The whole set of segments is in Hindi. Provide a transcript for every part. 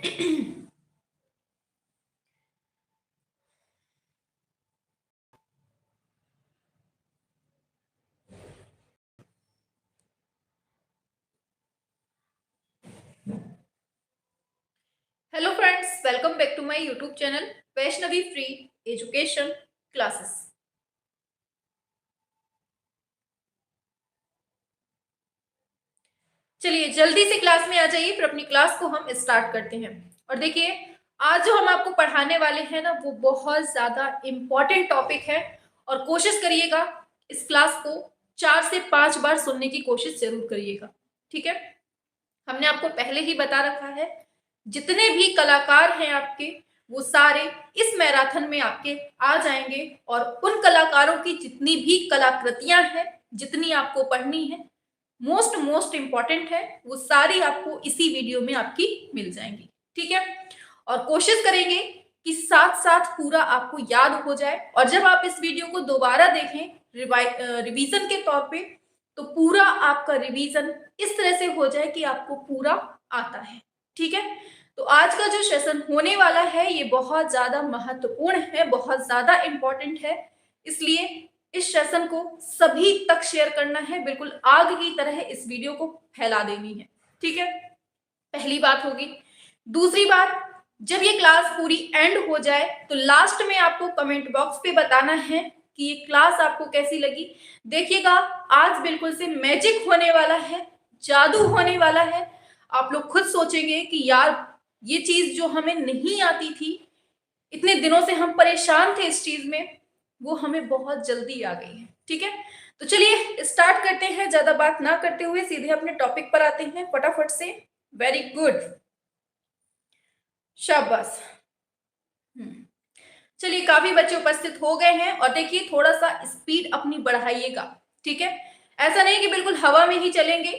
Hello friends, welcome back to my YouTube channel Vaishnavi free education classes. चलिए जल्दी से क्लास में आ जाइए, फिर अपनी क्लास को हम स्टार्ट करते हैं। और देखिए, आज जो हम आपको पढ़ाने वाले हैं ना, वो बहुत ज्यादा इम्पोर्टेंट टॉपिक है। और कोशिश करिएगा इस क्लास को 4 से 5 बार सुनने की कोशिश जरूर करिएगा, ठीक है। हमने आपको पहले ही बता रखा है, जितने भी कलाकार हैं आपके, वो सारे इस मैराथन में आपके आ जाएंगे। और उन कलाकारों की जितनी भी कलाकृतियां हैं, जितनी आपको पढ़नी है, मोस्ट मोस्ट इंपॉर्टेंट है, वो सारी आपको इसी वीडियो में आपकी मिल जाएंगी, ठीक है। और कोशिश करेंगे कि साथ साथ पूरा आपको याद हो जाए। और जब आप इस वीडियो को दोबारा देखें रिवीजन के तौर पे, तो पूरा आपका रिवीजन इस तरह से हो जाए कि आपको पूरा आता है, ठीक है। तो आज का जो सेशन होने वाला है, ये बहुत ज्यादा महत्वपूर्ण है, बहुत ज्यादा इंपॉर्टेंट है। इसलिए इस सेशन को सभी तक शेयर करना है, बिल्कुल आग की तरह इस वीडियो को फैला देनी है, ठीक है। पहली बात होगी। दूसरी बात, जब ये क्लास पूरी एंड हो जाए तो लास्ट में आपको कमेंट बॉक्स पे बताना है कि ये क्लास आपको कैसी लगी। देखिएगा, आज बिल्कुल से मैजिक होने वाला है, जादू होने वाला है। आप लोग खुद सोचेंगे कि यार, ये चीज जो हमें नहीं आती थी, इतने दिनों से हम परेशान थे इस चीज में, वो हमें बहुत जल्दी आ गई है, ठीक है। तो चलिए स्टार्ट करते हैं, ज्यादा बात ना करते हुए सीधे अपने टॉपिक पर आते हैं फटाफट से। वेरी गुड, शाबाश। चलिए, काफी बच्चे उपस्थित हो गए हैं। और देखिए, थोड़ा सा स्पीड अपनी बढ़ाइएगा, ठीक है। ऐसा नहीं कि बिल्कुल हवा में ही चलेंगे।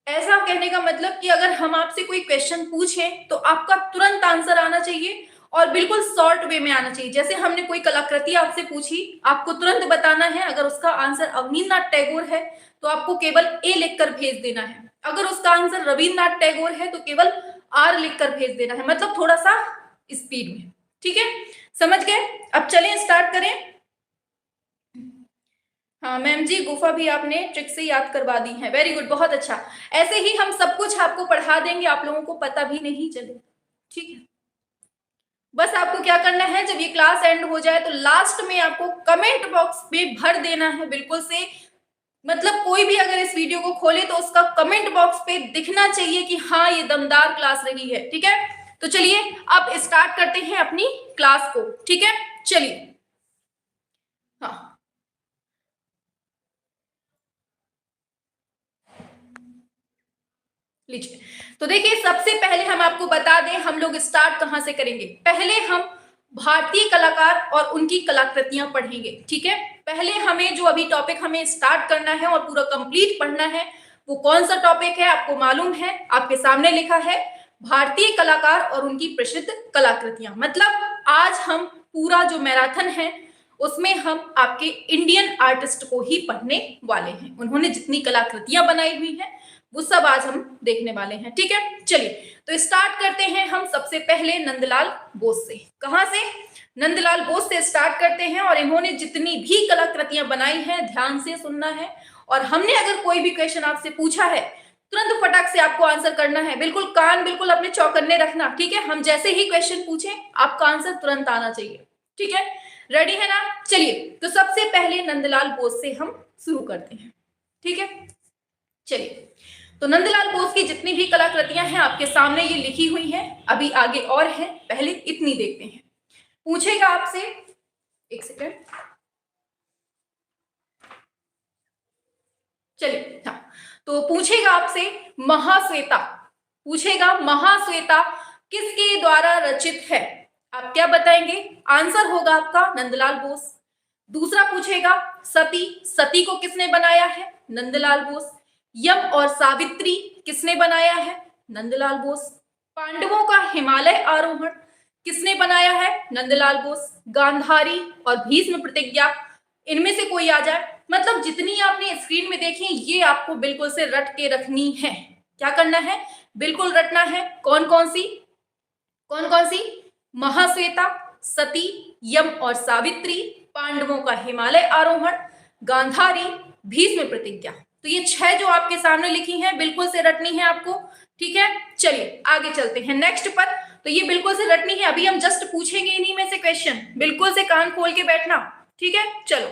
ऐसा कहने का मतलब कि अगर हम आपसे कोई क्वेश्चन पूछें तो आपका तुरंत आंसर आना चाहिए, और बिल्कुल शॉर्ट वे में आना चाहिए। जैसे हमने कोई कलाकृति आपसे पूछी, आपको तुरंत बताना है। अगर उसका आंसर अवनींद्रनाथ टैगोर है तो आपको केवल ए लिखकर भेज देना है। अगर उसका आंसर रविन्द्रनाथ टैगोर है तो केवल आर लिखकर भेज देना है। मतलब थोड़ा सा स्पीड में, ठीक है। समझ गए? अब चलें स्टार्ट करें। हाँ मैम जी, गुफा भी आपने ट्रिक से याद करवा दी है। वेरी गुड, बहुत अच्छा। ऐसे ही हम सब कुछ आपको पढ़ा देंगे, आप लोगों को पता भी नहीं चले, ठीक है। बस आपको क्या करना है, जब ये क्लास एंड हो जाए तो लास्ट में आपको कमेंट बॉक्स में भर देना है बिल्कुल से। मतलब कोई भी अगर इस वीडियो को खोले तो उसका कमेंट बॉक्स पे दिखना चाहिए कि हाँ, ये दमदार क्लास रही है, ठीक है। तो चलिए अब स्टार्ट करते हैं अपनी क्लास को, ठीक है। चलिए, हाँ लीजिए। तो देखिए, सबसे पहले हम आपको बता दें, हम लोग स्टार्ट कहां से करेंगे। पहले हम भारतीय कलाकार और उनकी कलाकृतियां पढ़ेंगे, ठीक है। पहले हमें जो अभी टॉपिक हमें स्टार्ट करना है और पूरा कंप्लीट पढ़ना है, वो कौन सा टॉपिक है आपको मालूम है, आपके सामने लिखा है भारतीय कलाकार और उनकी प्रसिद्ध कलाकृतियां। मतलब आज हम पूरा जो मैराथन है उसमें हम आपके इंडियन आर्टिस्ट को ही पढ़ने वाले हैं। उन्होंने जितनी कलाकृतियां बनाई हुई हैं वो सब आज हम देखने वाले हैं, ठीक है। चलिए, तो स्टार्ट करते हैं हम सबसे पहले नंदलाल बोस से। कहां से? नंदलाल बोस से स्टार्ट करते हैं। और इन्होंने जितनी भी कलाकृतियां बनाई हैं, ध्यान से सुनना है। और हमने अगर कोई भी क्वेश्चन आपसे पूछा है, तुरंत फटाक से आपको आंसर करना है। बिल्कुल कान बिल्कुल अपने चौकन्ने रखना, ठीक है। हम जैसे ही क्वेश्चन पूछे, आपका आंसर तुरंत आना चाहिए, ठीक है। रेडी है ना? चलिए, तो सबसे पहले नंदलाल बोस से हम शुरू करते हैं, ठीक है। चलिए, तो नंदलाल बोस की जितनी भी कलाकृतियां हैं आपके सामने ये लिखी हुई हैं। अभी आगे और है, पहले इतनी देखते हैं। पूछेगा आपसे, एक सेकंड। चलिए, हाँ, तो पूछेगा आपसे महाश्वेता। पूछेगा महाश्वेता किसके द्वारा रचित है। आप क्या बताएंगे? आंसर होगा आपका नंदलाल बोस। दूसरा पूछेगा सती। सती को किसने बनाया है? नंदलाल बोस। यम और सावित्री किसने बनाया है? नंदलाल बोस। पांडवों का हिमालय आरोहण किसने बनाया है? नंदलाल बोस। गांधारी और भीष्म प्रतिज्ञा, इनमें से कोई आ जाए। मतलब जितनी आपने स्क्रीन में देखी, ये आपको बिल्कुल से रट के रखनी है। क्या करना है? बिल्कुल रटना है। कौन कौन सी? कौन कौन सी? महाश्वेता, सती, यम और सावित्री, पांडवों का हिमालय आरोहण, गांधारी, भीष्म प्रतिज्ञा। तो ये 6 जो आपके सामने लिखी हैं बिल्कुल से रटनी है आपको, ठीक है। चलिए आगे चलते हैं नेक्स्ट पर। तो ये बिल्कुल से रटनी है, अभी हम जस्ट पूछेंगे इन्हीं में से क्वेश्चन, बिल्कुल से कान खोल के बैठना, ठीक है। चलो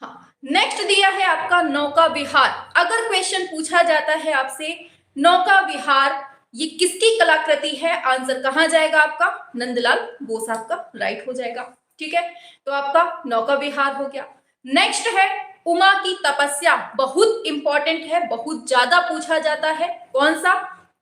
हाँ, नेक्स्ट दिया है आपका नौका विहार। अगर क्वेश्चन पूछा जाता है आपसे नौका विहार ये किसकी कलाकृति है, आंसर कहां जाएगा आपका? नंदलाल बोस आपका राइट हो जाएगा, ठीक है। तो आपका नौका विहार हो गया। नेक्स्ट है उमा की तपस्या, बहुत इंपॉर्टेंट है, बहुत ज्यादा पूछा जाता है। कौन सा?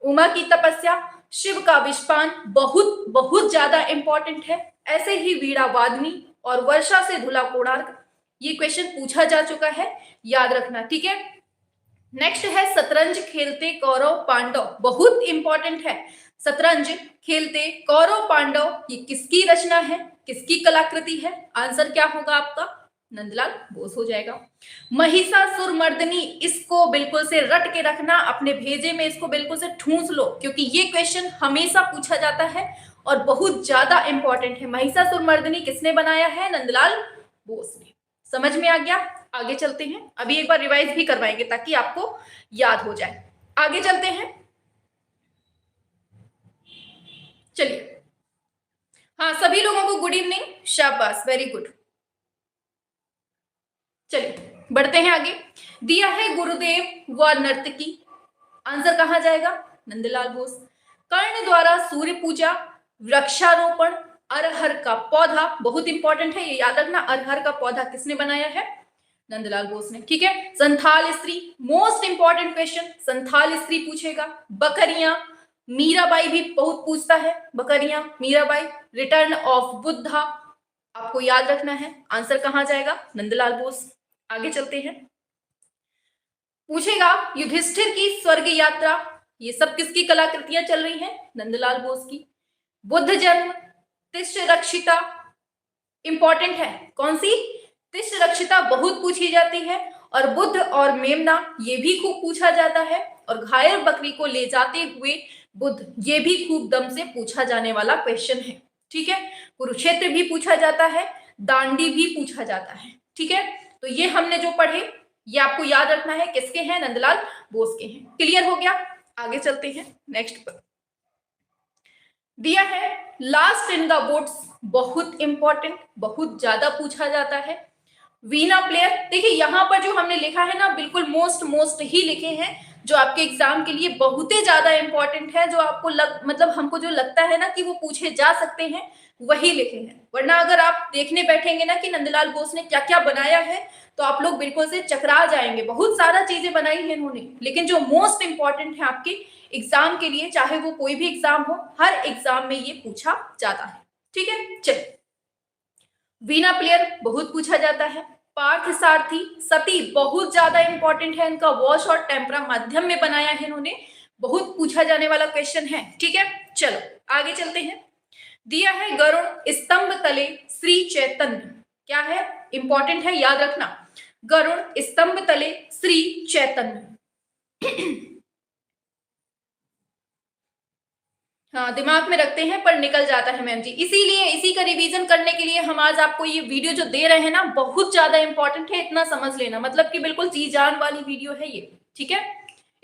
उमा की तपस्या। शिव का विषपान, बहुत बहुत ज्यादा इंपॉर्टेंट है। ऐसे ही वीणा वादनी और वर्षा से धुला कोणार्क, ये क्वेश्चन पूछा जा चुका है, याद रखना, ठीक है। नेक्स्ट है शतरंज खेलते कौरव पांडव, बहुत इंपॉर्टेंट है। शतरंज खेलते कौरव पांडव ये किसकी रचना है, किसकी कलाकृति है? आंसर क्या होगा आपका? नंदलाल बोस हो जाएगा। महिषासुर मर्दनी, इसको बिल्कुल से रट के रखना, अपने भेजे में इसको बिल्कुल से ठूंस लो, क्योंकि ये क्वेश्चन हमेशा पूछा जाता है और बहुत ज्यादा इंपॉर्टेंट है। महिषासुर मर्दनी किसने बनाया है? नंदलाल बोस ने। समझ में आ गया? आगे चलते हैं, अभी एक बार रिवाइज भी करवाएंगे ताकि आपको याद हो जाए। आगे चलते हैं, चलिए। हाँ, सभी लोगों को गुड इवनिंग, शाबाश, वेरी गुड। चलिए बढ़ते हैं आगे। दिया है गुरुदेव व नर्तकी, आंसर कहां जाएगा? नंदलाल बोस। कर्ण द्वारा सूर्य पूजा, वृक्षारोपण, अरहर का पौधा, बहुत इंपॉर्टेंट है ये याद रखना, अरहर का पौधा किसने बनाया है? नंदलाल बोस ने, ठीक है। संथाल स्त्री, मोस्ट इंपॉर्टेंट क्वेश्चन, संथाल स्त्री पूछेगा। बकरियां, मीराबाई भी बहुत पूछता है, बकरियां, मीराबाई, रिटर्न ऑफ बुद्धा आपको याद रखना है, आंसर कहां जाएगा? नंदलाल बोस। आगे चलते हैं, पूछेगा युधिष्ठिर की स्वर्ग यात्रा, ये सब किसकी कलाकृतियां चल रही हैं? नंदलाल बोस की। बुद्ध जन्म, तिष्ठ रक्षिता, इंपॉर्टेंट है, कौन सी? तिष्ठ रक्षिता बहुत पूछी जाती है। और बुद्ध और मेमना ये भी खूब पूछा जाता है। और घायल बकरी को ले जाते हुए बुद्ध, ये भी खूब दम से पूछा जाने वाला क्वेश्चन है, ठीक है। कुरुक्षेत्र भी पूछा जाता है, दांडी भी पूछा जाता है, ठीक है। तो ये हमने जो पढ़े ये आपको याद रखना है, किसके हैं? नंदलाल बोस के हैं। क्लियर हो गया? आगे चलते हैं नेक्स्ट पर। दिया है लास्ट इन द वुड्स, बहुत इंपॉर्टेंट, बहुत ज्यादा पूछा जाता है। वीणा प्लेयर, देखिए यहाँ पर जो हमने लिखा है ना, बिल्कुल मोस्ट ही लिखे हैं, जो आपके एग्जाम के लिए बहुत ही ज्यादा इंपॉर्टेंट है, जो आपको मतलब हमको जो लगता है ना कि वो पूछे जा सकते हैं, वही लिखे हैं। वरना अगर आप देखने बैठेंगे ना कि नंदलाल बोस ने क्या क्या बनाया है, तो आप लोग बिल्कुल से चकरा जाएंगे। बहुत सारा चीजें बनाई है इन्होंने, लेकिन जो मोस्ट इंपॉर्टेंट है आपके एग्जाम के लिए, चाहे वो कोई भी एग्जाम हो, हर एग्जाम में ये पूछा जाता है, ठीक है। चलिए, वीणा प्लेयर बहुत पूछा जाता है। पार्थ सारथी, सती बहुत ज्यादा इंपॉर्टेंट है, इनका वॉश और टेम्परा माध्यम में बनाया है इन्होंने, बहुत पूछा जाने वाला क्वेश्चन है, ठीक है। चलो आगे चलते हैं। दिया है गरुड़ स्तंभ तले श्री चैतन्य, क्या है? इंपॉर्टेंट है, याद रखना, गरुड़ स्तंभ तले श्री चैतन्य। हाँ, दिमाग में रखते हैं पर निकल जाता है मैम जी, इसीलिए इसी का रिवीजन करने के लिए हम आज आपको ये वीडियो जो दे रहे हैं ना, बहुत ज्यादा इंपॉर्टेंट है, इतना समझ लेना, मतलब कि बिल्कुल जी जान वाली वीडियो है ये, ठीक है।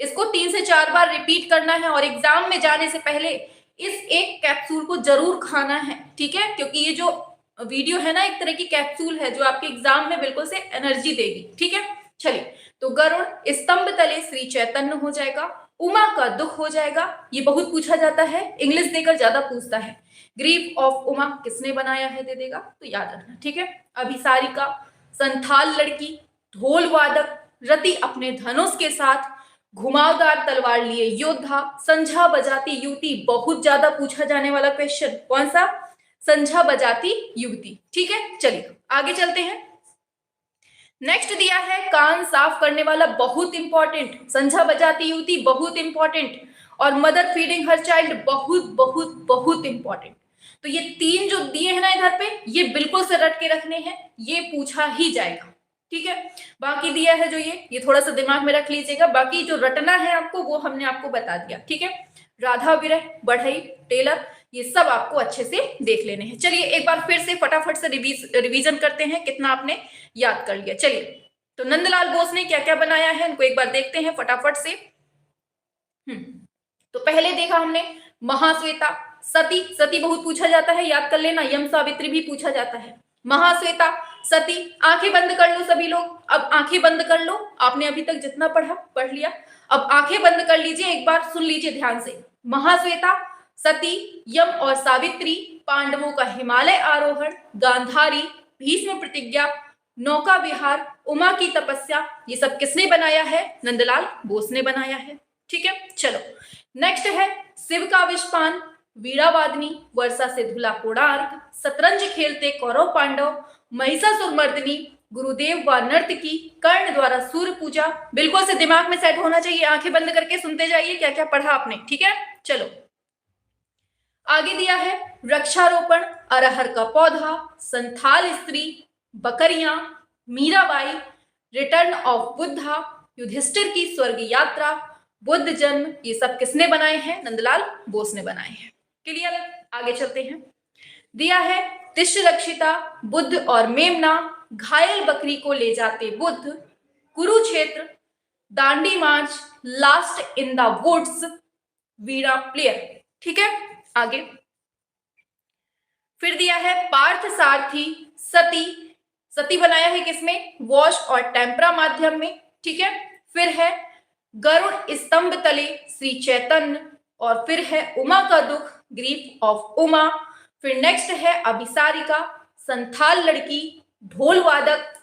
इसको 3 से 4 बार रिपीट करना है और एग्जाम में जाने से पहले इस एक कैप्सूल को जरूर खाना है, ठीक है, क्योंकि ये जो वीडियो है ना, एक तरह की कैप्सूल है जो आपके एग्जाम में बिल्कुल से एनर्जी देगी, ठीक है। चलिए, तो गरुड़ स्तंभ तले श्री चैतन्य हो जाएगा। उमा का दुख हो जाएगा, ये बहुत पूछा जाता है, इंग्लिश देकर ज्यादा पूछता है। ग्रीफ ऑफ उमा किसने बनाया है दे देगा, तो याद रखना, ठीक है। अभिसारिका, संथाल लड़की, ढोल वादक, रति अपने धनुष के साथ, घुमावदार तलवार लिए योद्धा, संझा बजाती युवती, बहुत ज्यादा पूछा जाने वाला क्वेश्चन, कौन सा? संझा बजाती युवती, ठीक है। चलिए आगे चलते हैं। नेक्स्ट दिया है कान साफ करने वाला, बहुत इंपॉर्टेंट, संझा बजाती युवती बहुत इंपॉर्टेंट, और मदर फीडिंग हर चाइल्ड बहुत बहुत बहुत इंपॉर्टेंट। तो ये 3 जो दिए हैं ना इधर पे, ये बिल्कुल से रट के रखने हैं, ये पूछा ही जाएगा, ठीक है। बाकी दिया है जो ये थोड़ा सा दिमाग में रख लीजिएगा, बाकी जो रटना है आपको वो हमने आपको बता दिया, ठीक है। राधा विरह, बढ़ई, टेलर, ये सब आपको अच्छे से देख लेने हैं। चलिए एक बार फिर से फटाफट से रिवीजन करते हैं कितना आपने याद कर लिया। चलिए, तो नंदलाल बोस ने क्या क्या बनाया है इनको एक बार देखते हैं फटाफट से। तो पहले देखा हमने महाश्वेता, सती, सती बहुत पूछा जाता है, याद कर लेना। यम सावित्री भी पूछा जाता है। महाश्वेता, सती, आंखें बंद कर लो सभी लोग, अब आंखें बंद कर लो। आपने अभी तक जितना पढ़ा पढ़ लिया, अब आंखें बंद कर लीजिए, एक बार सुन लीजिए ध्यान से। महाश्वेता, सती, यम और सावित्री, पांडवों का हिमालय आरोहण, गांधारी, भीष्म प्रतिज्ञा, नौका विहार, उमा की तपस्या, ये सब किसने बनाया है? नंदलाल बोस ने बनाया है। ठीक है, चलो नेक्स्ट है शिव का विषपान, वीणावादनी, वर्षा से धुला कोणार्क, शतरंज खेलते कौरव पांडव, महिषासुर मर्दिनी, गुरुदेव व नर्तकी, कर्ण द्वारा सूर्य पूजा। बिल्कुल से दिमाग में सेट होना चाहिए, आंखें बंद करके सुनते जाइए क्या क्या पढ़ा आपने। ठीक है, चलो आगे दिया है वृक्षारोपण, अरहर का पौधा, संथाल स्त्री, बकरियां, मीराबाई, रिटर्न ऑफ बुद्धा, युधिष्ठिर की स्वर्ग यात्रा, बुद्ध जन्म, ये सब किसने बनाए हैं? नंदलाल बोस ने बनाए हैं। क्लियर? आगे चलते हैं। दिया है तिष्ठरक्षिता, बुद्ध और मेमना, घायल बकरी को ले जाते Buddha, Kurukshetra, Dandi march, last in the woods, veena player. ठीक है, आगे फिर दिया है पार्थ सारथी, सती, सती बनाया है किसमें? वॉश और टेम्परा माध्यम में। ठीक है, फिर है गरुड़ स्तंभ तले, श्री चैतन्य, और फिर है उमा का दुख, ग्रीफ ऑफ उमा। फिर नेक्स्ट है अभिसारिका, संथाल लड़की, ढोल वादक।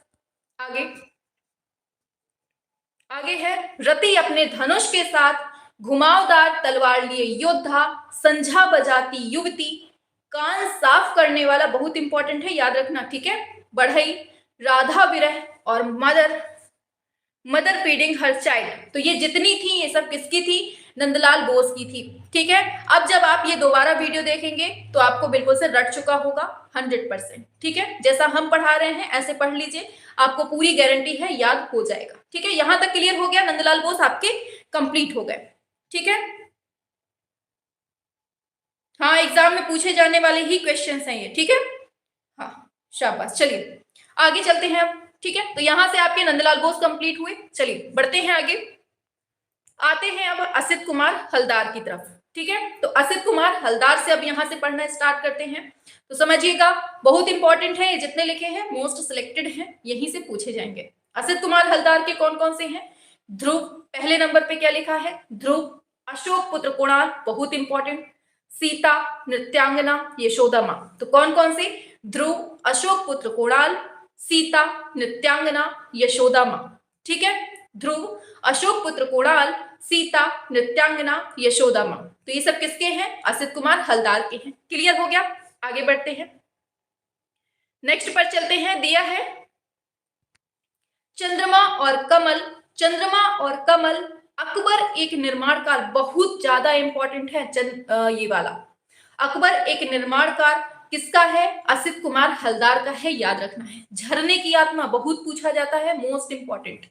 आगे है रति अपने धनुष के साथ, घुमावदार तलवार लिए योद्धा, संझा बजाती युवती, कान साफ करने वाला, बहुत इंपॉर्टेंट है याद रखना। ठीक है, बढ़ई, राधा विरह और मदर फीडिंग हर चाइल्ड। तो ये जितनी थी ये सब किसकी थी? नंदलाल बोस की थी। ठीक है, अब जब आप ये दोबारा वीडियो देखेंगे तो आपको बिल्कुल से रट चुका होगा 100%। ठीक है, जैसा हम पढ़ा रहे हैं ऐसे पढ़ लीजिए, आपको पूरी गारंटी है याद हो जाएगा। ठीक है, यहां तक क्लियर हो गया? नंदलाल बोस आपके कंप्लीट हो गए। ठीक है, हाँ एग्जाम में पूछे जाने वाले ही क्वेश्चंस हैं ये। ठीक है, हाँ शाबाश। चलिए आगे चलते हैं अब। ठीक है, तो यहां से आपके नंदलाल बोस कंप्लीट हुए। चलिए बढ़ते हैं आगे, आते हैं अब असित कुमार हलदार की तरफ। ठीक है, तो असित कुमार हलदार से अब यहां से पढ़ना स्टार्ट करते हैं। तो समझिएगा बहुत इंपॉर्टेंट है, ये जितने लिखे हैं मोस्ट सिलेक्टेड हैं, यहीं से पूछे जाएंगे। असित कुमार हलदार के कौन कौन से हैं? ध्रुव, पहले नंबर पे क्या लिखा है? ध्रुव। अशोक पुत्र कुणाल, बहुत इंपॉर्टेंट। सीता, नृत्यांगना, यशोदा मां। तो कौन कौन से? ध्रुव, अशोक पुत्र कुणाल, सीता, नृत्यांगना, यशोदा मां। ठीक है, ध्रुव, अशोक पुत्र कुणाल, सीता, नृत्यांगना, यशोदा मां। तो ये सब किसके हैं? असित कुमार हलदार के हैं। क्लियर हो गया? आगे बढ़ते हैं, नेक्स्ट पर चलते हैं। दिया है चंद्रमा और कमल, चंद्रमा और कमल, अकबर एक निर्माणकार, बहुत ज्यादा इंपॉर्टेंट है ये वाला। अकबर एक निर्माणकार किसका है? असित कुमार हलदार का है, याद रखना है। झरने की आत्मा बहुत पूछा जाता है, मोस्ट इंपॉर्टेंट।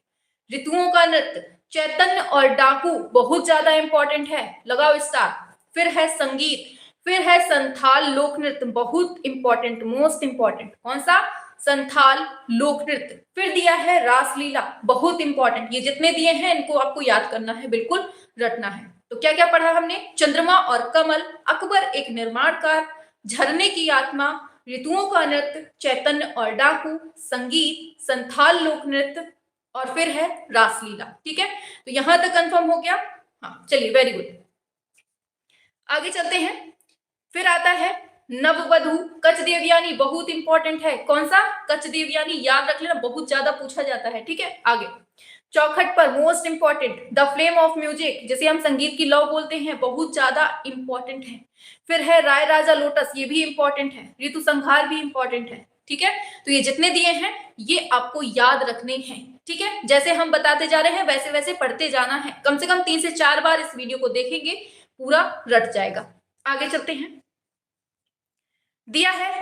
ऋतुओं का नृत्य, चैतन्य और डाकू, बहुत ज्यादा इंपॉर्टेंट है, लगाओ स्टार। फिर है संगीत, फिर है संथाल लोक नृत्य, बहुत इंपॉर्टेंट, मोस्ट इंपॉर्टेंट। कौन सा? संथाल लोक नृत्य। फिर दिया है रासलीला, बहुत इंपॉर्टेंट। ये जितने दिए हैं इनको आपको याद करना है, बिल्कुल रटना है। तो क्या क्या पढ़ा हमने? चंद्रमा और कमल, अकबर एक निर्माणकार, झरने की आत्मा, ऋतुओं का नृत्य, चैतन्य और डाकू, संगीत, संथाल लोक नृत्य, और फिर है रासलीला। ठीक है, तो यहां तक कंफर्म हो गया? हाँ चलिए, वेरी गुड। आगे चलते हैं, फिर आता है नववधु, कच देवयानी, बहुत इंपॉर्टेंट है। कौन सा? कच देवयानी, याद रख लेना, बहुत ज्यादा पूछा जाता है। ठीक है, आगे चौखट पर most important the flame of music, जिसे हम संगीत की लौ बोलते हैं, बहुत ज्यादा इंपॉर्टेंट है। फिर है राय राजा लोटस, ये भी इंपॉर्टेंट है। ऋतु संहार भी इंपॉर्टेंट है। ठीक है, तो ये जितने दिए हैं ये आपको याद रखने हैं। ठीक है, जैसे हम बताते जा रहे हैं वैसे वैसे पढ़ते जाना है। कम से कम 3 से 4 बार इस वीडियो को देखेंगे, पूरा रट जाएगा। आगे चलते हैं, दिया है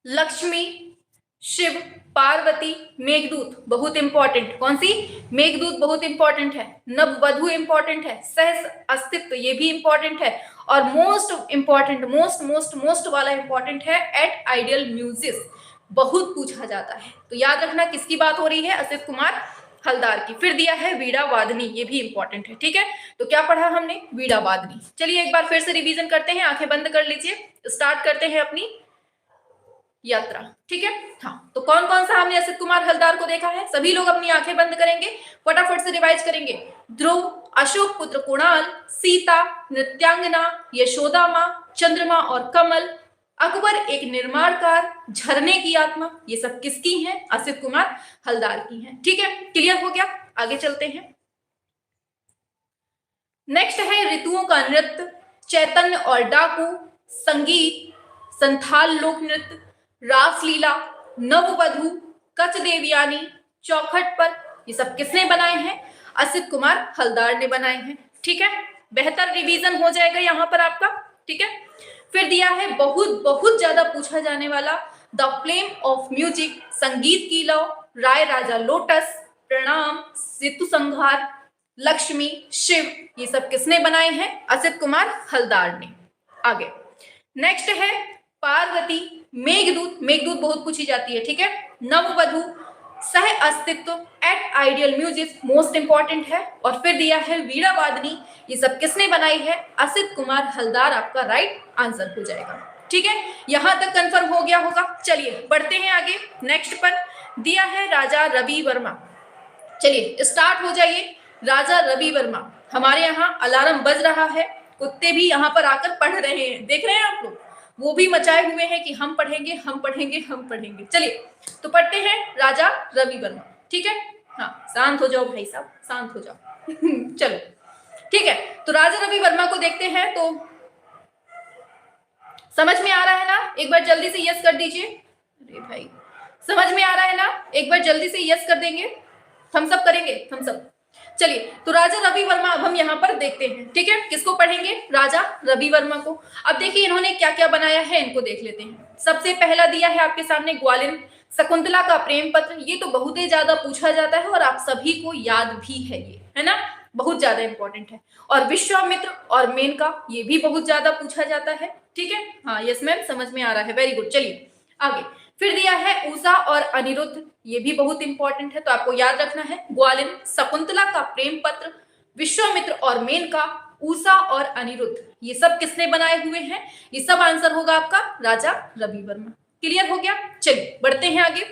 लक्ष्मी, शिव, पार्वती, मेघदूत बहुत इंपॉर्टेंट। कौन सी? मेघदूत बहुत इंपॉर्टेंट है। नववधु इंपॉर्टेंट है। सहस अस्तित्व ये भी इंपॉर्टेंट है। और most important, most most most वाला इंपॉर्टेंट है एट आइडियल म्यूजिस, बहुत पूछा जाता है। तो याद रखना किसकी बात हो रही है? असित कुमार हलदार की। फिर दिया है वीणा वादनी, ये भी इंपॉर्टेंट है। ठीक है, तो क्या पढ़ा हमने? वीणा वादनी। चलिए एक बार फिर से रिवीजन करते हैं, आंखें बंद कर लीजिए, स्टार्ट करते हैं अपनी यात्रा। ठीक है, हाँ, तो कौन कौन सा हमने असित कुमार हलदार को देखा है? सभी लोग अपनी आंखें बंद करेंगे, फटाफट से रिवाइज करेंगे। ध्रुव, अशोक पुत्र कुणाल, सीता, नृत्यांगना, यशोदा माँ, चंद्रमा और कमल, अकबर एक निर्माणकार, झरने की आत्मा, ये सब किसकी हैं? असित कुमार हलदार की हैं। ठीक है, क्लियर हो गया? आगे चलते हैं। नेक्स्ट है ऋतुओं का नृत्य, चैतन्य और डाकू, संगीत, संथाल लोक नृत्य, रासलीला, नववधु, कच देवयानी, चौखट पर, ये सब किसने बनाए हैं? असित कुमार हलदार ने बनाए हैं। ठीक है, बेहतर रिवीजन हो जाएगा यहाँ पर आपका। ठीक है, फिर दिया है बहुत बहुत ज्यादा पूछा जाने वाला द फ्लेम ऑफ म्यूजिक, संगीत की लौ, राय राजा लोटस, प्रणाम, ऋतु संहार, लक्ष्मी, शिव, ये सब किसने बनाए हैं? असित कुमार हलदार ने। आगे नेक्स्ट है पार्वती, मेघदूत, मेघदूत बहुत पूछी जाती है। ठीक है, नववधु, सह अस्तित्व, at ideal music, most important है। और फिर दिया है वीणा वादनी, ये सब किसने बनाई है? असित कुमार हलदार आपका राइट आंसर हो जाएगा। ठीक है, यहां तक कंफर्म हो गया होगा। चलिए बढ़ते हैं आगे। नेक्स्ट पर दिया है राजा रवि वर्मा। चलिए स्टार्ट हो जाइए। राजा रवि वर्मा, हमारे यहाँ अलार्म बज रहा है, कुत्ते भी यहाँ पर आकर पढ़ रहे हैं, देख रहे हैं आप लोग, वो भी मचाए हुए हैं कि हम पढ़ेंगे हम पढ़ेंगे हम पढ़ेंगे। चलिए तो पढ़ते हैं राजा रवि वर्मा। ठीक है, हाँ शांत हो जाओ भाई साहब, शांत हो जाओ। चलो ठीक है, तो राजा रवि वर्मा को देखते हैं। तो समझ में आ रहा है ना? एक बार जल्दी से यस कर दीजिए। अरे भाई, समझ में आ रहा है ना? एक बार जल्दी से यस कर देंगे, हम सब करेंगे, हम सब। चलिए, तो राजा रवि वर्मा अब हम यहाँ पर देखते हैं। ठीक है, किसको पढ़ेंगे? राजा रवि वर्मा को। अब देखिए इन्होंने क्या क्या बनाया है, इनको देख लेते हैं। सबसे पहला दिया है आपके सामने ग्वालिन, शकुंतला का प्रेम पत्र, ये तो बहुत ही ज्यादा पूछा जाता है और आप सभी को याद भी है, ये है ना, बहुत ज्यादा इंपॉर्टेंट है। और विश्वामित्र और मेनका, ये भी बहुत ज्यादा पूछा जाता है। ठीक है, हाँ यस मैम, समझ में आ रहा है, वेरी गुड। चलिए आगे, फिर दिया है उषा और अनिरुद्ध, ये भी बहुत इंपॉर्टेंट है, तो आपको याद रखना है ग्वालिन, शकुंतला का प्रेम पत्र, विश्वामित्र और मेनका, उषा और अनिरुद्ध, ये सब किसने बनाए हुए हैं? ये सब आंसर होगा आपका राजा रवि वर्मा। क्लियर हो गया? चलिए बढ़ते हैं आगे।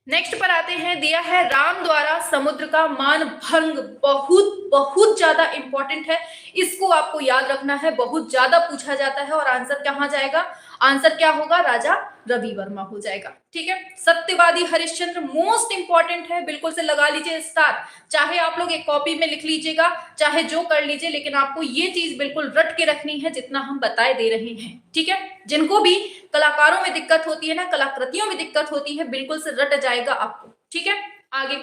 नेक्स्ट पर आते हैं, दिया है राम द्वारा समुद्र का मान भंग, बहुत बहुत ज्यादा इंपॉर्टेंट है, इसको आपको याद रखना है, बहुत ज्यादा पूछा जाता है। और आंसर कहाँ जाएगा? आंसर क्या होगा? राजा रवि वर्मा हो जाएगा। ठीक है, सत्यवादी हरिश्चंद्र मोस्ट इंपॉर्टेंट है, बिल्कुल से लगा लीजिए स्टार, चाहे आप लोग एक कॉपी में लिख लीजिएगा, चाहे जो कर लीजिए, लेकिन आपको ये चीज बिल्कुल रट के रखनी है जितना हम बताए दे रहे हैं। ठीक है, जिनको भी कलाकारों में दिक्कत होती है ना, कलाकृतियों में दिक्कत होती है, बिल्कुल से रट जाएगा आपको। ठीक है, आगे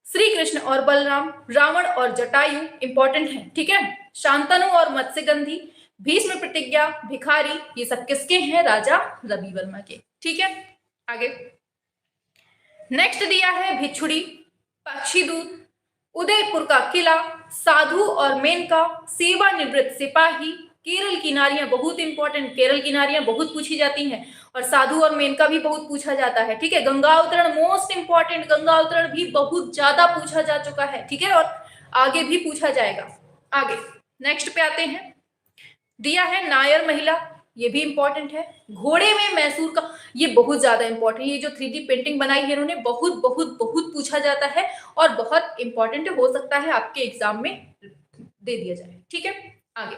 श्री कृष्ण और बलराम, रावण और जटायु इंपॉर्टेंट है। ठीक है, शांतनु और मत्स्यगंधी, भीष्म प्रतिज्ञा, भिखारी, ये सब किसके हैं? राजा रवि वर्मा के। ठीक है, आगे नेक्स्ट दिया है भिक्षुड़ी, पक्षीदूत, उदयपुर का किला, साधु और मेनका, सेवानिवृत्त सिपाही, केरल की नारियां बहुत इंपॉर्टेंट, केरल की नारियां बहुत पूछी जाती हैं, और साधु और मेनका भी बहुत पूछा जाता है। ठीक है, गंगा अवतरण मोस्ट इंपॉर्टेंट, गंगा अवतरण भी बहुत ज्यादा पूछा जा चुका है। ठीक है, और आगे भी पूछा जाएगा। आगे नेक्स्ट पे आते हैं, दिया है नायर महिला, ये भी इंपॉर्टेंट है। घोड़े में मैसूर का, ये बहुत ज्यादा इंपॉर्टेंट, ये जो 3D पेंटिंग बनाई है इन्होंने, बहुत बहुत बहुत पूछा जाता है और बहुत इंपॉर्टेंट हो सकता है आपके एग्जाम में दे दिया जाए। ठीक है, आगे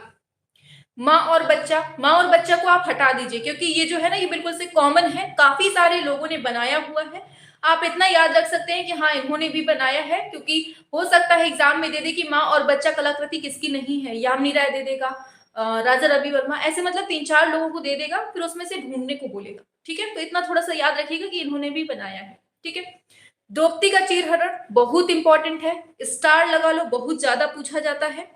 माँ और बच्चा, माँ और बच्चा को आप हटा दीजिए, क्योंकि ये जो है ना, ये बिल्कुल से कॉमन है, काफी सारे लोगों ने बनाया हुआ है। आप इतना याद रख सकते हैं कि हाँ इन्होंने भी बनाया है, क्योंकि हो सकता है एग्जाम में दे दे कि माँ और बच्चा कलाकृति किसकी नहीं है, यामिनी राय दे देगा, राजा रवि वर्मा, ऐसे मतलब 3-4 लोगों को दे देगा, फिर उसमें से ढूंढने को बोलेगा। ठीक है, तो इतना थोड़ा सा याद रखिएगा कि इन्होंने भी बनाया है। ठीक है, द्रौपदी का चीरहरण बहुत इंपॉर्टेंट है, स्टार लगा लो, बहुत ज्यादा पूछा जाता है।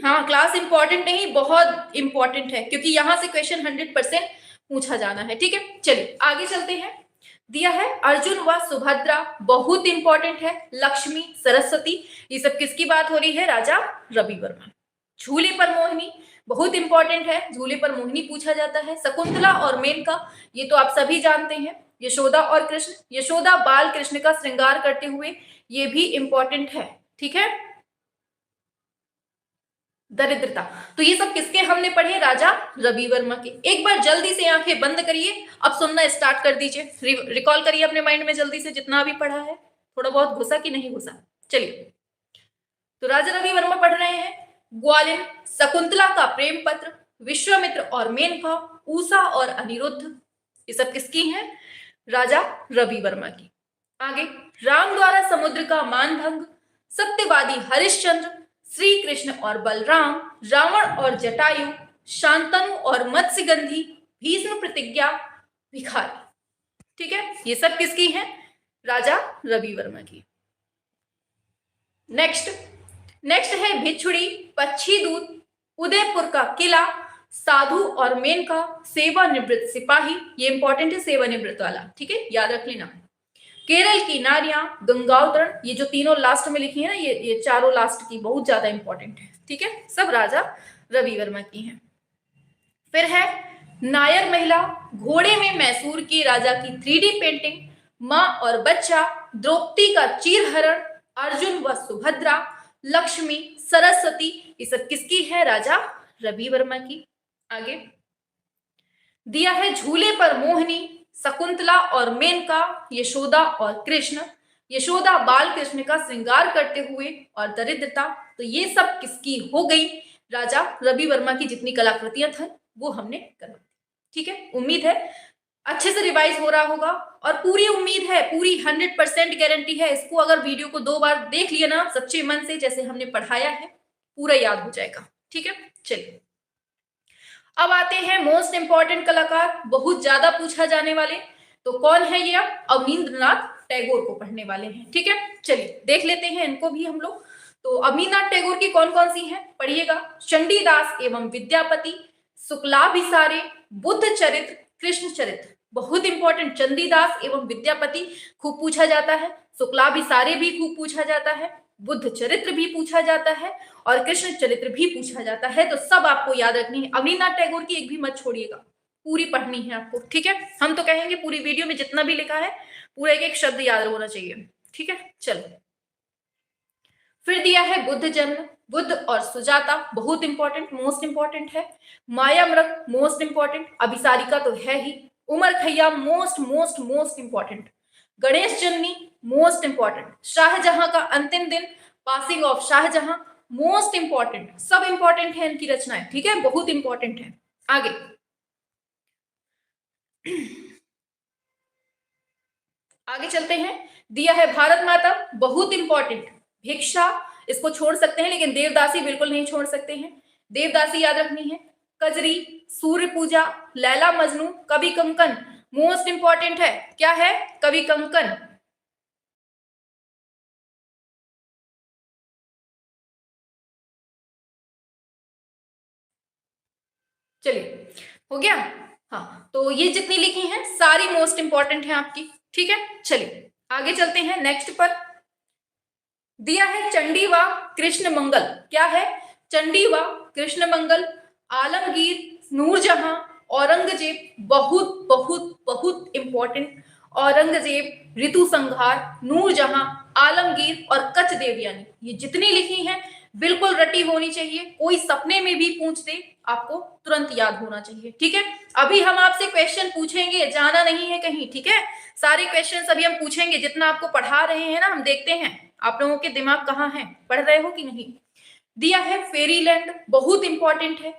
हाँ क्लास इंपॉर्टेंट नहीं, बहुत इंपॉर्टेंट है, क्योंकि यहाँ से क्वेश्चन 100% पूछा जाना है। ठीक है, चलिए आगे चलते हैं। दिया है अर्जुन व सुभद्रा, बहुत इंपॉर्टेंट है। लक्ष्मी, सरस्वती, ये सब किसकी बात हो रही है? राजा रवि वर्मा। झूले पर मोहिनी, बहुत इंपॉर्टेंट है। झूले पर मोहिनी पूछा जाता है। शकुंतला और मेनका, ये तो आप सभी जानते हैं। यशोदा और कृष्ण, यशोदा बाल कृष्ण का श्रृंगार करते हुए, ये भी इंपॉर्टेंट है। ठीक है, दरिद्रता, तो ये सब किसके हमने पढ़े? राजा रवि वर्मा के। एक बार जल्दी से आंखें बंद करिए, अब सुनना स्टार्ट कर दीजिए। रिकॉल करिए अपने माइंड में जल्दी से जितना भी पढ़ा है। थोड़ा बहुत घुसा कि नहीं घुसा? चलिए, तो राजा रवि वर्मा पढ़ रहे हैं। ग्वालिन, शकुंतला का प्रेम पत्र, विश्वामित्र और मेनका, उषा और अनिरुद्ध, ये सब किसकी हैं? राजा रवि वर्मा की। आगे, राम द्वारा समुद्र का मानभंग, सत्यवादी हरिश्चंद्र, श्री कृष्ण और बलराम, रावण और जटायु, शांतनु और मत्स्यगंधी, भीष्म प्रतिज्ञा, भिखारी। ठीक है, ये सब किसकी हैं? राजा रवि वर्मा की। नेक्स्ट है भिक्षुड़ी, पक्षी दूत, उदयपुर का किला, साधु और मेनका, सेवानिवृत्त सिपाही, ये इंपॉर्टेंट है सेवानिवृत्त वाला। ठीक है, याद रख लेना। केरल की नारियां, गंगावतरण, ये जो तीनों लास्ट में लिखी है ना, ये चारों लास्ट की बहुत ज्यादा इंपॉर्टेंट है। ठीक है, सब राजा रवि वर्मा की हैं। फिर है नायर महिला, घोड़े में मैसूर के राजा की 3D पेंटिंग, माँ और बच्चा, द्रौपदी का चीरहरण, अर्जुन व सुभद्रा, लक्ष्मी, सरस्वती, ये सब किसकी है? राजा रवि वर्मा की। आगे दिया है झूले पर मोहिनी, शकुंतला और मेनका, यशोदा और कृष्ण, यशोदा बाल कृष्ण का श्रृंगार करते हुए, और दरिद्रता, तो ये सब किसकी हो गई? राजा रवि वर्मा की जितनी कलाकृतियां थी वो हमने करवा दी। ठीक है, उम्मीद है अच्छे से रिवाइज हो रहा होगा, और पूरी उम्मीद है, पूरी 100% गारंटी है, इसको अगर वीडियो को 2 बार देख लिया ना सच्चे मन से, जैसे हमने पढ़ाया है, पूरा याद हो जाएगा। ठीक है, चलिए अब आते हैं मोस्ट इंपॉर्टेंट कलाकार, बहुत ज्यादा पूछा जाने वाले। तो कौन है ये? अब अवनींद्रनाथ टैगोर को पढ़ने वाले हैं। ठीक है, चलिए देख लेते हैं इनको भी हम लोग। तो अवनींद्रनाथ टैगोर की कौन कौन सी हैं पढ़िएगा। चंडीदास एवं विद्यापति, शुक्लाभिसारे, बुद्ध चरित्र, कृष्ण चरित्र, बहुत इंपॉर्टेंट। चंडीदास एवं विद्यापति खूब पूछा जाता है, शुक्लाभिसारे भी खूब पूछा जाता है, बुद्ध चरित्र भी पूछा जाता है, और कृष्ण चरित्र भी पूछा जाता है। तो सब आपको याद रखनी है। अवनींद्रनाथ टैगोर की एक भी मत छोड़िएगा, पूरी पढ़नी है आपको। ठीक है, हम तो कहेंगे पूरी वीडियो में जितना भी लिखा है पूरा एक एक शब्द याद होना चाहिए। ठीक है, चलो फिर दिया है बुद्ध जन्म, बुद्ध और सुजाता, बहुत इंपॉर्टेंट, मोस्ट इंपॉर्टेंट है। माया मृग, मोस्ट इंपॉर्टेंट। अभिसारिका तो है ही। Omar Khayyam, most most most important. Ganesh Janmi, most important. Shahjahan का अंतिम दिन, passing of Shahjahan, most important. सब इंपॉर्टेंट है इनकी रचनाएं। ठीक है, बहुत इंपॉर्टेंट है। आगे आगे चलते हैं। दिया है भारत माता, बहुत इंपॉर्टेंट। भिक्षा, इसको छोड़ सकते हैं, लेकिन देवदासी बिल्कुल नहीं छोड़ सकते हैं। देवदासी याद रखनी है। कजरी, सूर्य पूजा, लैला मजनू, कवि कंकन, मोस्ट इंपॉर्टेंट है। क्या है? कवि कंकन। चलिए हो गया। हाँ, तो ये जितनी लिखी हैं सारी मोस्ट इंपॉर्टेंट है आपकी। ठीक है, चलिए आगे चलते हैं नेक्स्ट पर। दिया है चंडी व कृष्ण मंगल। क्या है? चंडी व कृष्ण मंगल, आलमगीर, नूरजहां, औरंगजेब, बहुत बहुत बहुत इंपॉर्टेंट। औरंगजेब, ऋतु संहार, नूरजहां, आलमगीर और कच देवयानी, ये जितनी लिखी हैं बिल्कुल रटी होनी चाहिए। कोई सपने में भी पूछ दे आपको तुरंत याद होना चाहिए। ठीक है, अभी हम आपसे क्वेश्चन पूछेंगे, जाना नहीं है कहीं। ठीक है, सारे क्वेश्चन अभी हम पूछेंगे, जितना आपको पढ़ा रहे हैं ना, हम देखते हैं आप लोगों के दिमाग कहाँ है, पढ़ रहे हो कि नहीं। दिया है फेरीलैंड, बहुत इंपॉर्टेंट है।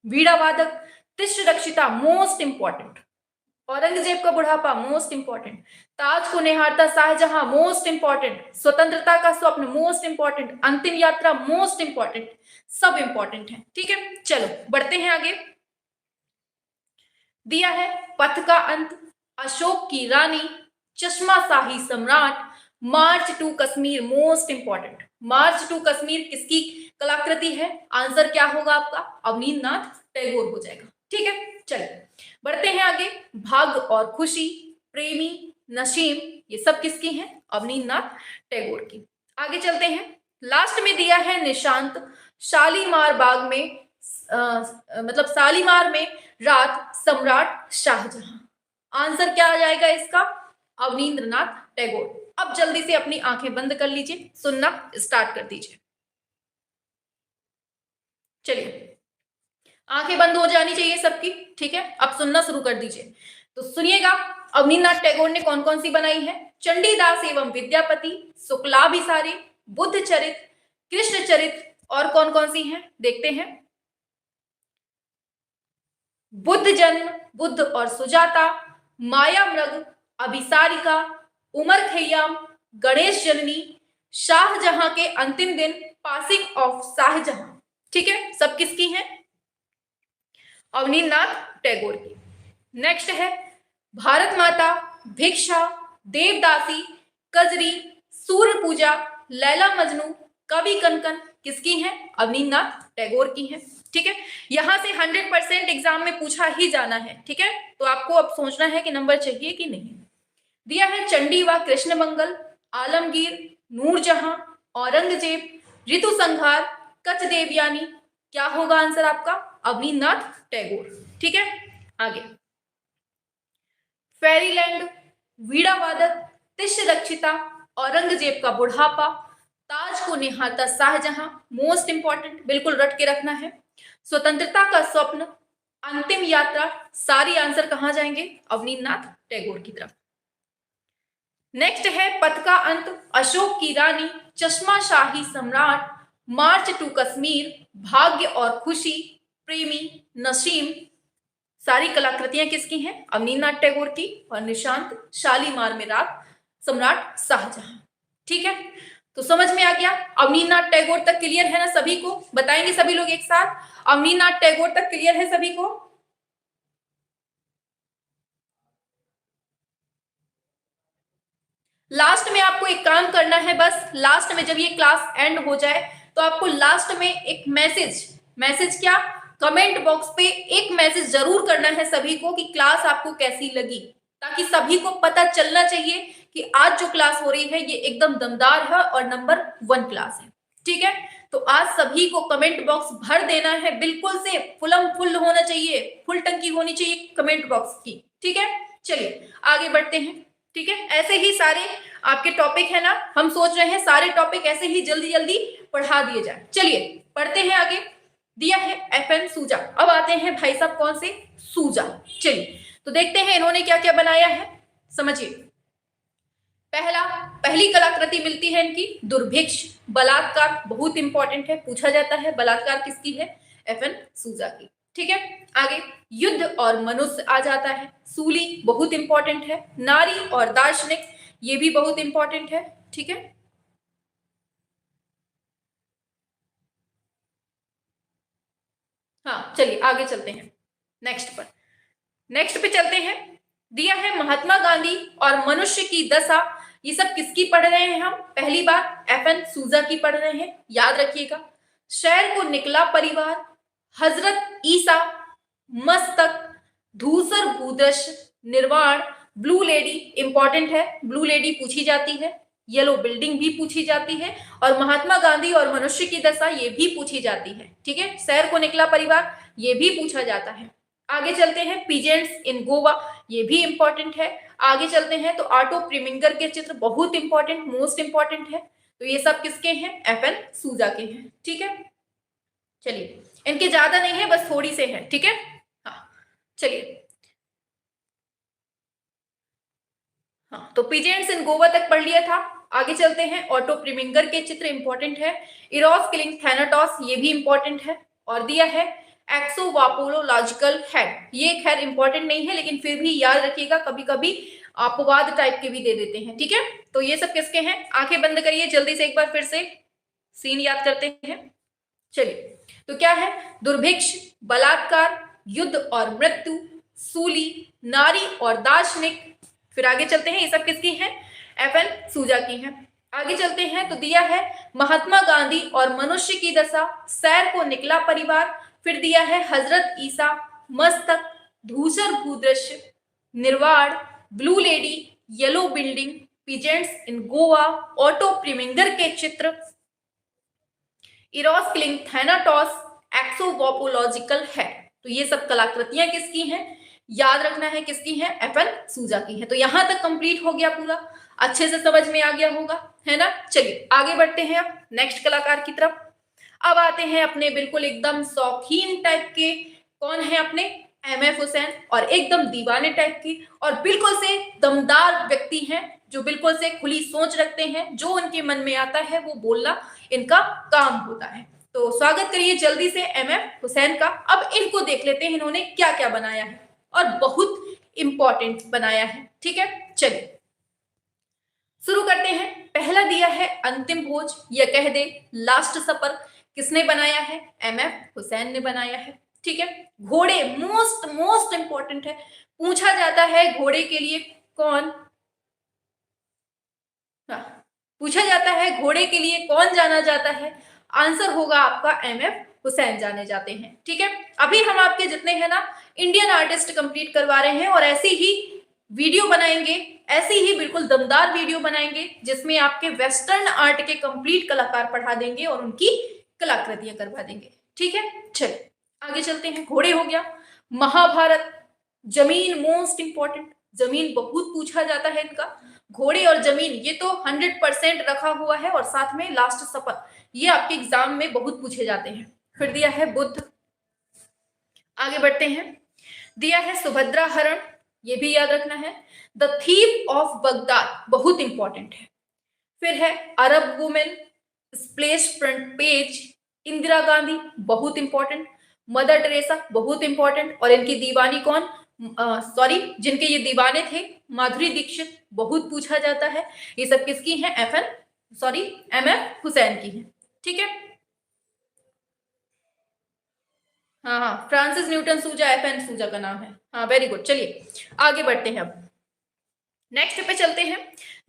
वीणा वादक, तिष्ट रक्षिता, मोस्ट इंपॉर्टेंट। औरंगजेब का बुढ़ापा, मोस्ट इंपॉर्टेंट। ताज को निहारता शाहजहां, मोस्ट इंपॉर्टेंट। स्वतंत्रता का स्वप्न, मोस्ट इंपॉर्टेंट। अंतिम यात्रा, मोस्ट इंपॉर्टेंट। सब इंपॉर्टेंट है। ठीक है, चलो बढ़ते हैं आगे। दिया है पथ का अंत, अशोक की रानी, चश्मा शाही सम्राट, March two Kashmir, most important. March two Kashmir किसकी कलाकृति है? आंसर क्या होगा आपका? अवनींद्रनाथ टैगोर हो जाएगा। ठीक है, चलिए बढ़ते हैं आगे। भाग्य और खुशी, प्रेमी, नसीम, ये सब किसकी हैं? अवनींद्रनाथ टैगोर की। आगे चलते हैं, लास्ट में दिया है निशांत, शालीमार बाग में मतलब शालीमार में रात, सम्राट शाहजहां। आंसर क्या आ जाएगा इसका? अवनींद्रनाथ टैगोर। अब जल्दी से अपनी आंखें बंद कर लीजिए, सुनना स्टार्ट कर दीजिए। चलिए, आंखें बंद हो जानी चाहिए सबकी, ठीक है? अब सुनना शुरू कर दीजिए। तो सुनिएगा, अवनींद्रनाथ टैगोर ने कौन कौन सी बनाई है? चंडीदास एवं विद्यापति, शुक्लाभिसारी, बुद्ध चरित, कृष्ण चरित, और कौन कौन सी हैं देखते हैं। बुद्ध जन्म, बुद्ध और सुजाता, माया मृग, अभिसारिका, उमर खैयाम, गणेश जननी, शाहजहां के अंतिम दिन, पासिंग ऑफ शाहजहां। ठीक है, सब किसकी हैं? अवनींद्रनाथ टैगोर की। नेक्स्ट है भारत माता, भिक्षा, देवदासी, कजरी, सूर्य पूजा, लैला मजनू, कवि कनकन, किसकी है? अवनींद्रनाथ टैगोर की है। ठीक है, यहां से 100% एग्जाम में पूछा ही जाना है। ठीक है, तो आपको अब सोचना है कि नंबर चाहिए कि नहीं। दिया है चंडी व कृष्ण मंगल, आलमगीर, नूरजहां, औरंगजेब, ऋतु संहार, कच देवयानी। क्या होगा आंसर आपका? अवनींद्रनाथ टैगोर। ठीक है, आगे फेरीलैंड, वीणावादक, तिश्रक्षिता, औरंगजेब का बुढ़ापा, ताज को निहारता शाहजहां, मोस्ट इंपॉर्टेंट, बिल्कुल रट के रखना है, स्वतंत्रता का स्वप्न, अंतिम यात्रा। सारी आंसर कहां जाएंगे? अवनींद्रनाथ टैगोर की तरफ। नेक्स्ट है पथ का अंत, अशोक की रानी, चश्मा शाही सम्राट, मार्च टू कश्मीर, भाग्य और खुशी, प्रेमी, नसीम। सारी कलाकृतियां किसकी हैं? अवनींद्रनाथ टैगोर की। और निशांत, शालीमार में रात, सम्राट शाहजहां। ठीक है, तो समझ में आ गया। अवनींद्रनाथ टैगोर तक क्लियर है ना सभी को? बताएंगे सभी लोग एक साथ, अवनींद्रनाथ टैगोर तक क्लियर है सभी को? लास्ट में आपको एक काम करना है, बस लास्ट में जब ये क्लास एंड हो जाए तो आपको लास्ट में एक मैसेज क्या, कमेंट बॉक्स पे एक मैसेज जरूर करना है सभी को कि क्लास आपको कैसी लगी, ताकि सभी को पता चलना चाहिए कि आज जो क्लास हो रही है ये एकदम दमदार है और नंबर 1 क्लास है। ठीक है, तो आज सभी को कमेंट बॉक्स भर देना है, बिल्कुल से फुल होना चाहिए, फुल टंकी होनी चाहिए कमेंट बॉक्स की। ठीक है, चलिए आगे बढ़ते हैं। ठीक है, ऐसे ही सारे आपके टॉपिक है ना, हम सोच रहे हैं सारे टॉपिक ऐसे ही जल्दी जल्दी पढ़ा दिए जाए। चलिए पढ़ते हैं आगे। दिया है FN सूजा। अब आते हैं भाई साहब कौन से? सूजा। चलिए तो देखते हैं इन्होंने क्या क्या बनाया है, समझिए। पहली कलाकृति मिलती है इनकी दुर्भिक्ष, बलात्कार, बहुत इंपॉर्टेंट है, पूछा जाता है बलात्कार किसकी है? FN सूजा की। ठीक है, आगे युद्ध और मनुष्य आ जाता है, सूली बहुत इंपॉर्टेंट है, नारी और दार्शनिक, ये भी बहुत इंपॉर्टेंट है। ठीक है, हाँ चलिए आगे चलते हैं नेक्स्ट पे चलते हैं। दिया है महात्मा गांधी और मनुष्य की दशा, ये सब किसकी पढ़ रहे हैं हम? पहली बार FN सूजा की पढ़ रहे हैं, याद रखिएगा। शहर को निकला परिवार, हजरत ईसा, मस्तक, धूसर भूदश, निर्वाण, ब्लू लेडी इंपॉर्टेंट है, ब्लू लेडी पूछी जाती है, येलो बिल्डिंग भी पूछी जाती है, और महात्मा गांधी और मनुष्य की दशा ये भी पूछी जाती है। ठीक है, शहर को निकला परिवार ये भी पूछा जाता है। आगे चलते हैं, पीजेंट्स इन गोवा, ये भी इंपॉर्टेंट है। आगे चलते हैं तो आटो प्रीमिंगर के चित्र बहुत इंपॉर्टेंट, मोस्ट इंपॉर्टेंट है। तो ये सब किसके हैं? FN सूजा के हैं। ठीक है, चलिए इनके ज्यादा नहीं है, बस थोड़ी से है। ठीक है, हाँ चलिए, हाँ तो पीजेंट्स इन गोवा तक पढ़ लिया था। आगे चलते हैं, ऑटो प्रीमिंगर के चित्र इंपॉर्टेंट है, इरोस किलिंग थैनाटोस ये भी इंपॉर्टेंट है, और दिया है एक्सोवापोलॉजिकल हेड, ये खैर इंपॉर्टेंट नहीं है लेकिन फिर भी याद रखिएगा, कभी कभी अपवाद टाइप के भी दे देते हैं। ठीक है, तो ये सब किसके हैं? आंखें बंद करिए जल्दी से, एक बार फिर से सीन याद करते हैं। चलिए तो क्या है? दुर्भिक्ष, बलात्कार, युद्ध और मृत्यु, सूली, नारी और दार्शनिक। फिर आगे चलते हैं, ये सब किसकी हैं? FN सूजा की हैं। आगे चलते हैं तो दिया है महात्मा गांधी और मनुष्य की दशा, सैर को निकला परिवार, फिर दिया है हजरत ईसा, मस्तक, धूसर भूदृश्य, निर्वाण, blue lady, yellow building, peasants in Goa, Otto Preminger के चित्र, इरोस क्लिंग, थैनाटोस, एक्सोवोपोलॉजिकल है। तो ये सब कलाकृतियां किसकी हैं? याद रखना है किसकी है? एफएन सूजा की है। तो यहां तक कंप्लीट हो गया पूरा, अच्छे से समझ में आ गया होगा, है ना। चलिए आगे बढ़ते हैं अब नेक्स्ट कलाकार की तरफ। अब आते हैं अपने बिल्कुल एकदम शौकीन टाइप के, कौन है अपने? एमएफ हुसैन। और एकदम दीवाने टाइप की और बिल्कुल से दमदार व्यक्ति हैं, जो बिल्कुल से खुली सोच रखते हैं, जो उनके मन में आता है वो बोलना इनका काम होता है। तो स्वागत करिए जल्दी से एमएफ हुसैन का। अब इनको देख लेते हैं इन्होंने क्या क्या बनाया है, और बहुत इंपॉर्टेंट बनाया है। ठीक है, चलिए शुरू करते हैं। पहला दिया है अंतिम भोज, या कह दे लास्ट सपर। किसने बनाया है? एमएफ हुसैन ने बनाया है। ठीक है, घोड़े मोस्ट मोस्ट इंपॉर्टेंट है, पूछा जाता है घोड़े के लिए कौन, पूछा जाता है घोड़े के लिए कौन जाना जाता है? आंसर होगा आपका एमएफ हुसैन जाने जाते हैं। ठीक है, अभी हम आपके जितने हैं ना इंडियन आर्टिस्ट कंप्लीट करवा रहे हैं, और ऐसी ही वीडियो बनाएंगे, ऐसी ही बिल्कुल दमदार वीडियो बनाएंगे जिसमें आपके वेस्टर्न आर्ट के कंप्लीट कलाकार पढ़ा देंगे और उनकी कलाकृतियां करवा देंगे। ठीक है, चलिए आगे चलते हैं। घोड़े हो गया, महाभारत, जमीन मोस्ट इंपॉर्टेंट, जमीन बहुत पूछा जाता है इनका। घोड़े और जमीन ये तो 100% रखा हुआ है, और साथ में लास्ट सपर ये आपके एग्जाम में बहुत पूछे जाते हैं। फिर दिया है बुद्ध, आगे बढ़ते हैं। दिया है सुभद्रा हरण, ये भी याद रखना है। द थीफ ऑफ बगदाद बहुत इंपॉर्टेंट है। फिर है Arab women, splash front page, Indira Gandhi बहुत इंपॉर्टेंट, मदर टेरेसा बहुत इंपॉर्टेंट, और इनकी दीवानी कौन, सॉरी जिनके ये दीवाने थे माधुरी दीक्षित, बहुत पूछा जाता है। ये सब किसकी हैं? एमएफ हुसैन की है। ठीक है, हाँ, फ्रांसिस न्यूटन सूजा एफएन सूजा का नाम है। हाँ, वेरी गुड। चलिए आगे बढ़ते हैं, अब नेक्स्ट पे चलते हैं।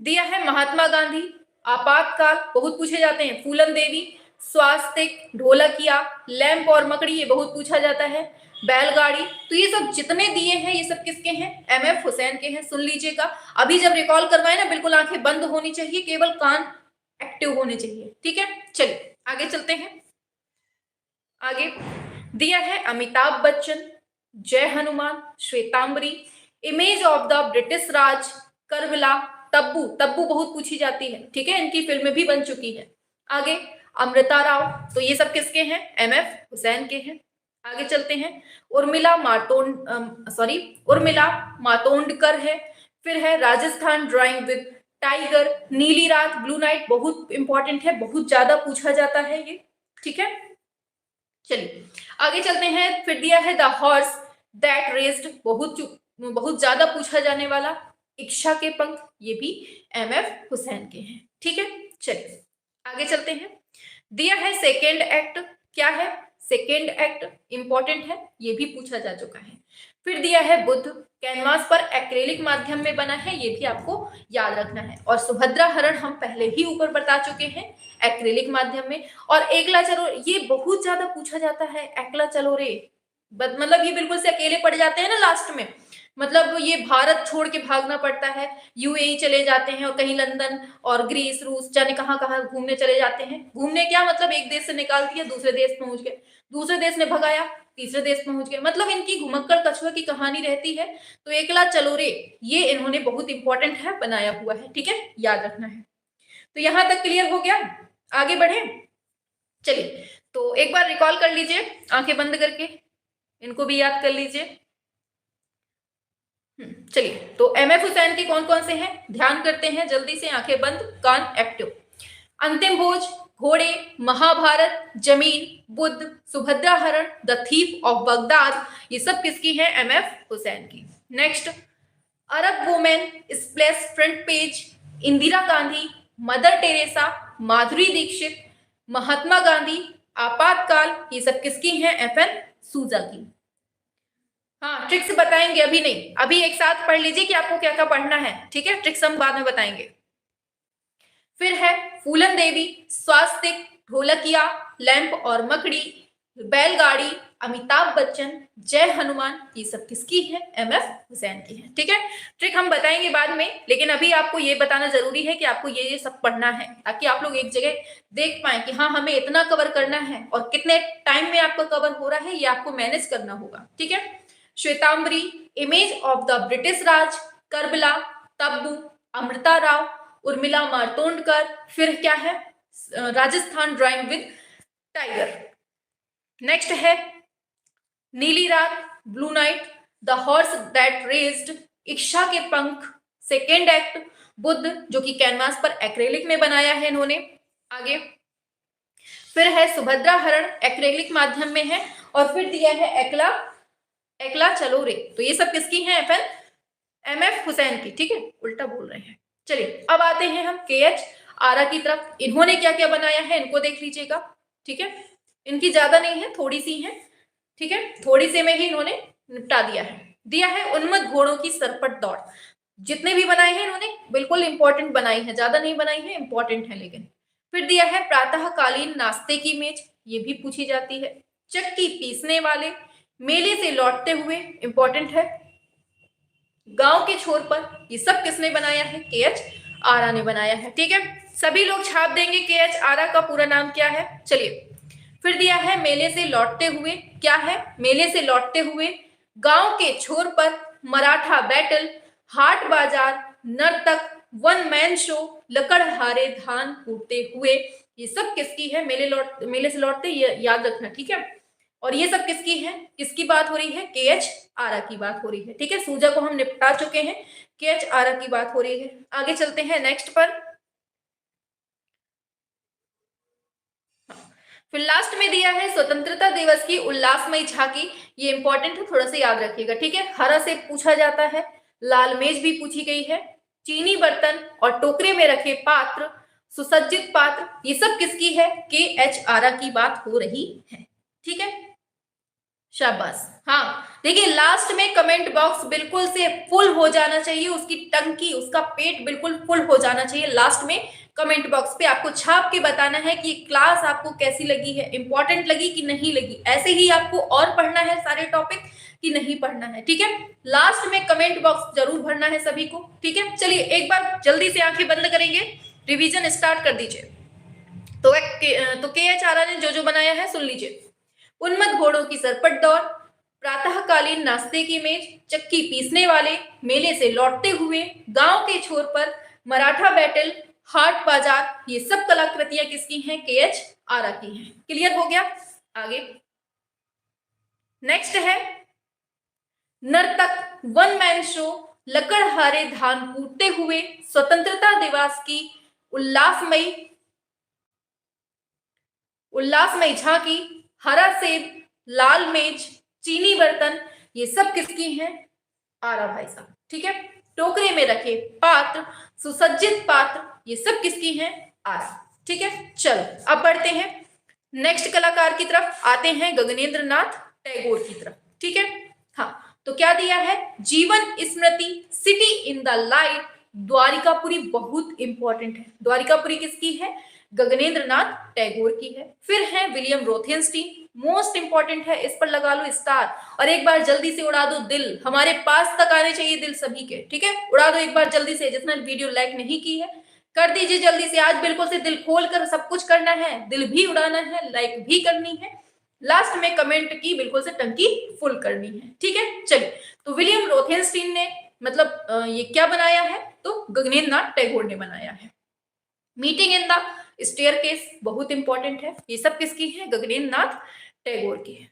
दिया है महात्मा गांधी, आपातकाल बहुत पूछे जाते हैं, फूलन देवी, स्वास्तिक, ढोलकिया, लैंप और मकड़ी ये बहुत पूछा जाता है, बैलगाड़ी। तो ये सब जितने दिए हैं ये सब किसके हैं? एमएफ हुसैन के हैं। सुन लीजिएगा, अभी जब रिकॉल करवाए ना बिल्कुल आंखें बंद होनी चाहिए, केवल कान एक्टिव होने चाहिए। ठीक है, चलिए आगे चलते हैं। आगे दिया है Amitabh Bachchan, Jai Hanuman, Shvetambari, image of the British Raj, Karbala, Tabu, Tabu बहुत पूछी जाती है। ठीक है, इनकी फिल्में भी बन चुकी है। आगे अमृता राव, तो ये सब किसके हैं? एमएफ हुसैन के हैं। आगे चलते हैं। उर्मिला मातोंडकर है। फिर है राजस्थान ड्राइंग विद टाइगर, नीली रात, ब्लू नाइट बहुत इंपॉर्टेंट है, बहुत ज्यादा पूछा जाता है ये। ठीक है, चलिए आगे चलते हैं। फिर दिया है द हॉर्स दैट रेस्ड, बहुत ज्यादा पूछा जाने वाला, इच्छा के पंख, ये भी एमएफ हुसैन के हैं। ठीक है, चलिए आगे चलते हैं। दिया है सेकेंड एक्ट, क्या है? सेकेंड एक्ट इंपॉर्टेंट है, ये भी पूछा जा चुका है। फिर दिया है बुद्ध, कैनवास पर एक्रेलिक माध्यम में बना है, ये भी आपको याद रखना है। और सुभद्रा हरण हम पहले ही ऊपर बता चुके हैं, एक्रेलिक माध्यम में। और एकला चलो, ये बहुत ज्यादा पूछा जाता है, एकला चलो रे, मतलब ये बिल्कुल से अकेले पड़ जाते हैं ना लास्ट में, मतलब ये भारत छोड़ के भागना पड़ता है, यूएई चले जाते हैं, और कहीं लंदन और ग्रीस रूस जाने कहाँ कहाँ घूमने चले जाते हैं। घूमने क्या मतलब, एक देश से निकाल दिया दूसरे देश पहुंच गए, दूसरे देश ने भगाया तीसरे देश पहुंच गए, मतलब इनकी घुमक्कड़ कछुआ की कहानी रहती है। तो एकला चलो रे ये इन्होंने बहुत इंपॉर्टेंट है बनाया हुआ है। ठीक है, याद रखना है। तो यहां तक क्लियर हो गया, आगे बढ़े। चलिए तो एक बार रिकॉल कर लीजिए आंखें बंद करके, इनको भी याद कर लीजिए। चलिए तो एमएफ हुसैन के कौन कौन से हैं ध्यान करते हैं जल्दी से, आंखें बंद कान एक्टिव। अंतिम भोज, घोड़े, महाभारत, जमीन, बुद्ध, सुभद्रा हरण, द थीफ ऑफ बगदाद, ये सब किसकी हैं? एमएफ हुसैन की। Next Arab women, splash front page, Indira Gandhi, Mother Teresa, Madhuri Dixit, Mahatma Gandhi, आपातकाल, ये सब किसकी हैं? एफएन सूजा की। हाँ, ट्रिक्स बताएंगे, अभी नहीं, अभी एक साथ पढ़ लीजिए कि आपको क्या क्या पढ़ना है। ठीक है, ट्रिक्स हम बाद में बताएंगे। फिर है फूलन देवी, स्वास्तिक, ढोलकिया, लैंप और मकड़ी, बैलगाड़ी, अमिताभ बच्चन, जय हनुमान, ये सब किसकी है? एमएफ हुसैन की है। ठीक है, ट्रिक हम बताएंगे बाद में, लेकिन अभी आपको ये बताना जरूरी है कि आपको ये सब पढ़ना है ताकि आप लोग एक जगह देख पाए कि हाँ हमें इतना कवर करना है और कितने टाइम में आपको कवर हो रहा है, ये आपको मैनेज करना होगा। ठीक है, Shvetambari, image of the British Raj, Karbala, Tabu, Amrita Rao, Urmila Matondkar, फिर क्या है? Rajasthan drawing with tiger. Next है नीली रात, blue night, the horse that raised, इच्छा के पंख, सेकेंड एक्ट, बुद्ध, जो कि कैनवास पर एक्रेलिक में बनाया है इन्होंने। आगे फिर है सुभद्रा हरण, एक्रेलिक माध्यम में है, और फिर दिया है एकला एकला चलो रे। तो ये सब किसकी है? एमएफ हुसैन की। ठीक है, उल्टा बोल रहे हैं। चलिए अब आते हैं हम के एच आरा की तरफ। इन्होंने क्या क्या बनाया है इनको देख लीजिएगा। ठीक है, इनकी ज्यादा नहीं है, थोड़ी सी है। ठीक है, थोड़ी से में ही इन्होंने निपटा दिया है उन्मत्त घोड़ों की सरपट दौड़। जितने भी बनाए हैं इन्होंने बिल्कुल इंपॉर्टेंट बनाई है, ज्यादा नहीं बनाई है, इंपॉर्टेंट है लेकिन। फिर दिया है प्रातःकालीन नाश्ते की मेज, ये भी पूछी जाती है। चक्की पीसने वाले, मेले से लौटते हुए, इंपॉर्टेंट है। गांव के छोर पर, ये सब किसने बनाया है? के एच आरा ने बनाया है। ठीक है, सभी लोग छाप देंगे के एच आरा का पूरा नाम क्या है। चलिए फिर दिया है मेले से लौटते हुए, क्या है? मेले से लौटते हुए, गांव के छोर पर, मराठा बैटल, हाट बाजार, नर्तक, वन मैन शो, लकड़हारे धान कूटते हुए, ये सब किसकी है? मेले से लौटते, ये याद रखना। ठीक है, और ये सब किसकी है? किसकी बात हो रही है? के एच आरा की बात हो रही है। ठीक है, सूजा को हम निपटा चुके हैं, के एच आरा की बात हो रही है। आगे चलते हैं नेक्स्ट पर। फिर लास्ट में दिया है स्वतंत्रता दिवस की उल्लासमयी झांकी। ये इंपॉर्टेंट है, थोड़ा सा याद रखिएगा। ठीक है, हरा से पूछा जाता है, लाल मेज भी पूछी गई है, चीनी बर्तन और टोकरे में रखे पात्र, सुसज्जित पात्र, ये सब किसकी है? के एच आरा की बात हो रही है। ठीक है, शाबाश। हाँ, देखिए लास्ट में कमेंट बॉक्स बिल्कुल से फुल हो जाना चाहिए, उसकी टंकी, उसका पेट बिल्कुल फुल हो जाना चाहिए। लास्ट में कमेंट बॉक्स पे आपको छाप के बताना है कि क्लास आपको कैसी लगी है, इंपॉर्टेंट लगी कि नहीं लगी। ऐसे ही आपको और पढ़ना है सारे टॉपिक कि नहीं पढ़ना है। ठीक है, लास्ट में कमेंट बॉक्स जरूर भरना है सभी को। ठीक है, चलिए एक बार जल्दी से आंखें बंद करेंगे, रिविजन स्टार्ट कर दीजिए। तो के एच आरा ने जो जो बनाया है सुन लीजिए। उन्मत्त घोड़ों की सरपट दौड़, प्रातःकालीन नाश्ते की मेज, चक्की पीसने वाले, मेले से लौटते हुए, गांव के छोर पर, मराठा बैटल, हाट बाजार, ये सब कलाकृतियां किसकी हैं? के एच आरा की हैं। क्लियर हो गया? आगे नेक्स्ट है नर्तक, वन मैन शो, लकड़हारे धान कूटते हुए, स्वतंत्रता दिवस की उल्लासमयी झांकी, हरा सेब, लाल मेज, चीनी बर्तन, ये सब किसकी हैं? आरा भाई साहब। ठीक है, टोकरे में रखे पात्र, सुसज्जित पात्र, ये सब किसकी हैं? आरा। ठीक है, चलो अब बढ़ते हैं नेक्स्ट कलाकार की तरफ, आते हैं गगनेंद्र नाथ टैगोर की तरफ। ठीक है, हाँ, तो क्या दिया है? जीवन स्मृति, city in the light, Dwarikapuri बहुत इंपॉर्टेंट है। द्वारिकापुरी किसकी है? गगनेंद्र नाथ टैगोर की है। फिर है विलियम रोथेनस्टीन, मोस्ट इंपॉर्टेंट है, इस पर लगा लो स्टार, और एक बार जल्दी से उड़ा दो दिल, हमारे पास तक आने चाहिए दिल सभी के। ठीक है, उड़ा दो एक बार जल्दी से, जिसने वीडियो लाइक नहीं की है कर दीजिए जल्दी से। आज बिल्कुल से दिल खोल कर सब कुछ करना है, दिल भी उड़ाना है, लाइक भी करनी है, लास्ट में कमेंट की बिल्कुल से टंकी फुल करनी है। ठीक है, चलिए, तो विलियम रोथेनस्टीन ने मतलब ये क्या बनाया है? तो गगनेंद्र नाथ टैगोर ने बनाया है। मीटिंग इन द स्टेयरकेस बहुत इंपॉर्टेंट है, ये सब किसकी है? गगनेंद्र नाथ टैगोर की है।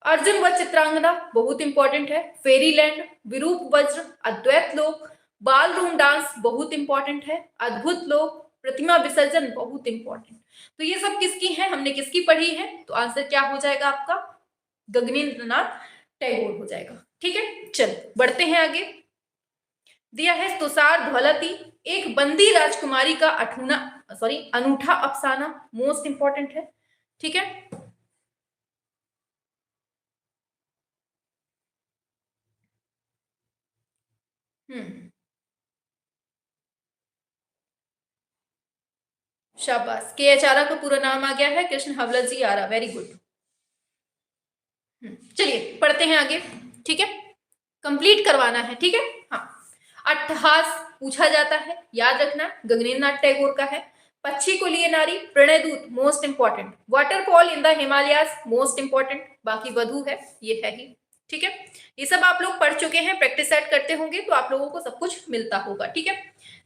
अर्जुन व चित्रांगना बहुत इंपॉर्टेंट है। फेरीलैंड, विरूप वज्र, अद्वैत लोक, बाल रूम डांस बहुत इंपॉर्टेंट है। अद्भुत लोक, प्रतिमा विसर्जन बहुत इंपॉर्टेंट। तो ये सब किसकी है? हमने किसकी पढ़ी है? तो आंसर क्या हो जाएगा आपका? गगनेंद्र नाथ टैगोर हो जाएगा। ठीक है, चलो बढ़ते हैं आगे। दिया है तुषार ध्वलती, एक बंदी राजकुमारी का अनूठा अफसाना, मोस्ट इंपॉर्टेंट है। ठीक है, शाबाश, के एच आरा का पूरा नाम आ गया है कृष्ण हवलत जी आरा, वेरी गुड। चलिए पढ़ते हैं आगे, ठीक है, कंप्लीट करवाना है, ठीक है। हाँ, अट्टहास पूछा जाता है, याद रखना, गगनेंद्र नाथ टैगोर का है। पक्षी को लिए नारी, प्रणय दूत, most important. Waterfall in the Himalayas, most important. बाकी वधु है, ये है ही, ठीक है। ये सब आप लोग पढ़ चुके हैं, प्रैक्टिस सेट करते होंगे तो आप लोगों को सब कुछ मिलता होगा, ठीक है।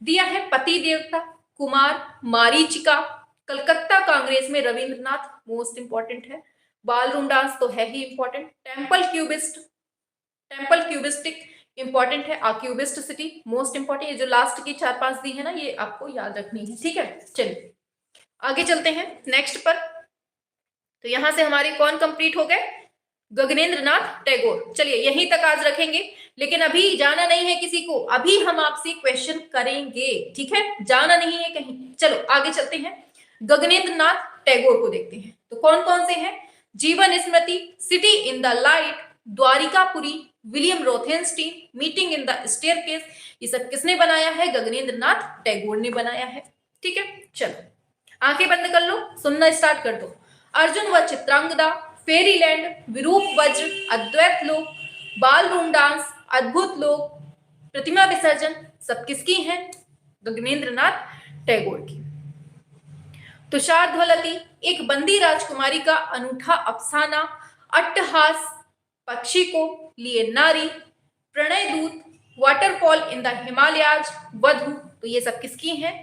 दिया है पति देवता, कुमार, मारीचिका, कलकत्ता कांग्रेस में रविंद्रनाथ, मोस्ट इंपॉर्टेंट है। बाल रूम डांस तो है ही इंपॉर्टेंट। टेम्पल क्यूबिस्टिक इंपॉर्टेंट है। आक्यूबिस्ट सिटी मोस्ट इंपॉर्टेंट। ये जो लास्ट की 4-5 दी है ना, ये आपको याद रखनी है, ठीक है। चलिए आगे चलते हैं नेक्स्ट पर। तो यहां से हमारे कौन कंप्लीट हो गए? गगनेंद्र नाथ टैगोर। चलिए यहीं तक आज रखेंगे, लेकिन अभी जाना नहीं है किसी को, अभी हम आपसे क्वेश्चन करेंगे, ठीक है, जाना नहीं है कहीं। चलो आगे चलते हैं, गगनेंद्र नाथ टैगोर को देखते हैं। तो कौन कौन से हैं? जीवन स्मृति, city in the light, Dwarikapuri, William Rothenstein, meeting in the staircase, ये सब किसने बनाया है? गगनेंद्र नाथ टैगोर ने बनाया है, ठीक है। चलो आंखें बंद कर लो, सुनना स्टार्ट कर दो। अर्जुन व चित्रांगदा, फेरीलैंड, विरूप वज्र, अद्वैत लोक, बाल रूम डांस, अद्भुत लोक, प्रतिमा विसर्जन, सब किसकी हैं? गगनेंद्र नाथ टैगोर की। तुषार ध्वलती, एक बंदी राजकुमारी का अनूठा अफसाना, अट्टहास, पक्षी को लिए नारी, प्रणय दूत, वाटरफॉल इन द हिमालयाज, वधु, तो ये सब किसकी हैं?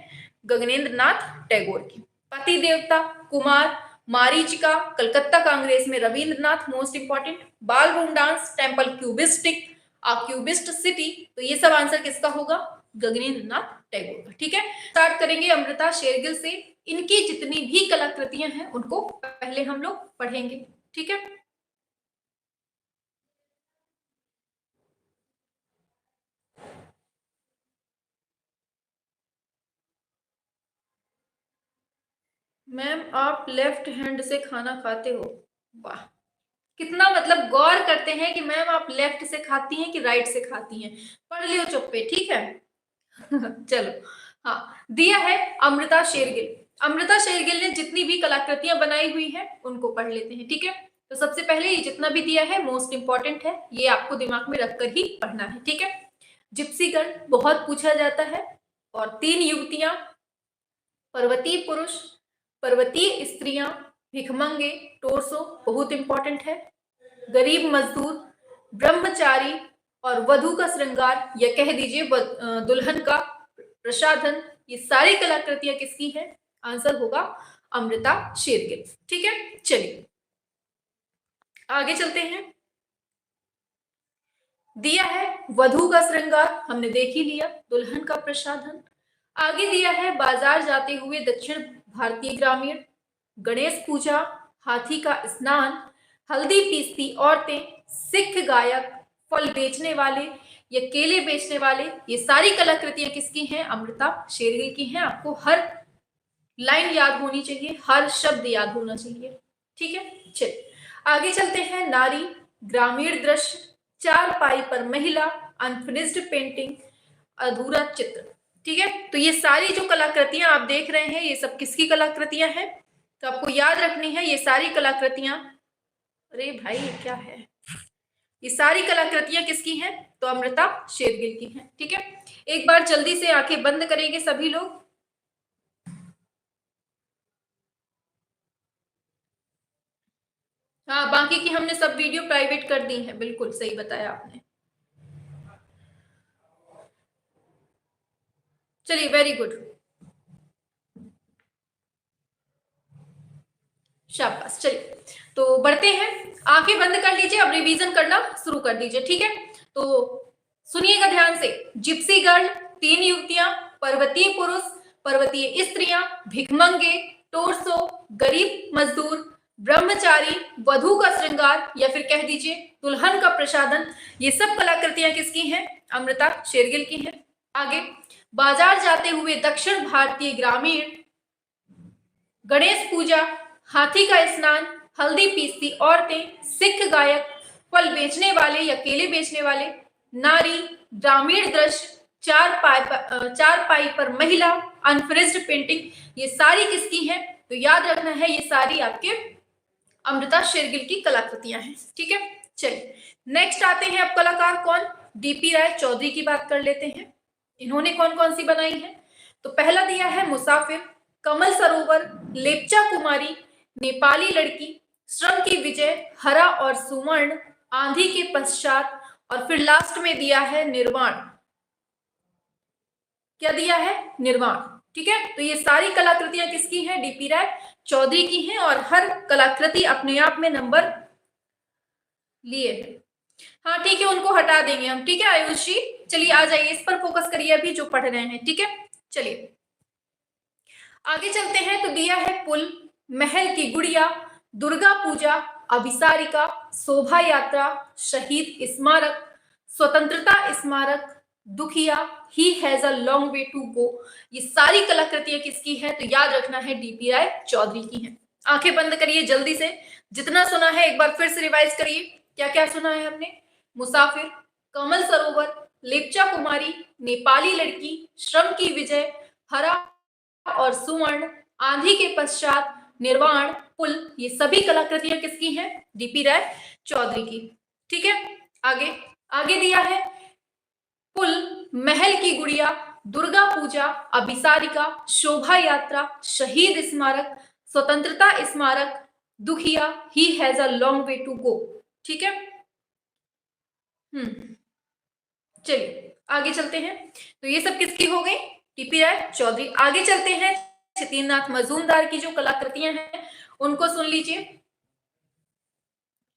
गगनेंद्र नाथ टैगोर की। पति देवता, कुमार, मारीचिका, कलकत्ता कांग्रेस में रविंद्रनाथ, मोस्ट इंपॉर्टेंट। बाल रूम डांस, टेम्पल क्यूबिस्टिक, आक्यूबिस्ट सिटी, तो ये सब आंसर किसका होगा? गगनेंद्र नाथ टैगोर का, ठीक है। स्टार्ट करेंगे अमृता शेरगिल से। इनकी जितनी भी कलाकृतियां हैं उनको पहले हम लोग पढ़ेंगे, ठीक है। मैम आप लेफ्ट हैंड से खाना खाते हो? वाह, कितना मतलब गौर करते हैं कि मैम आप लेफ्ट से खाती हैं कि राइट से खाती हैं। पढ़ लियो चुप्पे, ठीक है। चलो हाँ, दिया है अमृता शेरगिल। अमृता शेरगिल ने जितनी भी कलाकृतियां बनाई हुई हैं उनको पढ़ लेते हैं, ठीक है। तो सबसे पहले ये जितना भी दिया है मोस्ट इंपॉर्टेंट है, ये आपको दिमाग में रखकर ही पढ़ना है, ठीक है। जिप्सी गर्ल बहुत पूछा जाता है, और 3 युवतियां, पर्वतीय पुरुष, पर्वतीय स्त्रियां, भिखमंगे, टोरसो बहुत इंपॉर्टेंट है। गरीब मजदूर, ब्रह्मचारी और वधु का श्रृंगार, या कह दीजिए दुल्हन का प्रसाधन, ये सारी कलाकृतियां किसकी हैं? आंसर होगा अमृता शेरगिल, ठीक है। चलिए आगे चलते हैं। दिया है वधु का श्रृंगार, हमने देख ही लिया, दुल्हन का प्रसाधन। आगे दिया है बाजार जाते हुए दक्षिण भारतीय ग्रामीण, गणेश पूजा, हाथी का स्नान, हल्दी पीसती औरतें, सिख गायक, फल बेचने वाले या केले बेचने वाले, ये सारी कलाकृतियां किसकी हैं? अमृता शेरगिल की हैं। आपको हर लाइन याद होनी चाहिए, हर शब्द याद होना चाहिए, ठीक है। चलिए आगे चलते हैं। नारी, ग्रामीण दृश्य, चारपाई पर महिला, अनफिनिश्ड पेंटिंग, अधूरा चित्र, ठीक है। तो ये सारी जो कलाकृतियां आप देख रहे हैं, ये सब किसकी कलाकृतियां हैं? तो आपको याद रखनी है ये सारी कलाकृतियां, अरे भाई ये क्या है, ये सारी कलाकृतियां किसकी हैं? तो अमृता शेरगिल की हैं, ठीक है। एक बार जल्दी से आंखें बंद करेंगे सभी लोग। हाँ, बाकी की हमने सब वीडियो प्राइवेट कर दी है, बिल्कुल सही बताया आपने। चलिए वेरी गुड, शाबाश। चलिए तो बढ़ते हैं, आंखें बंद कर लीजिए, अब रिवीजन करना शुरू कर दीजिए, ठीक है। तो सुनिएगा ध्यान से। जिप्सी गर्ल 3 युवतियां, पर्वतीय पुरुष, पर्वतीय स्त्रियां, भिखमंगे, टोरसो, गरीब मजदूर, ब्रह्मचारी, वधु का श्रृंगार, या फिर कह दीजिए दुल्हन का प्रसाधन, ये सब कलाकृतियां किसकी हैं? अमृता शेरगिल की हैं। आगे, बाजार जाते हुए दक्षिण भारतीय ग्रामीण, गणेश पूजा, हाथी का स्नान, हल्दी पीसती औरतें, सिख गायक, फल बेचने वाले या केले बेचने वाले, नारी, ग्रामीण दृश्य, चारपाई पर महिला, अनफिनिश्ड पेंटिंग, ये सारी किसकी हैं? तो याद रखना है ये सारी आपके अमृता शेरगिल की कलाकृतियां हैं। ठीक है, चलिए नेक्स्ट आते हैं अब कलाकार कौन, डीपी राय चौधरी की बात कर लेते हैं। इन्होंने कौन कौन सी बनाई है, तो पहला दिया है मुसाफिर, कमल सरोवर, लेप्चा कुमारी, नेपाली लड़की, श्रम की विजय, हरा और सुवर्ण, आंधी के पश्चात, और फिर लास्ट में दिया है निर्वाण। क्या दिया है, निर्वाण। ठीक है, तो ये सारी कलाकृतियां किसकी हैं, डीपी राय चौधरी की हैं, और हर कलाकृति अपने आप में नंबर लिए है। हाँ ठीक है, उनको हटा देंगे हम। ठीक है आयुष जी, चलिए आ जाइए, इस पर फोकस करिए अभी जो पढ़ रहे हैं। ठीक है, चलिए आगे चलते हैं। तो दिया है पुल, महल की गुड़िया, दुर्गा पूजा, अभिसारिका, शोभा यात्रा, शहीद स्मारक, स्वतंत्रता स्मारक, दुखिया, he has a long way to go. ये सारी कलाकृतियां किसकी है, तो याद रखना है डीपी राय चौधरी की है। आंखें बंद करिए जल्दी से, जितना सुना है एक बार फिर से रिवाइज करिए। क्या क्या सुना है हमने, मुसाफिर, कमल सरोवर, लेप्चा कुमारी, नेपाली लड़की, श्रम की विजय, हरा और सुवर्ण, आंधी के पश्चात, निर्वाण, पुल, ये सभी कलाकृतियां किसकी हैं, डीपी राय चौधरी की। ठीक है, आगे आगे दिया है पुल, महल की गुड़िया, दुर्गा पूजा, अभिसारिका, शोभा यात्रा, शहीद स्मारक, स्वतंत्रता स्मारक, दुखिया, he has a long way to go. ठीक है, चलिए आगे चलते हैं। तो ये सब किसकी हो गई, टीपी राय चौधरी। आगे चलते हैं, क्षितिन्द्रनाथ मजूमदार की जो कलाकृतियां हैं उनको सुन लीजिए।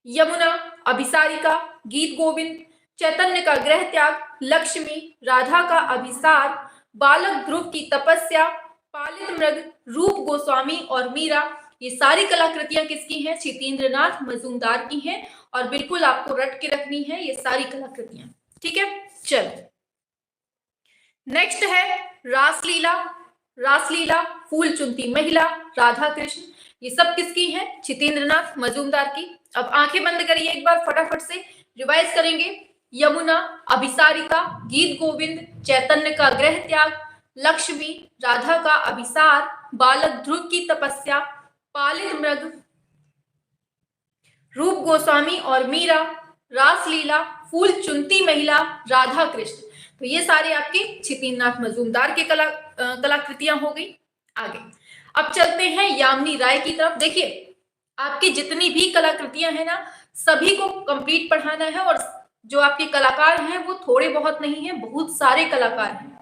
यमुना, अभिसारिका, गीत गोविंद, चैतन्य का गृह त्याग, लक्ष्मी, राधा का अभिसार, बालक ध्रुव की तपस्या, पालित मृग, रूप गोस्वामी और मीरा, ये सारी कलाकृतियां किसकी हैं, क्षितिन्द्रनाथ मजूमदार की हैं, और बिल्कुल आपको रट के रखनी है ये सारी कलाकृतियां। ठीक है, चलो नेक्स्ट है रासलीला, रासलीला, फूल चुनती महिला, राधा कृष्ण, ये सब किसकी है, क्षितिन्द्रनाथ मजूमदार की। अब आंखें बंद करिए एक बार, फटाफट से रिवाइज करेंगे। यमुना, अभिसारिका, गीत गोविंद, चैतन्य का गृह त्याग, लक्ष्मी, राधा का अभिसार, बालक ध्रुव की तपस्या, पालित मृग, रूप गोस्वामी और मीरा, रासलीला, फूल चुनती महिला, राधा कृष्ण। तो ये सारे आपके क्षितिन्द्रनाथ मजूमदार के कलाकृतियां हो गई। आगे अब चलते हैं यामिनी राय की तरफ। देखिए आपकी जितनी भी कलाकृतियां हैं ना, सभी को कंप्लीट पढ़ाना है, और जो आपके कलाकार हैं वो थोड़े बहुत नहीं है, बहुत सारे कलाकार हैं।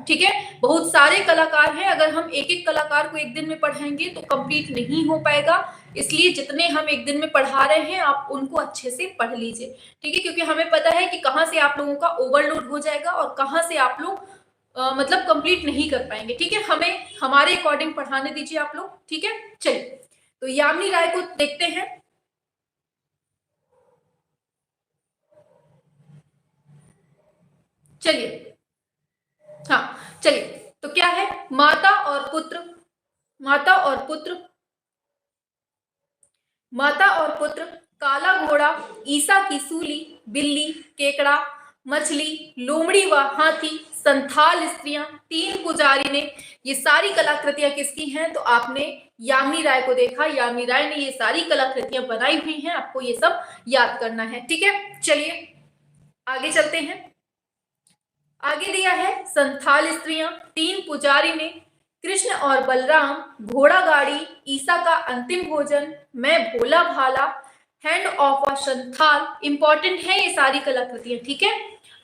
ठीक है, बहुत सारे कलाकार हैं, अगर हम एक एक कलाकार को एक दिन में पढ़ाएंगे तो कंप्लीट नहीं हो पाएगा, इसलिए जितने हम एक दिन में पढ़ा रहे हैं आप उनको अच्छे से पढ़ लीजिए। ठीक है, क्योंकि हमें पता है कि कहाँ से आप लोगों का ओवरलोड हो जाएगा और कहाँ से आप लोग मतलब कंप्लीट नहीं कर पाएंगे। ठीक है, हमें हमारे अकॉर्डिंग पढ़ाने दीजिए आप लोग। ठीक है, चलिए तो यामिनी राय को देखते हैं। चलिए हाँ चलिए, तो क्या है, माता और पुत्र, माता और पुत्र, माता और पुत्र, काला घोड़ा, ईसा की सूली, बिल्ली, केकड़ा, मछली, लोमड़ी व हाथी, संथाल स्त्रियां, तीन पुजारी ने, ये सारी कलाकृतियां किसकी हैं, तो आपने यामिनी राय को देखा, यामिनी राय ने ये सारी कलाकृतियां बनाई हुई हैं, आपको ये सब याद करना है। ठीक है, चलिए आगे चलते हैं। आगे दिया है संथाल स्त्रियां, तीन पुजारी ने, कृष्ण और बलराम, घोड़ा गाड़ी, ईसा का अंतिम भोजन, मैं भोला भाला, hand of a Santhal. Important है ये सारी कलाकृतियां। ठीक है,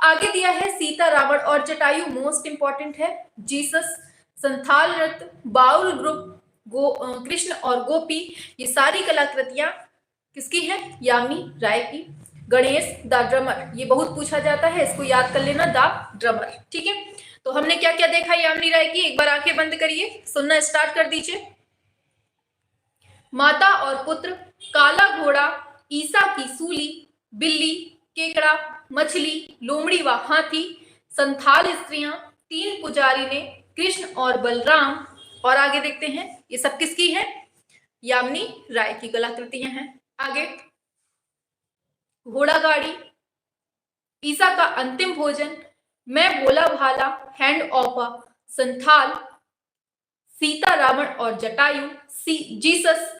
आगे दिया है सीता, रावण और जटायु, मोस्ट इंपॉर्टेंट है, जीसस, संथाल नृत्य, बाउल ग्रुप, कृष्ण और गोपी, ये सारी कलाकृतियां किसकी है, यामिनी राय की। गणेश द ड्रमर, ये बहुत पूछा जाता है, इसको याद कर लेना, द ड्रमर। ठीक है, तो हमने क्या क्या देखा यामिनी राय की, एक बार आंखें बंद करिए, सुनना स्टार्ट कर दीजिए। माता और पुत्र, काला घोड़ा, ईसा की सूली, बिल्ली, केकड़ा, मछली, लोमड़ी व हाथी, संथाल स्त्रियां, तीन पुजारी ने, कृष्ण और बलराम, और आगे देखते हैं ये सब किसकी है, यामिनी राय की कलाकृतियां हैं। आगे घोड़ा गाड़ी, ईसा का अंतिम भोजन, मैं भोला भाला, hand of a Santhal, Sita, Ravan और जटायु, जीसस,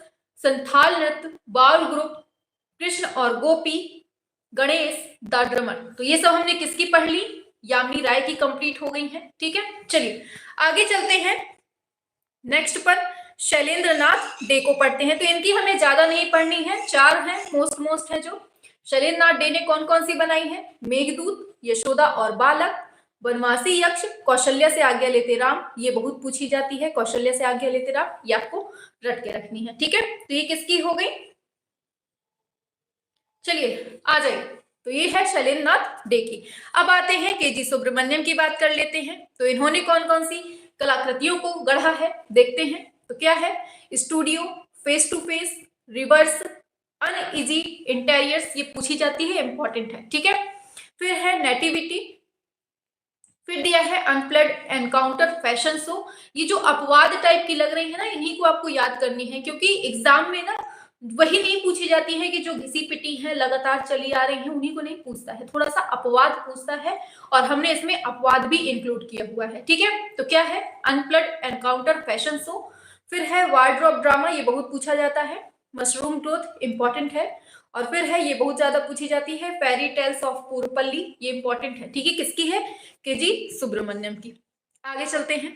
संथाल नृत्य, बाल ग्रुप, कृष्ण और गोपी, गणेश, द ड्रमर। तो ये सब हमने किसकी पढ़ ली? यामिनी राय की कंप्लीट हो गई है। ठीक है, चलिए आगे चलते हैं। नेक्स्ट पर शैलेंद्र नाथ डे को पढ़ते हैं। तो इनकी हमें ज्यादा नहीं पढ़नी है, 4 हैं, मोस्ट है जो। शैलेंद्र नाथ डे ने कौन कौन सी बनाई है? मेघदूत, यशोदा और बालक, वनवासी यक्ष, कौशल्या से आज्ञा लेते राम, ये बहुत पूछी जाती है, कौशल्या से आज्ञा लेते राम, ये आपको रट के रखनी है। ठीक है, तो ये किसकी हो गई? चलिए आ जाइए। तो ये है शैलेंद्र नाथ डे की। अब आते हैं केजी सुब्रमण्यम की बात कर लेते हैं। तो इन्होंने कौन कौन सी कलाकृतियों को गढ़ा है, देखते हैं। तो क्या है? Studio, face to face, reverse, uneasy interiors, ये पूछी जाती है, इंपॉर्टेंट है। ठीक है, फिर है नेटिविटी, फिर दिया है अनप्लड एनकाउंटर फैशन शो। ये जो अपवाद टाइप की लग रही है ना, इन्हीं को आपको याद करनी है, क्योंकि एग्जाम में ना वही नहीं पूछी जाती है कि जो घिसी पिटी है, लगातार चली आ रही है, उन्हीं को नहीं पूछता है, थोड़ा सा अपवाद पूछता है, और हमने इसमें अपवाद भी इंक्लूड किया हुआ है। ठीक है, तो क्या है? अनप्लड एनकाउंटर फैशन शो। फिर है वार्डरोब ड्रामा, ये बहुत पूछा जाता है। मशरूम ग्रोथ, इंपॉर्टेंट है। और फिर है, ये बहुत ज्यादा पूछी जाती है, फेरी टेल्स ऑफ पूरपल्ली, ये इंपॉर्टेंट है। ठीक है, किसकी है? केजी सुब्रमण्यम की। आगे चलते हैं।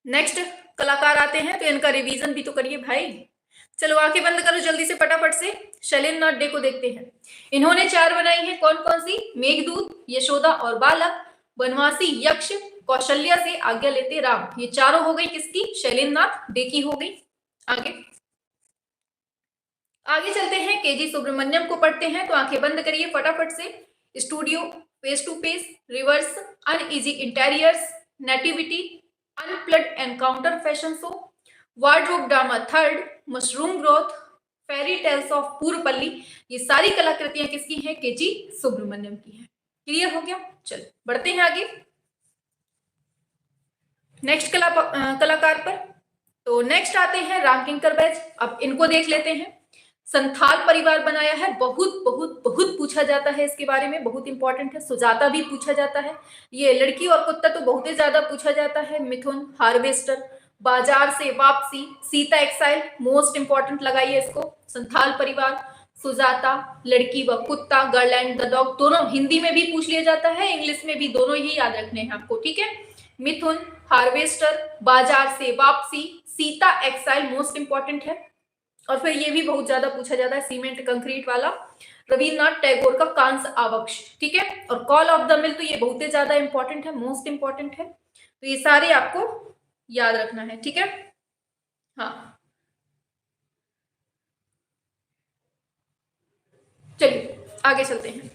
नेक्स्ट कलाकार आते हैं, तो इनका रिवीजन भी तो करिए भाई। चलो आंखें बंद करो जल्दी से, फटाफट से शैलेंद्र नाथ डे को देखते हैं। इन्होंने 4 बनाई है, कौन कौन सी? मेघदूत, यशोदा और बालक, वनवासी यक्ष, कौशल्या से आज्ञा लेते राम, ये चारों हो गई किसकी? शैलेंद्र नाथ डे की हो गई। आगे चलते हैं, केजी सुब्रमण्यम को पढ़ते हैं। तो आंखें बंद करिए फटाफट से। Studio, face to face, reverse, uneasy interiors, nativity, unplugged encounter fashion show, wardrobe drama third, mushroom growth, fairy tales of Purpalli, ये सारी कलाकृतियां किसकी हैं? केजी सुब्रमण्यम की हैं। क्लियर हो गया? चलो बढ़ते हैं आगे नेक्स्ट कलाकार पर। तो नेक्स्ट आते हैं रामकिंकर बैच। अब इनको देख लेते हैं। संथाल परिवार बनाया है, बहुत बहुत बहुत पूछा जाता है इसके बारे में, बहुत इंपॉर्टेंट है। सुजाता भी पूछा जाता है। ये लड़की और कुत्ता तो बहुत ही ज्यादा पूछा जाता है। मिथुन, हार्वेस्टर, बाजार से वापसी, सीता एक्साइल, मोस्ट इंपॉर्टेंट लगाइए इसको। संथाल परिवार, सुजाता, लड़की व कुत्ता, गर्ल एंड द डॉग, दोनों हिंदी में भी पूछ लिया जाता है, इंग्लिश में भी, दोनों ही याद रखने हैं आपको। ठीक है, मिथुन, हार्वेस्टर, बाजार से वापसी, सीता एक्साइल, मोस्ट इंपॉर्टेंट है। और फिर ये भी बहुत ज्यादा पूछा जाता है, सीमेंट कंक्रीट वाला, रविन्द्रनाथ टैगोर का कांस आवक्ष। ठीक है, और कॉल ऑफ द मिल, तो ये बहुत ही ज्यादा इंपॉर्टेंट है, मोस्ट इंपॉर्टेंट है। तो ये सारे आपको याद रखना है। ठीक है, हाँ चलिए आगे चलते हैं।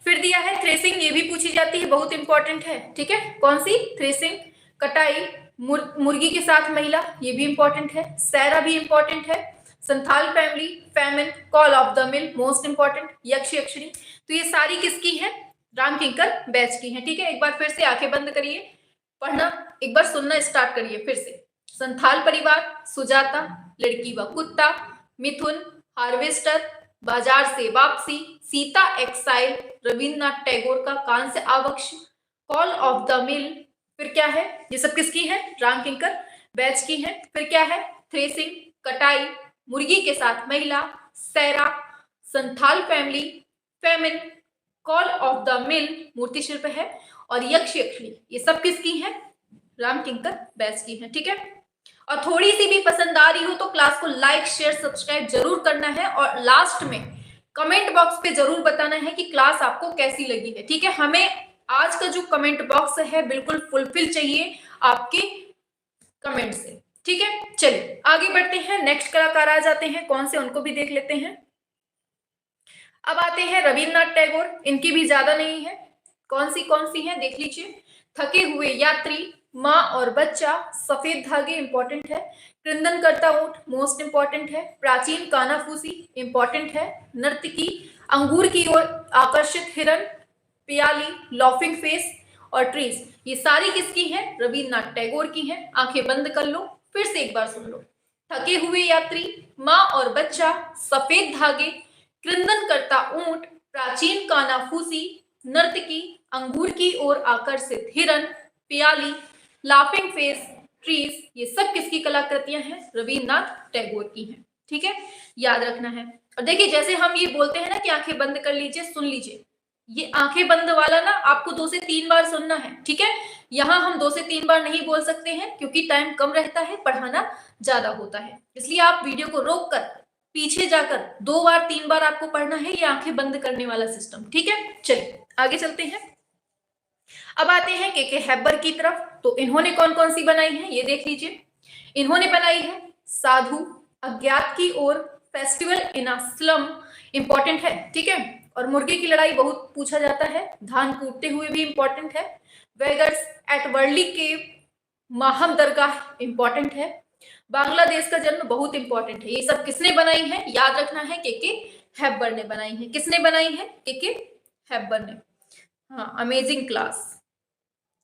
फिर दिया है थ्रेसिंग, ये भी पूछी जाती है, बहुत इंपॉर्टेंट है। ठीक है, कौन सी? थ्रेसिंग, कटाई, मुर्गी के साथ महिला, ये भी इंपॉर्टेंट है। सैरा भी इंपॉर्टेंट है। Santhal family, famine, call of the mill, most important, यक्ष यक्षिणी, तो ये सारी किसकी है? रामकिंकर बैच की है। ठीक है, एक बार फिर से आंखें बंद करिए, पढ़ना एक बार सुनना स्टार्ट करिए फिर से। संथाल परिवार, सुजाता, लड़की व कुत्ता, मिथुन, हार्वेस्टर, बाजार से वापसी, सीता एक्साइल, रविन्द्रनाथ टैगोर का कांस्य आवक्ष, कॉल ऑफ द मिल, फिर क्या है? ये सब किसकी है? रामकिंकर बैच की है। फिर क्या है? थ्रेसिंग, कटाई, मुर्गी के साथ महिला, Saira, Santhal family, famine, call of the mill, मूर्ति शिल्प है, और यक्ष यक्षिणी, ये सब किसकी है? रामकिंकर बैच की है। ठीक है, और थोड़ी सी भी पसंद आ रही हो तो क्लास को लाइक शेयर सब्सक्राइब जरूर करना है, और लास्ट में कमेंट बॉक्स पे जरूर बताना है कि क्लास आपको कैसी लगी है। ठीक है, हमें आज का जो कमेंट बॉक्स है बिल्कुल फुलफिल चाहिए आपके कमेंट से। ठीक है, चलिए आगे बढ़ते हैं। नेक्स्ट कलाकार आ जाते हैं, कौन से उनको भी देख लेते हैं। अब आते हैं रविन्द्रनाथ टैगोर, इनकी भी ज्यादा नहीं है, कौन सी है देख लीजिए। थके हुए यात्री, माँ और बच्चा, सफेद धागे, इंपॉर्टेंट है। क्रंदन करता ऊंट, मोस्ट इंपॉर्टेंट है। प्राचीन कानाफूसी, इंपॉर्टेंट है। नर्तकी, अंगूर की ओर आकर्षित हिरन, पियाली, लॉफिंग फेस, और ट्रीज, ये सारी किसकी है? रविन्द्रनाथ टैगोर की है। आंखें बंद कर लो, फिर से एक बार सुन लो। थके हुए यात्री, माँ और बच्चा, सफेद धागे, क्रंदन करता ऊंट, प्राचीन कानाफूसी, नर्तकी, अंगूर की ओर आकर्षित हिरन, पियाली, लाफिंग फेस, ट्रीज, ये सब किसकी कलाकृतियां हैं? रविन्द्रनाथ टैगोर की हैं। ठीक है, याद रखना है। और देखिए जैसे हम ये बोलते हैं ना कि आंखें बंद कर लीजिए, सुन लीजिए, ये आंखें बंद वाला ना आपको 2 से 3 बार सुनना है। ठीक है, यहाँ हम 2 से 3 बार नहीं बोल सकते हैं क्योंकि टाइम कम रहता है, पढ़ाना ज्यादा होता है, इसलिए आप वीडियो को रोक कर पीछे जाकर 2 बार 3 बार आपको पढ़ना है, ये आंखें बंद करने वाला सिस्टम। ठीक है, चलिए आगे चलते हैं। अब आते हैं के हैबर की तरफ। तो इन्होंने कौन कौन सी बनाई है ये देख लीजिए। इन्होंने बनाई है साधु, अज्ञात की ओर, festival in a slum, important है। ठीक है, और मुर्गे की लड़ाई बहुत पूछा जाता है, धान कूटते हुए भी इंपॉर्टेंट है, वेगर्स एट वर्ली के, माहम दरगाह इंपॉर्टेंट है, बांग्लादेश का जन्म बहुत इंपॉर्टेंट है। ये सब किसने बनाई है? याद रखना है, के हैबर ने बनाई है। किसने बनाई है? के हैबर ने। हाँ, अमेजिंग क्लास,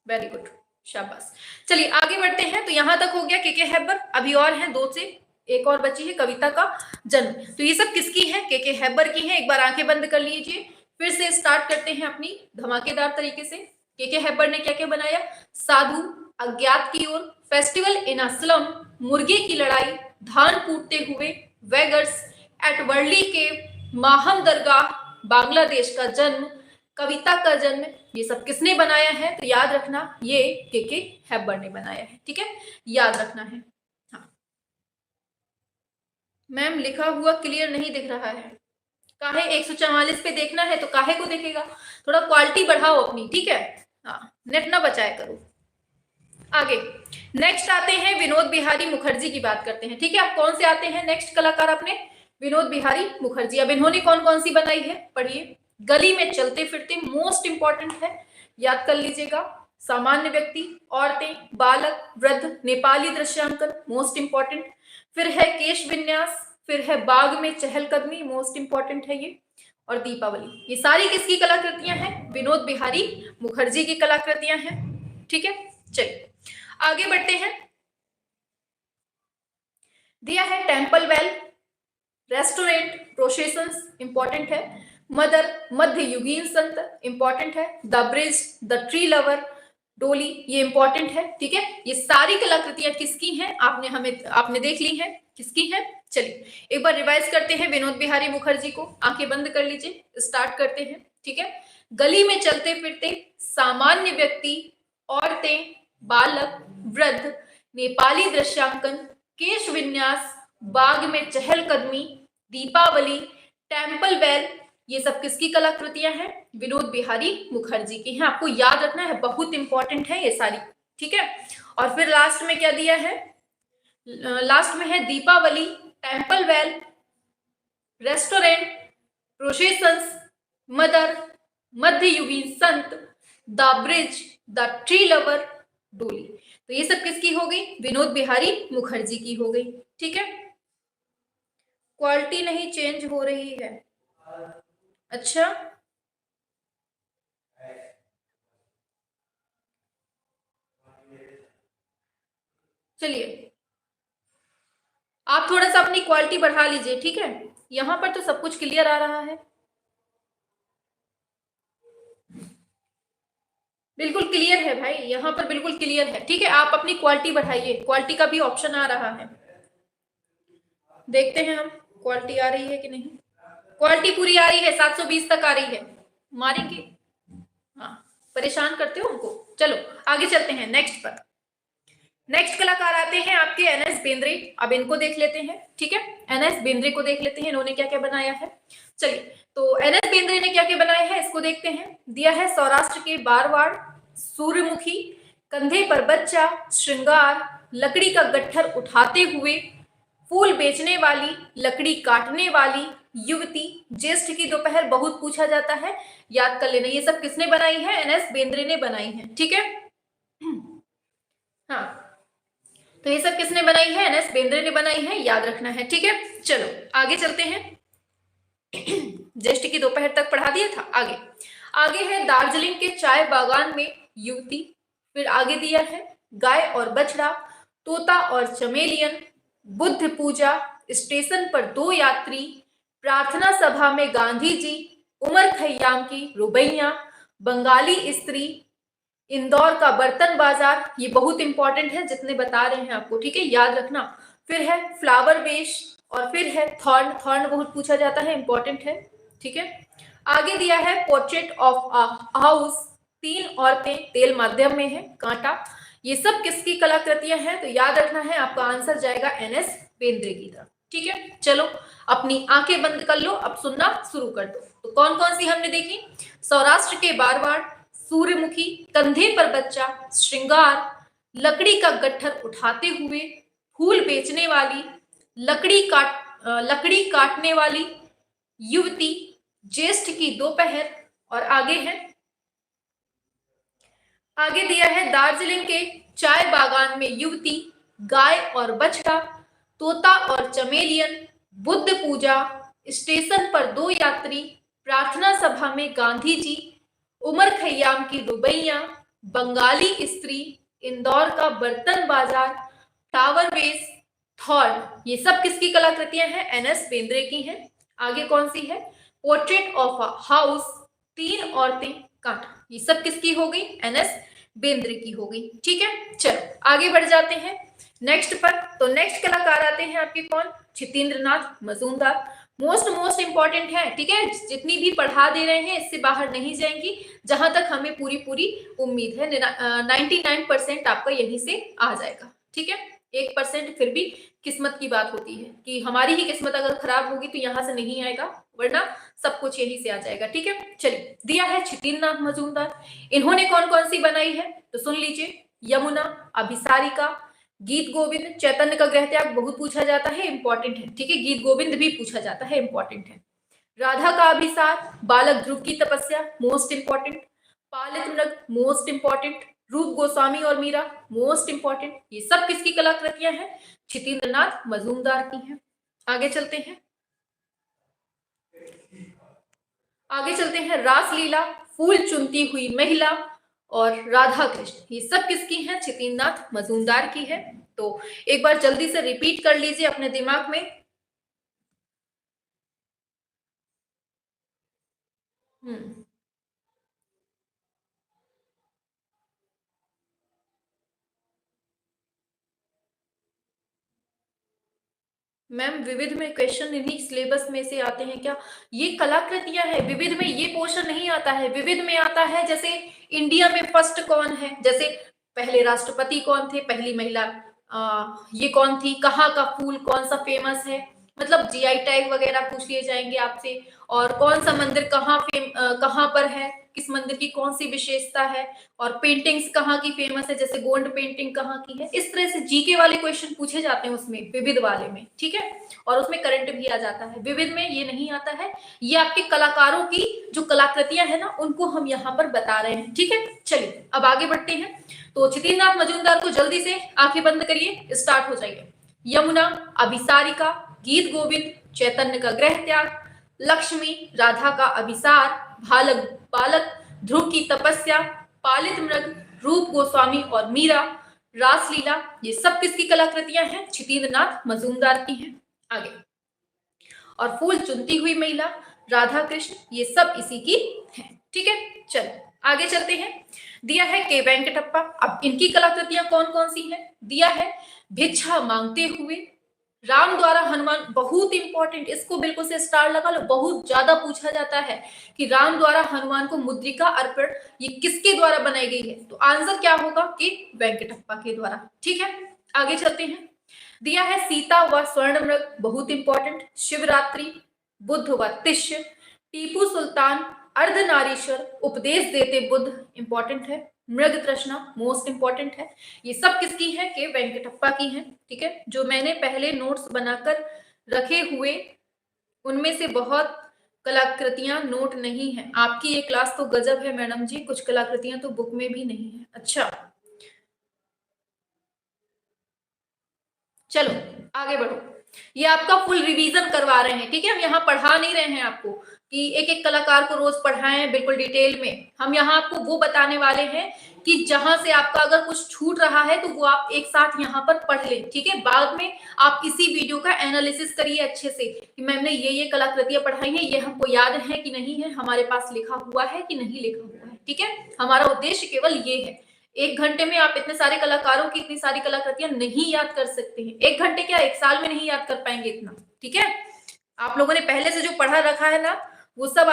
वेरी गुड, शाबाश। चलिए आगे बढ़ते हैं। तो यहां तक हो गया के हैबर। अभी और हैं 2 से एक और बची है, कविता का जन्म। तो ये सब किसकी है? के हैबर की है। एक बार आंखें बंद कर लीजिए, फिर से स्टार्ट करते हैं अपनी धमाकेदार तरीके से। के हैबर ने क्या क्या बनाया? साधु, अज्ञात की ओर, फेस्टिवल इन अ स्लम, मुर्गे की लड़ाई, धान कूटते हुए, वेगर्स एट वर्ली के, माहम दरगाह, बांग्लादेश का जन्म, कविता का जन्म, ये सब किसने बनाया है? तो याद रखना ये के हैबर ने बनाया है। ठीक है, याद रखना है। हाँ मैम, लिखा हुआ क्लियर नहीं दिख रहा है। काहे 144 पे देखना है तो काहे को देखेगा? थोड़ा क्वालिटी बढ़ाओ अपनी। ठीक है, हाँ, नेट ना बचाया करो। आगे नेक्स्ट आते हैं विनोद बिहारी मुखर्जी की बात करते हैं। ठीक है, अब कौन से आते हैं नेक्स्ट कलाकार अपने? विनोद बिहारी मुखर्जी। अब इन्होंने कौन कौन सी बनाई है पढ़िए। गली में चलते फिरते, मोस्ट इंपॉर्टेंट है, याद कर लीजिएगा। सामान्य व्यक्ति, औरतें, बालक, वृद्ध, नेपाली दृश्यांकन, मोस्ट इंपॉर्टेंट। फिर है केश विन्यास, फिर है बाग में चहलकदमी, मोस्ट इंपॉर्टेंट है ये, और दीपावली। ये सारी किसकी कलाकृतियां हैं? विनोद बिहारी मुखर्जी की कलाकृतियां हैं। ठीक है, चलिए आगे बढ़ते हैं। दिया है temple well, restaurant, processions, important है, मदर, मध्य युगीन संत, इंपॉर्टेंट है, the bridge, the tree lover, डोली, ये इंपॉर्टेंट है। ठीक है, ये सारी कलाकृतियां किसकी हैं? आपने देख ली हैं किसकी हैं। चलिए एक बार रिवाइज करते हैं विनोद बिहारी मुखर्जी को। आंखें बंद कर लीजिए, स्टार्ट करते हैं। ठीक है, गली में चलते फिरते, सामान्य व्यक्ति, औरतें, बालक, वृद्ध, नेपाली दृश्यांकन, केश विन्यास, बाग में चहलकदमी, दीपावली, टेम्पल बेल, ये सब किसकी कलाकृतियां हैं? विनोद बिहारी मुखर्जी की हैं। आपको याद रखना है, बहुत इंपॉर्टेंट है ये सारी। ठीक है, और फिर लास्ट में क्या दिया है? लास्ट में है Deepavali, temple bell, restaurant, processions, mother, मध्ययुगीन संत, the bridge, the tree lover, डोली। तो ये सब किसकी हो गई? विनोद बिहारी मुखर्जी की हो गई। ठीक है, क्वालिटी नहीं चेंज हो रही है। अच्छा, चलिए आप थोड़ा सा अपनी क्वालिटी बढ़ा लीजिए। ठीक है, यहां पर तो सब कुछ क्लियर आ रहा है, बिल्कुल क्लियर है भाई, यहाँ पर बिल्कुल क्लियर है। ठीक है, आप अपनी क्वालिटी बढ़ाइए, क्वालिटी का भी ऑप्शन आ रहा है। देखते हैं हम क्वालिटी आ रही है कि नहीं। क्वालिटी पूरी आ रही है, 720 तक आ रही है, मारेंगे। हाँ, परेशान करते हो उनको। चलो आगे चलते हैं नेक्स्ट पर। नेक्स्ट कलाकार आते हैं आपके एनएस बेंद्रे। अब इनको देख लेते हैं। ठीक है, एनएस बेंद्रे को देख लेते हैं, इन्होंने क्या क्या बनाया है। चलिए, तो एनएस बेंद्रे ने क्या क्या बनाया है इसको देखते हैं। दिया है सौराष्ट्र के बारवाड़, सूर्यमुखी, कंधे पर बच्चा, श्रृंगार, लकड़ी का गट्ठर उठाते हुए, फूल बेचने वाली, लकड़ी काटने वाली, युवती, ज्येष्ठ की दोपहर, बहुत पूछा जाता है, याद कर लेना। ये सब किसने बनाई है? एनएस बेंद्रे ने बनाई है। ठीक है, हाँ, तो ये सब किसने बनाई है? एनएस बेंद्रे ने बनाई है, याद रखना है। ठीक है, चलो आगे चलते हैं। ज्येष्ठ की दोपहर तक पढ़ा दिया था। आगे है दार्जिलिंग के चाय बागान में युवती। फिर आगे दिया है गाय और बछड़ा, तोता और चमेलियन, बुद्ध पूजा, स्टेशन पर 2 यात्री, प्रार्थना सभा में गांधी जी, उमर खैयाम की रुबैया, बंगाली स्त्री, इंदौर का बर्तन बाजार, ये बहुत इंपॉर्टेंट है, जितने बता रहे हैं आपको, ठीक है, याद रखना। फिर है फ्लावर वेश, और फिर है थॉर्न, थॉर्न बहुत पूछा जाता है, इंपॉर्टेंट है, ठीक है। आगे दिया है पोर्ट्रेट ऑफ अ हाउस, 3 औरतें, तेल माध्यम में है, कांटा। ये सब किसकी कलाकृतियां हैं? तो याद रखना है, आपका आंसर जाएगा एनएस बेंद्रे की तरफ, ठीक है। चलो अपनी आंखें बंद कर लो, अब सुनना शुरू कर दो। तो कौन कौन सी हमने देखी? सौराष्ट्र के बारवाड़, सूर्यमुखी, कंधे पर बच्चा, श्रृंगार, लकड़ी का गट्ठर उठाते हुए, फूल बेचने वाली, लकड़ी काटने वाली, युवती, ज्येष्ठ की दोपहर, और आगे दिया है दार्जिलिंग के चाय बागान में युवती, गाय और बछड़ा, तोता और चमेलियन, बुद्ध पूजा, स्टेशन पर 2 यात्री, प्रार्थना सभा में गांधी जी, उमर खयाम की रुबैया, बंगाली स्त्री, इंदौर का बर्तन बाजार, टावर बेस, थॉर्न। ये सब किसकी कलाकृतियां हैं? एनएस बेंद्रे की हैं। आगे कौन सी है? पोर्ट्रेट ऑफ अ हाउस, 3 औरतें, कांटा। ये सब किसकी हो गई? एनएस बेंद्रे की हो गई, ठीक है। चलो आगे बढ़ जाते हैं नेक्स्ट पर। तो नेक्स्ट कलाकार आते हैं आपके कौन? छितेंद्र नाथ मजूमदार। मोस्ट इंपॉर्टेंट है, ठीक है, जितनी भी पढ़ा दे रहे हैं इससे बाहर नहीं जाएंगी, जहां तक हमें पूरी उम्मीद है। 99% आपका यहीं से आ जाएगा, ठीक है। 1% फिर भी किस्मत की बात होती है, कि हमारी ही किस्मत अगर खराब होगी तो यहाँ से नहीं आएगा, वरना सब कुछ यहीं से आ जाएगा, ठीक है। चलिए, दिया है छितेंद्र नाथ मजूमदार। इन्होंने कौन कौन सी बनाई है? तो सुन लीजिए, यमुना, अभिसारिका, गीत गोविंद, चैतन्य का गृह त्याग बहुत पूछा जाता है, इंपॉर्टेंट है, ठीक है। गीत गोविंद भी पूछा जाता है, इंपॉर्टेंट है। राधा का अभिसार, बालक ध्रुव की तपस्या, मोस्ट इंपॉर्टेंट। पालित मृग, मोस्ट इंपॉर्टेंट। रूप गोस्वामी और मीरा, मोस्ट इंपॉर्टेंट। ये सब किसकी कलाकृतियां हैं? छितेंद्र नाथ मजूमदार की हैं। आगे चलते हैं रासलीला, फूल चुनती हुई महिला, और राधा कृष्ण। ये सब किसकी हैं? छितेंद्र नाथ मजूमदार की है। तो एक बार जल्दी से रिपीट कर लीजिए अपने दिमाग में। मैम, विविध में क्वेश्चन इन्हीं सिलेबस में से आते हैं क्या? ये कलाकृतियां हैं, विविध में ये पोर्शन नहीं आता है। विविध में आता है जैसे इंडिया में फर्स्ट कौन है, जैसे पहले राष्ट्रपति कौन थे, पहली महिला ये कौन थी, कहाँ का फूल कौन सा फेमस है, मतलब जीआई टैग वगैरह पूछ लिए जाएंगे आपसे, और कौन सा मंदिर कहाँ पर है, किस मंदिर की कौन सी विशेषता है, और पेंटिंग्स कहाँ की फेमस है, जैसे गोंड पेंटिंग कहाँ की है। इस तरह से जीके वाले क्वेश्चन पूछे जाते हैं उसमें, विविध वाले में, ठीक है। और उसमें करंट भी आ जाता है। विविध में ये नहीं आता है, ये आपके कलाकारों की जो कलाकृतियां है ना, उनको हम यहाँ पर बता रहे हैं, ठीक है। चलिए अब आगे बढ़ते हैं। तो छितेंद्र नाथ मजूमदार को जल्दी से आंखें बंद करिए, स्टार्ट हो जाइए। यमुना, अभिसारिका, गीत गोविंद, चैतन्य का गृह त्याग, लक्ष्मी, राधा का अभिसार, बालक, ध्रुव की तपस्या, पालित मृग, रूप गोस्वामी और मीरा, रासलीला, ये सब किसकी कलाकृतियां हैं? छितेंद्र नाथ मजूमदार की हैं। आगे, और फूल चुनती हुई महिला, राधा कृष्ण, ये सब इसी की हैं, ठीक है। चलो आगे चलते हैं। दिया है के वेंकटप्पा। अब इनकी कलाकृतियां कौन कौन सी हैं? दिया है भिक्षा मांगते हुए, राम द्वारा हनुमान, बहुत इंपॉर्टेंट, इसको बिल्कुल से स्टार लगा लो, बहुत ज्यादा पूछा जाता है कि राम द्वारा हनुमान को मुद्रिका अर्पण ये किसके द्वारा बनाई गई है? तो आंसर क्या होगा? कि वेंकटप्पा के द्वारा, ठीक है। आगे चलते हैं। दिया है सीता व स्वर्ण मृग, बहुत इंपॉर्टेंट। शिवरात्रि, बुद्ध व तिष्य, टीपू सुल्तान, अर्धनारीश्वर, उपदेश देते बुद्ध, इंपॉर्टेंट है। मृग तृष्णा, मोस्ट इंपॉर्टेंट है। ये सब किसकी है? के वेंकटप्पा की है, ठीक है। जो मैंने पहले नोट्स बनाकर रखे हुए उनमें से बहुत कलाकृतियां नोट नहीं है। आपकी ये क्लास तो गजब है मैडम जी, कुछ कलाकृतियां तो बुक में भी नहीं है। अच्छा चलो आगे बढ़ो। ये आपका फुल रिवीजन करवा रहे हैं, ठीक है। हम यहाँ पढ़ा नहीं रहे हैं आपको कि एक एक कलाकार को रोज पढ़ाएं बिल्कुल डिटेल में। हम यहाँ आपको वो बताने वाले हैं कि जहां से आपका अगर कुछ छूट रहा है तो वो आप एक साथ यहाँ पर पढ़ लें, ठीक है। बाद में आप इसी वीडियो का एनालिसिस करिए अच्छे से कि मैम ने ये कलाकृतियां पढ़ाई हैं, ये हमको याद है कि नहीं है, हमारे पास लिखा हुआ है कि नहीं लिखा हुआ है, ठीक है, हमारा उद्देश्य केवल ये है। 1 घंटे में आप इतने सारे कलाकारों की इतनी सारी कलाकृतियां नहीं याद कर सकते हैं। 1 घंटे क्या, 1 साल में नहीं याद कर पाएंगे इतना। ठीक है, आप लोगों ने पहले से जो पढ़ा रखा है ना, वो सब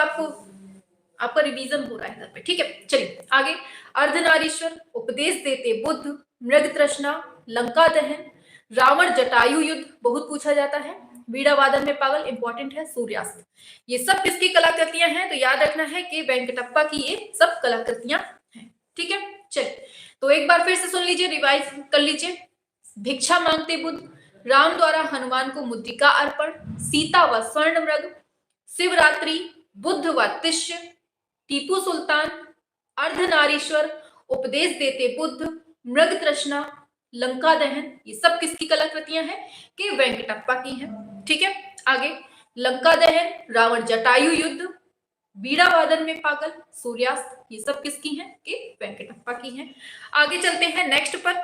आपका रिवीजन हो रहा है घर पे। ठीक है, चलिए आगे। अर्धनारीश्वर, उपदेश देते बुद्ध, मृग तृष्णा, लंका दहन, रावण जटायु युद्ध बहुत पूछा जाता है, वीणा वादन में पागल इंपॉर्टेंट है, सूर्यास्त। ये सब किसकी कलाकृतियां हैं? तो याद रखना है कि वेंकटप्पा की ये सब कलाकृतियां हैं। ठीक है, चलिए तो एक बार फिर से सुन लीजिए, रिवाइज कर लीजिए। भिक्षा मांगते बुद्ध, राम द्वारा हनुमान को मुद्रिका अर्पण, सीता व स्वर्ण मृग, शिवरात्रि, बुद्ध व तिष्य, टीपू सुल्तान, अर्धनारीश्वर, उपदेश देते बुद्ध, मृग तृष्णा, लंका दहन, ये सब किसकी कलाकृतियां हैं? कि वेंकटप्पा की हैं। ठीक है, आगे। लंका दहन, रावण जटायु युद्ध, वीणा वादन में पागल, सूर्यास्त, ये सब किसकी हैं? कि वेंकटप्पा की हैं। आगे चलते हैं नेक्स्ट पर।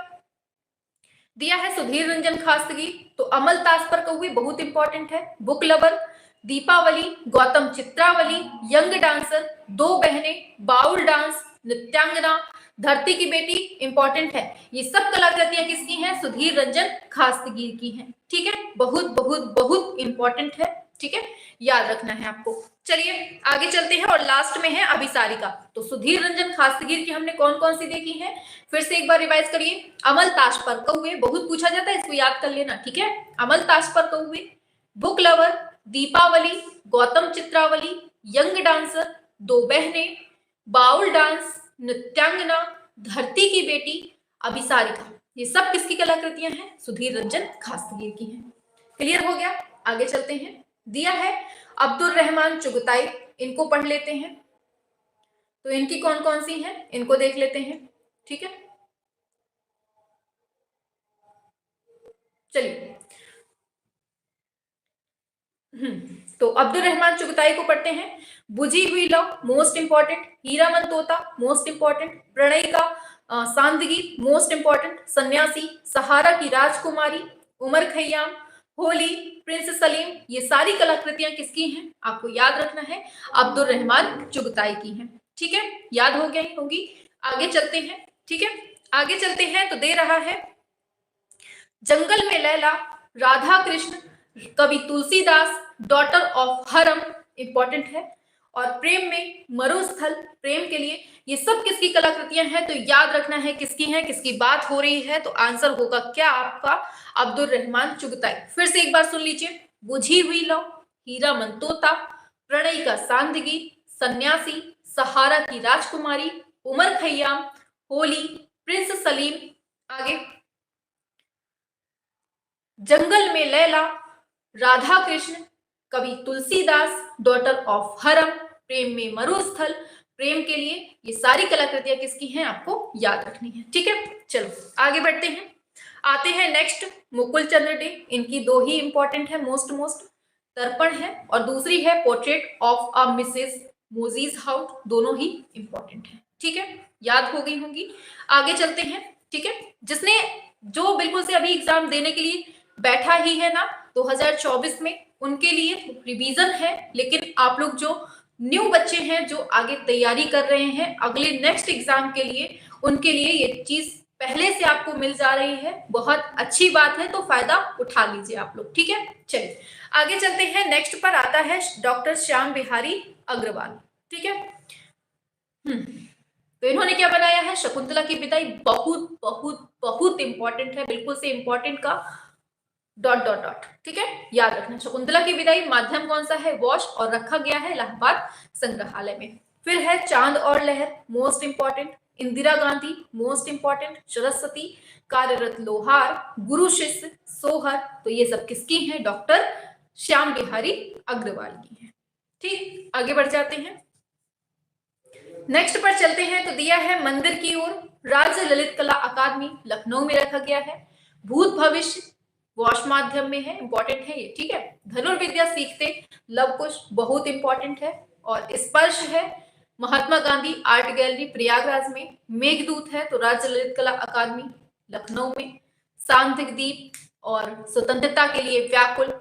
दिया है सुधीर रंजन खास्तगी, तो अमल ताज पर कौवे बहुत इंपॉर्टेंट है, book lover, Deepavali, Gautam Chitravali, young dancer, दो बहनें, बाउल डांस, नृत्यांगना, धरती की बेटी इंपॉर्टेंट है। ये सब कलाकृतियां किसकी हैं? सुधीर रंजन खास्तगीर की हैं। ठीक है, बहुत बहुत बहुत इंपॉर्टेंट है। ठीक है, याद रखना है आपको। चलिए आगे चलते हैं और लास्ट में है अभिसारिका। तो सुधीर रंजन खास्तगीर की हमने कौन कौन सी देखी है, फिर से एक बार रिवाइज करिए। अमल ताश पर कौवे बहुत पूछा जाता है, इसको याद कर लेना। ठीक है, अमल ताश पर कौवे, book lover, Deepavali, Gautam Chitravali, young dancer, दो बहनें, बाउल डांस, नृत्यांगना, धरती की बेटी, अभिसारिका, ये सब किसकी कलाकृतियां हैं? सुधीर रंजन खास्तगीर की हैं। क्लियर हो गया? आगे चलते हैं। दिया है अब्दुल रहमान चुगताई, इनको पढ़ लेते हैं। तो इनकी कौन कौन सी हैं, इनको देख लेते हैं। ठीक है, चलिए। तो अब्दुल रहमान चुगताई को पढ़ते हैं। बुझी हुई लव मोस्ट इंपॉर्टेंट, हीरामन तोता मोस्ट इंपॉर्टेंट, प्रणय का सांदगी मोस्ट इंपॉर्टेंट, सन्यासी, सहारा की राजकुमारी, उमर खैयाम, होली, प्रिंस सलीम, ये सारी कलाकृतियां किसकी हैं? आपको याद रखना है, अब्दुल रहमान चुगताई की हैं। ठीक है, याद हो गया ही होगी। आगे चलते हैं। ठीक है, आगे चलते हैं तो दे रहा है जंगल में लैला, राधा कृष्ण, कवि तुलसीदास, डॉटर ऑफ हरम इंपॉर्टेंट है, और प्रेम में मरुस्थल, प्रेम के लिए, ये सब किसकी कलाकृतियां हैं? तो याद रखना है किसकी हैं, किसकी बात हो रही है। तो आंसर होगा क्या आपका? अब्दुल रहमान चुगताई। फिर से एक बार सुन लीजिए। बुझी हुई लव, हीरामन तोता, प्रणय का सांदगी, सन्यासी, सहारा की राजकुमारी, उमर खैयाम, होली, प्रिंस सलीम, आगे जंगल में लैला, राधा कृष्ण, कवि तुलसीदास, डॉटर ऑफ हरम, प्रेम में मरुस्थल, प्रेम के लिए, ये सारी कलाकृतियां किसकी हैं? आपको याद रखनी है। ठीक है, चलो आगे बढ़ते हैं। आते हैं नेक्स्ट, मुकुल चंद्र डे, इनकी दो ही इंपॉर्टेंट है, मोस्ट तर्पण है, और दूसरी है पोर्ट्रेट ऑफ अ मिसेस मोजीज हाउट, दोनों ही इंपॉर्टेंट है। ठीक है, याद हो गई होंगी। आगे चलते हैं। ठीक है, जिसने जो बिल्कुल से अभी एग्जाम देने के लिए बैठा ही है ना 2024 में, उनके लिए रिवीजन है, लेकिन आप लोग जो न्यू बच्चे हैं जो आगे तैयारी कर रहे हैं अगले नेक्स्ट एग्जाम के लिए, उनके लिए ये चीज पहले से आपको मिल जा रही है, बहुत अच्छी बात है, तो फायदा उठा लीजिए आप लोग। ठीक है, चलिए आगे चलते हैं। नेक्स्ट पर आता है डॉक्टर श्याम बिहारी अग्रवाल। ठीक है, तो इन्होंने क्या बनाया है? शकुंतला की विदाई, बहुत बहुत बहुत इंपॉर्टेंट है, बिल्कुल से इंपॉर्टेंट का डॉट डॉट डॉट। ठीक है, याद रखना। शकुंतला की विदाई, माध्यम कौन सा है? वॉश, और रखा गया है इलाहाबाद संग्रहालय में। फिर है चांद और लहर, most important, Indira Gandhi most important, Saraswati, कार्यरत लोहार, गुरु शिष्य, सोहर, तो ये सब किसकी हैं? डॉक्टर श्याम बिहारी अग्रवाल की है। ठीक, आगे बढ़ जाते हैं। नेक्स्ट पर चलते हैं। तो दिया है मंदिर की ओर, राज्य ललित कला अकादमी लखनऊ में रखा गया है, भूत भविष्य वॉश माध्यम में है, इंपॉर्टेंट है ये। ठीक है, धनुर्विद्या सीखते लव कुश, बहुत इंपॉर्टेंट है, और स्पर्श है महात्मा गांधी आर्ट गैलरी प्रयागराज में, मेघदूत है तो राज्य ललित कला अकादमी लखनऊ में, सांतिक दीप और स्वतंत्रता के लिए व्याकुल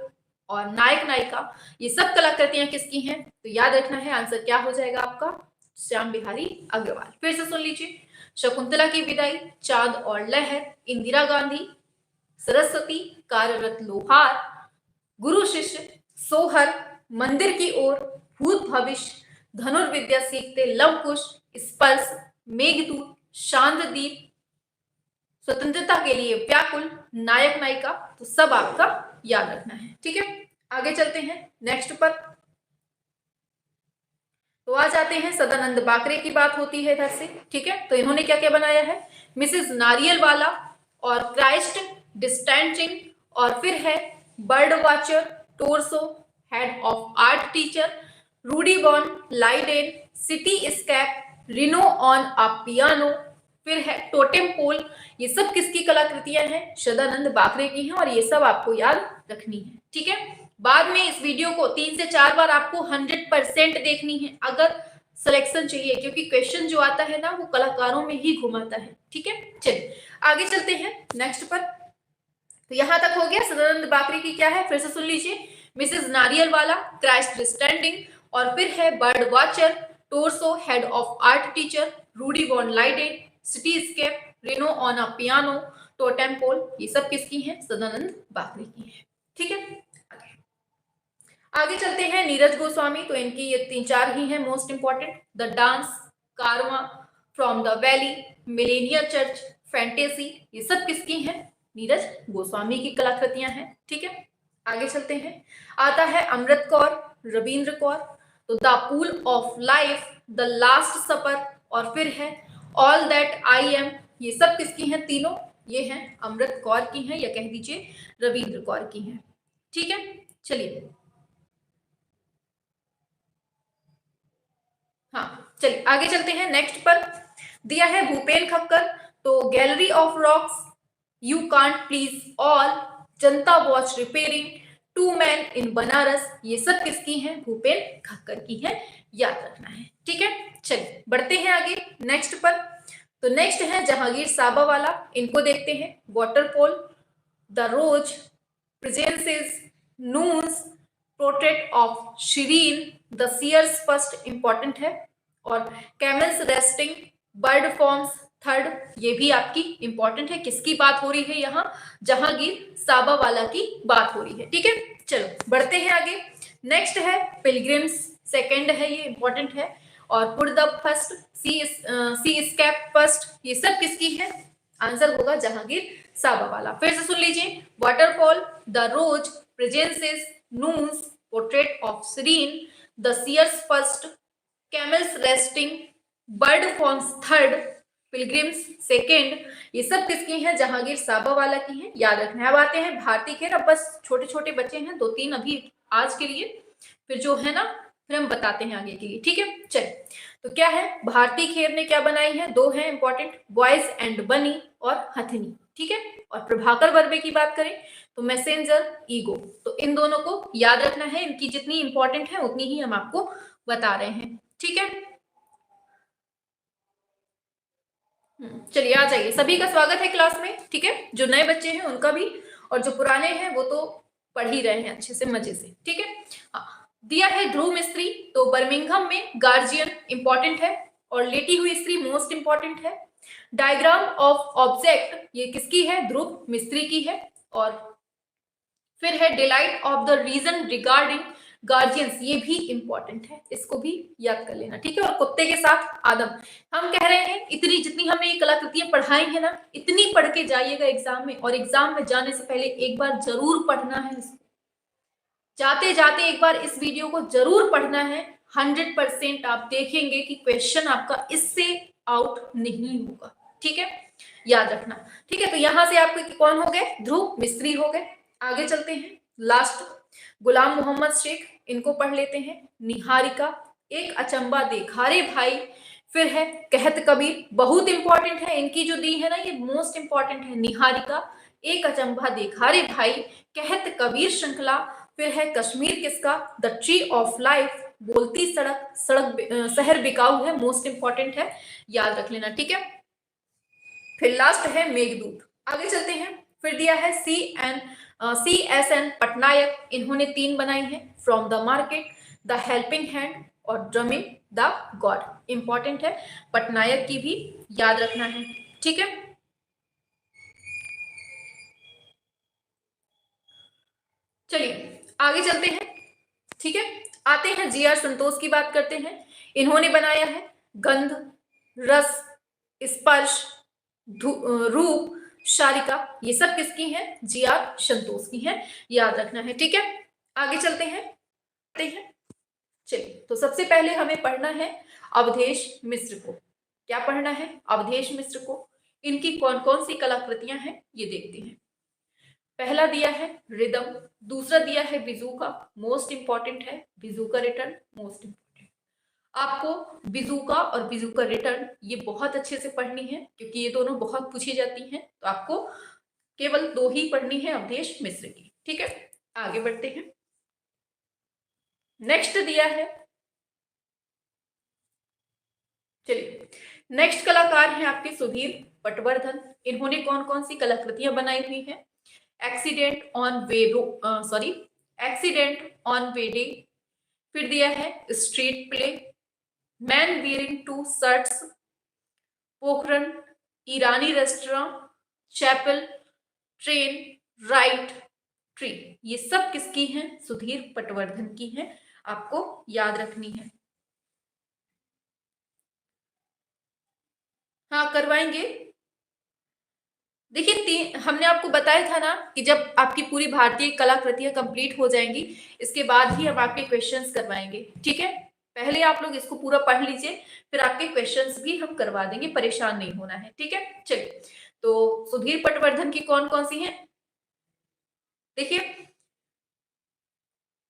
और नायक नायिका, ये सब कलाकृतियां किसकी हैं? तो याद रखना है, आंसर क्या हो जाएगा आपका? श्याम बिहारी अग्रवाल। फिर से सुन लीजिए, शकुंतला की विदाई, चांद और लहर, इंदिरा गांधी, सरस्वती, कार्यरत लोहार, गुरु शिष्य, सोहर, मंदिर की ओर, भूत भविष्य, धनुर्विद्या सीखते लव कुश, स्पर्श, मेघदूत, शांतदीप, स्वतंत्रता के लिए व्याकुल, नायक नायिका। तो सब आपका याद रखना है, ठीक है। आगे चलते हैं नेक्स्ट पर। तो आ जाते हैं, सदानंद बाकरे की बात होती है इधर से, ठीक है। तो इन्होंने क्या क्या बनाया है, मिसेस नारियलवाला और क्राइस्ट डिस्टेंचिंग, और फिर है bird watcher, torso, head of art teacher, Rudy von Leyden, cityscape, rhino on a piano, फिर है टोटेम पोल। ये सब किसकी कलाकृतियां हैं, सदानंद बाकरे की हैं, और ये सब आपको याद रखनी है, ठीक है। बाद में इस वीडियो को 3 से 4 बार आपको 100% देखनी है अगर सिलेक्शन चाहिए, क्योंकि क्वेश्चन जो आता है ना वो कलाकारों में ही घुमाता है, ठीक है। चलिए आगे चलते हैं नेक्स्ट पर। तो यहां तक हो गया सदानंद बाकरे की क्या है, फिर से सुन लीजिए, मिसेस नारियलवाला, क्राइस्ट स्टैंडिंग, और फिर है bird watcher, torso, head of art teacher, Rudy von Leyden, cityscape, rhino on a piano, totem pole. ये सब किसकी हैं, सदानंद बाकरे की है, ठीक है। आगे चलते हैं, नीरज गोस्वामी, तो इनकी ये 3-4 ही हैं मोस्ट इंपॉर्टेंट, द डांस, कारवा, फ्रॉम द वैली, मिलेनिया चर्च, फैंटेसी। ये सब किसकी हैं, नीरज गोस्वामी की कलाकृतियां हैं, ठीक है। आगे चलते हैं, आता है अमृत कौर, रविंद्र कौर, तो the pool of life, the last supper, और फिर है ऑल दैट आई एम। ये सब किसकी हैं, तीनों ये हैं अमृत कौर की हैं, या कह दीजिए रविंद्र कौर की हैं, ठीक है। चलिए हाँ, चलिए आगे चलते हैं नेक्स्ट पर। दिया है भूपेन खक्कर, तो gallery of rocks, you can't please all, Janata watch repairing, two man in Banaras. ये सब किसकी हैं, भूपेन खक्कर की हैं, याद रखना है, ठीक है। चलिए बढ़ते हैं आगे नेक्स्ट पर। तो नेक्स्ट है जहांगीर साबा वाला, इनको देखते हैं, waterfall, the rose, presences, nuns, portrait of Shirin, the seers first important है, और camels resting, bird forms third, ये भी आपकी इंपॉर्टेंट है। किसकी बात हो रही है यहाँ, जहांगीर साबा वाला की बात हो रही है, ठीक है। चलो बढ़ते हैं आगे, नेक्स्ट है पिलग्रिम्स, सेकंड है, ये इंपॉर्टेंट है, और put the first, seascape first. ये सब किसकी है, आंसर होगा जहांगीर साबा वाला। फिर से सुन लीजिए, waterfall, the rose, presences, nuns, portrait of Shirin, the seers first, camels resting, bird forms third, pilgrims second. ये सब किसकी हैं, जहांगीर साबा वाला की हैं, याद रखना है। अब आते हैं भारती खेर, अब बस छोटे छोटे बच्चे हैं, 2-3 अभी आज के लिए, फिर जो है ना फिर हम बताते हैं आगे के लिए, ठीक है। चलिए तो क्या है, भारती खेर ने क्या बनाई है, 2 है इंपॉर्टेंट, बॉयज एंड बनी और हथनी, ठीक है। और प्रभाकर वर्बे की बात करें तो मैसेंजर, ईगो। तो इन दोनों को याद रखना है, इनकी जितनी इंपॉर्टेंट है उतनी ही हम आपको बता रहे हैं, ठीक है। चलिए आ जाइए, सभी का स्वागत है क्लास में, ठीक है। जो नए बच्चे हैं उनका भी, और जो पुराने हैं वो तो पढ़ ही रहे हैं अच्छे से मजे से, ठीक है। हाँ, दिया है ध्रुव मिस्त्री, तो बर्मिंघम में गार्जियन इंपॉर्टेंट है, और लेटी हुई स्त्री मोस्ट इंपॉर्टेंट है। डायग्राम ऑफ ऑब्जेक्ट, ये किसकी है, ध्रुव मिस्त्री की है। और फिर है delight of the region regarding guardians, ये भी इंपॉर्टेंट है, इसको भी याद कर लेना, ठीक है। और कुत्ते के साथ आदम, हम कह रहे हैं इतनी जितनी हमने ये कलाकृतियां पढ़ाई है ना, इतनी पढ़ के जाइएगा एग्जाम में, और एग्जाम में जाने से पहले एक बार जरूर पढ़ना है इसको, जाते जाते एक बार इस वीडियो को जरूर पढ़ना है। 100% आप देखेंगे कि क्वेश्चन आपका इससे आउट नहीं होगा, ठीक है, याद रखना, ठीक है। तो यहां से आपके कौन हो गए, ध्रुव मिस्त्री हो गए। आगे चलते हैं, लास्ट गुलाम मोहम्मद शेख, इनको पढ़ लेते हैं। निहारिका, एक अचंबा देखा रे भाई, फिर है कहत कबीर, बहुत इंपॉर्टेंट है, इनकी जो दी है ना ये मोस्ट इंपॉर्टेंट है। निहारिका, एक अचंबा देखा रे भाई, कहत कबीर श्रृंखला, फिर है कश्मीर किसका, द ट्री ऑफ लाइफ, बोलती सड़क, शहर बिकाऊ है, मोस्ट इंपॉर्टेंट है, याद रख लेना, ठीक है। फिर लास्ट है मेघदूत। आगे चलते हैं, फिर दिया है CSN पटनायक, इन्होंने 3 बनाई है। From the market, the helping hand और ड्रमिंग द गॉड। इंपॉर्टेंट है, पटनायक की भी याद रखना है। ठीक है, चलिए आगे चलते हैं। ठीक है, आते हैं जी आर संतोष की बात करते हैं। इन्होंने बनाया है गंध, रस, स्पर्श, रूप, शारिका। ये सब किसकी हैं? जी आर संतोष की हैं, याद रखना है। ठीक है, आगे चलते हैं। चलिए, तो सबसे पहले हमें पढ़ना है अवधेश मिश्र को। क्या पढ़ना है? अवधेश मिश्र को। इनकी कौन कौन सी कलाकृतियां हैं ये देखते हैं। पहला दिया है रिदम, दूसरा दिया है बिजू का, मोस्ट इंपॉर्टेंट है बिजू का रिटर्न, मोस्ट इंपॉर्टेंट। आपको बिजू का और बिजू का रिटर्न ये बहुत अच्छे से पढ़नी है, क्योंकि ये दोनों बहुत पूछी जाती हैं। तो आपको केवल दो ही पढ़नी है अवधेश मिश्र की। ठीक है, आगे बढ़ते हैं। नेक्स्ट दिया है, चलिए नेक्स्ट कलाकार हैं आपके सुधीर पटवर्धन। इन्होंने कौन कौन सी कलाकृतियां बनाई हुई हैं? एक्सीडेंट ऑन एक्सीडेंट ऑन वेडे, फिर दिया है street play, man wearing two shirts, Pokhran, Irani restaurant, chapel, train, right, tree. ये सब किसकी हैं? सुधीर पटवर्धन की हैं, आपको याद रखनी है। हाँ, करवाएंगे। देखिए, हमने आपको बताया था ना कि जब आपकी पूरी भारतीय कलाकृतियां कंप्लीट हो जाएंगी, इसके बाद ही हम आपके क्वेश्चंस करवाएंगे। ठीक है, पहले आप लोग इसको पूरा पढ़ लीजिए, फिर आपके क्वेश्चंस भी हम करवा देंगे, परेशान नहीं होना है। ठीक है, चलिए, तो सुधीर पटवर्धन की कौन कौन सी हैं? देखिए,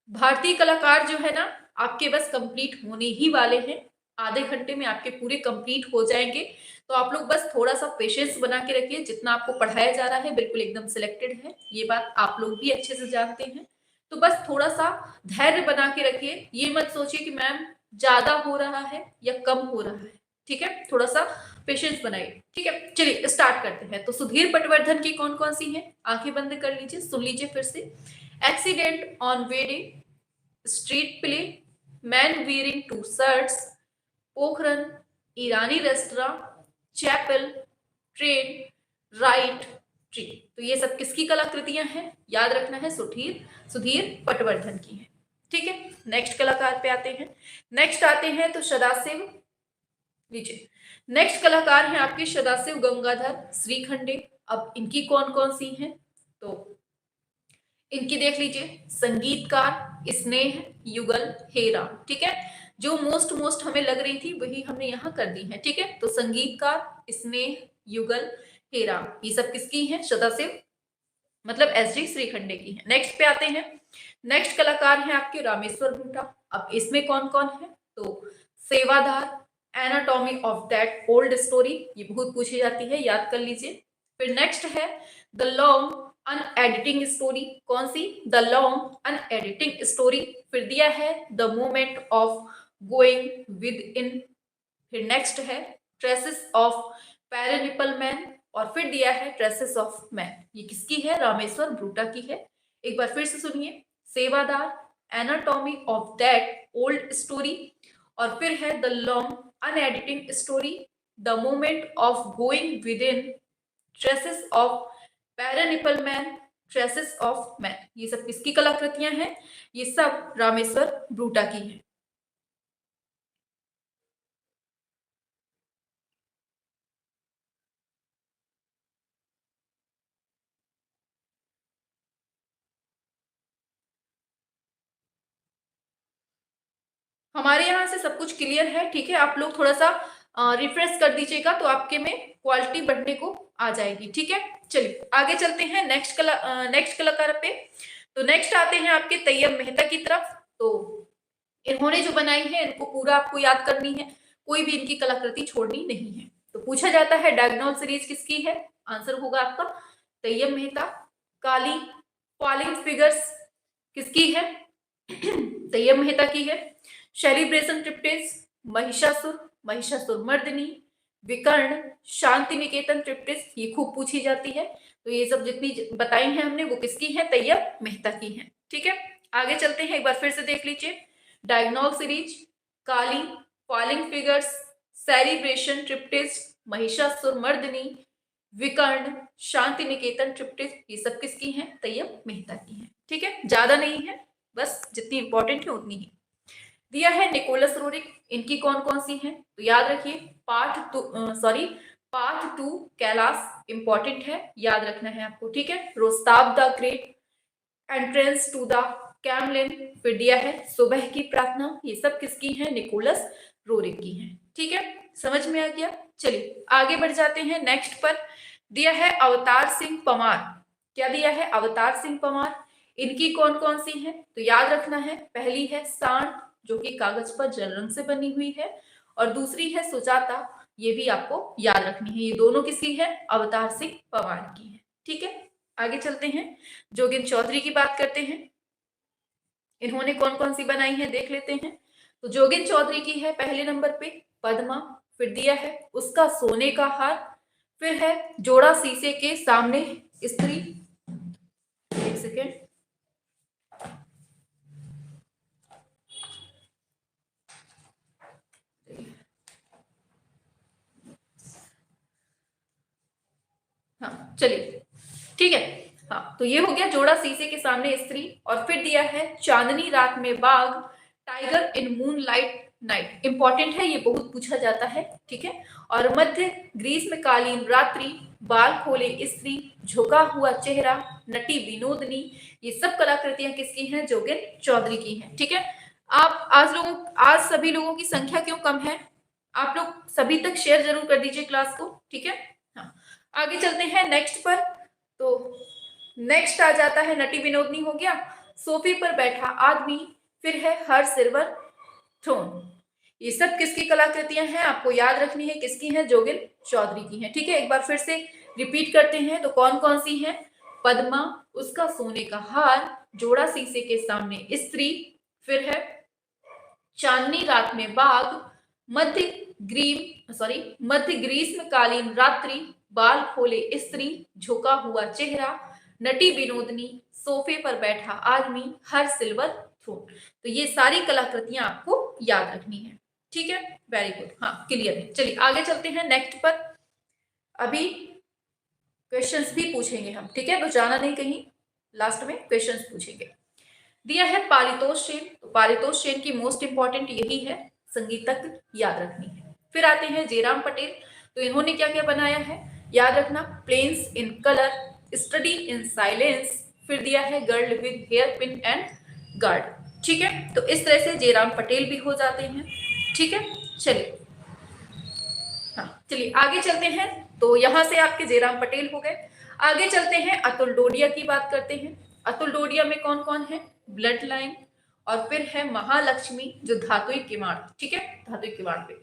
भारतीय कलाकार जो है ना, आपके बस कंप्लीट होने ही वाले हैं, आधे घंटे में आपके पूरे कंप्लीट हो जाएंगे। तो आप लोग बस थोड़ा सा पेशेंस बना के रखिए। जितना आपको पढ़ाया जा रहा है बिल्कुल एकदम सिलेक्टेड है, ये बात आप लोग भी अच्छे से जानते हैं। तो बस थोड़ा सा धैर्य बना के रखिए। ये मत सोचिए कि मैम ज्यादा हो रहा है या कम हो रहा है। ठीक है, थोड़ा सा पेशेंस बनाइए। ठीक है, चलिए स्टार्ट करते हैं। तो सुधीर पटवर्धन की कौन कौन सी हैं? आंखें बंद कर लीजिए, सुन लीजिए फिर से। एक्सीडेंट ऑन वेडे, street play, man wearing two shirts, Pokhran, Irani restaurant, chapel, train, right, tree. तो ये सब किसकी कलाकृतियां हैं? याद रखना है, सुधीर पटवर्धन की है। ठीक है, नेक्स्ट कलाकार पे आते हैं। नेक्स्ट आते हैं तो सदाशिव, लीजिए नेक्स्ट कलाकार हैं आपके सदाशिव गंगाधर श्रीखंडे। अब इनकी कौन कौन सी हैं? तो इनकी देख लीजिए, संगीतकार, स्नेह, युगल, हेरा। ठीक है, जो मोस्ट हमें लग रही थी वही हमने यहाँ कर दी है। ठीक है, तो संगीतकार, स्नेह, युगल, हेरा, ये सब किसकी हैं? सदाशिव मतलब एसडी श्रीखंडे की है। नेक्स्ट पे आते हैं। नेक्स्ट कलाकार हैं आपके रामेश्वर भूटा। अब इसमें कौन कौन है? तो सेवादार, anatomy of that old story, ये बहुत पूछी जाती है, याद कर लीजिए। फिर नेक्स्ट है द लॉन्ग अनएडिटिंग स्टोरी। कौन सी? The long unending story. फिर दिया है the moment of going within. फिर नेक्स्ट है ट्रेसेस ऑफ पैरानिपल मैन, और फिर दिया है ट्रेसेस ऑफ मैन। ये किसकी है? रामेश्वर ब्रूटा की है। एक बार फिर से सुनिए, Sevadar, anatomy of that old story, और फिर है the long unending story, the moment of going within, traces of पैरानिपल मैन, ट्रेसेस ऑफ मैन। ये सब किसकी कलाकृतियां हैं? ये सब रामेश्वर ब्रूटा की है। हमारे यहाँ से सब कुछ क्लियर है। ठीक है, आप लोग थोड़ा सा रिफ्रेश कर दीजिएगा तो आपके में क्वालिटी बढ़ने को आ जाएगी। ठीक है, चलिए आगे चलते हैं नेक्स्ट कलाकार पे। तो नेक्स्ट आते हैं आपके तैयब मेहता की तरफ। तो इन्होंने जो बनाई है इनको पूरा आपको याद करनी है, कोई भी इनकी कलाकृति छोड़नी नहीं है। तो पूछा जाता है डायगोनल सीरीज किसकी है? आंसर होगा आपका तैयब मेहता। काली, फॉलिंग फिगर्स किसकी है? तैयब मेहता की है। सेलिब्रेशन ट्रिप्टिस, महिषासुर मर्दिनी, विकर्ण, शांति निकेतन ट्रिप्टिस, ये खूब पूछी जाती है। तो ये सब जितनी बताई हैं हमने वो किसकी है? तैयब मेहता की है। ठीक है, आगे चलते हैं, एक बार फिर से देख लीजिए। डायगोनल सीरीज, काली, फॉलिंग फिगर्स, सेलिब्रेशन ट्रिप्टिस, महिषासुरमर्दिनी, विकर्ण, शांति निकेतन ट्रिप्टिस, ये सब किसकी हैं? तैयब मेहता की हैं। ठीक है, ज्यादा नहीं है, बस जितनी इंपॉर्टेंट है उतनी ही। दिया है निकोलस रोरिक, इनकी कौन कौन सी हैं? तो याद रखिए, पार्ट 2 कैलाश इंपॉर्टेंट है, याद रखना है आपको। ठीक है, Rostov the great, entrance to the Kremlin, फिर दिया है सुबह की प्रार्थना, ये सब किसकी है? निकोलस रोरिक की है। ठीक है, समझ में आ गया? चलिए आगे बढ़ जाते हैं नेक्स्ट पर। दिया है अवतार सिंह परमार, क्या दिया है? अवतार सिंह परमार, इनकी कौन कौन सी है? तो याद रखना है, पहली है सांड, जो कि कागज पर जल रंग से बनी हुई है, और दूसरी है सुजाता, ये भी आपको याद रखनी है। ये दोनों किसकी है? अवतार सिंह परमार की है। ठीक है, आगे चलते हैं, जोगिंद्र चौधरी की बात करते हैं, इन्होंने कौन कौन सी बनाई है देख लेते हैं। तो जोगिंद्र चौधरी की है पहले नंबर पे पद्मा, फिर दिया है उसका सोने का हार, फिर है जोड़ा शीशे के सामने स्त्री, एक सेकेंड, हाँ चलिए ठीक है, हाँ तो ये हो गया जोड़ा शीशे के सामने स्त्री, और फिर दिया है चांदनी रात में बाग, tiger in moon light night, important है, ये बहुत पूछा जाता है। ठीक है, और मध्य ग्रीष्मकालीन रात्रि, बाल खोले स्त्री, झुका हुआ चेहरा, नटी विनोदनी, ये सब कलाकृतियां किसकी हैं? जोगिंद्र चौधरी की हैं। ठीक है, आप आज सभी लोगों की संख्या क्यों कम है? आप लोग सभी तक शेयर जरूर कर दीजिए क्लास को। ठीक है, हाँ आगे चलते हैं नेक्स्ट पर। तो नेक्स्ट आ जाता है नटी विनोदनी हो गया, सोफे पर बैठा आदमी, फिर है हर सिल्वर थ्रोन, ये सब किसकी कलाकृतियां हैं? आपको याद रखनी है किसकी हैं? जोगिंद्र चौधरी की हैं। ठीक है, एक बार फिर से रिपीट करते हैं, तो कौन कौन सी हैं? पद्मा, उसका सोने का हार, जोड़ा शीशे के सामने स्त्री, फिर है चांदनी रात में बाग, मध्य ग्रीष्मकालीन रात्रि, बाल खोले स्त्री, झुका हुआ चेहरा, नटी विनोदनी, सोफे पर बैठा आदमी, हर सिल्वर थ्रोन। तो ये सारी कलाकृतियां आपको याद रखनी है। ठीक है, वेरी गुड, हाँ क्लियर है। चलिए आगे चलते हैं नेक्स्ट पर, अभी क्वेश्चंस भी पूछेंगे हम। ठीक है, तो जाना नहीं कहीं, लास्ट में क्वेश्चंस पूछेंगे। दिया है पारितोष सेन, तो पारितोष सेन की मोस्ट इंपॉर्टेंट यही है, संगीतज्ञ, याद रखनी है। फिर आते हैं जयराम पटेल, तो इन्होंने क्या क्या बनाया है? याद रखना, planes in colour, study in silence, फिर दिया है girl with hair pin and guard. ठीक है, तो इस तरह से जयराम पटेल भी हो जाते हैं। ठीक है, चलिए हाँ चलिए आगे चलते हैं, तो यहां से आपके जयराम पटेल हो गए। आगे चलते हैं, अतुल डोडिया की बात करते हैं। अतुल डोडिया में कौन कौन है? ब्लड लाइन, और फिर है महालक्ष्मी, जो धातुई किवाड़। ठीक है, धातुई किवाड़ पे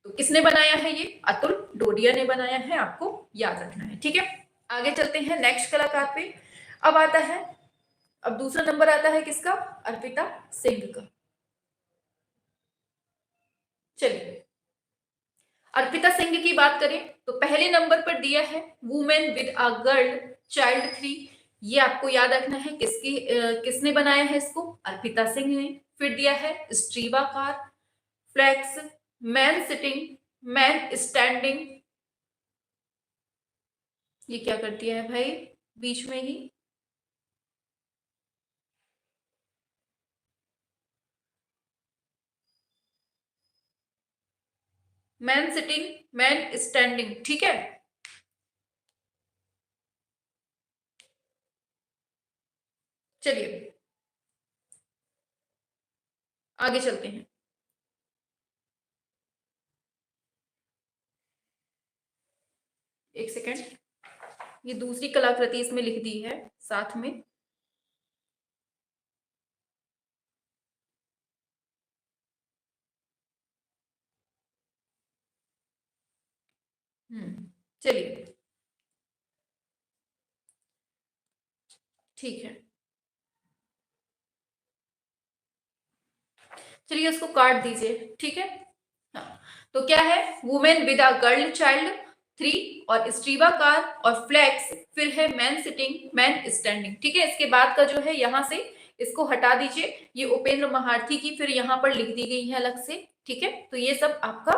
तो किसने बनाया है? ये अतुल डोडिया ने बनाया है, आपको याद रखना है। ठीक है, आगे चलते हैं नेक्स्ट कलाकार पे। अब आता है, अब दूसरा नंबर आता है किसका? अर्पिता सिंह का। चलिए अर्पिता सिंह की बात करें, तो पहले नंबर पर दिया है women with a girl child 3, ये आपको याद रखना है किसने बनाया है इसको? अर्पिता सिंह ने। फिर दिया है स्ट्रीवा कार, flex, man sitting, man standing, ये क्या कर दिया है भाई बीच में ही? Man sitting, man standing. ठीक है, चलिए आगे चलते हैं। एक सेकेंड, ये दूसरी कलाकृति इसमें लिख दी है साथ में। चलिए ठीक है, चलिए उसको काट दीजिए। ठीक है, हाँ तो क्या है? Women with a girl child 3, और स्ट्रीवा कार, और फ्लेक्स, फिर है मैन सिटिंग, मैन स्टैंडिंग। ठीक है, इसके बाद का जो है यहाँ से इसको हटा दीजिए, ये उपेंद्र महारथी की फिर यहाँ पर लिख दी गई है अलग से, ठीक है। तो ये सब आपका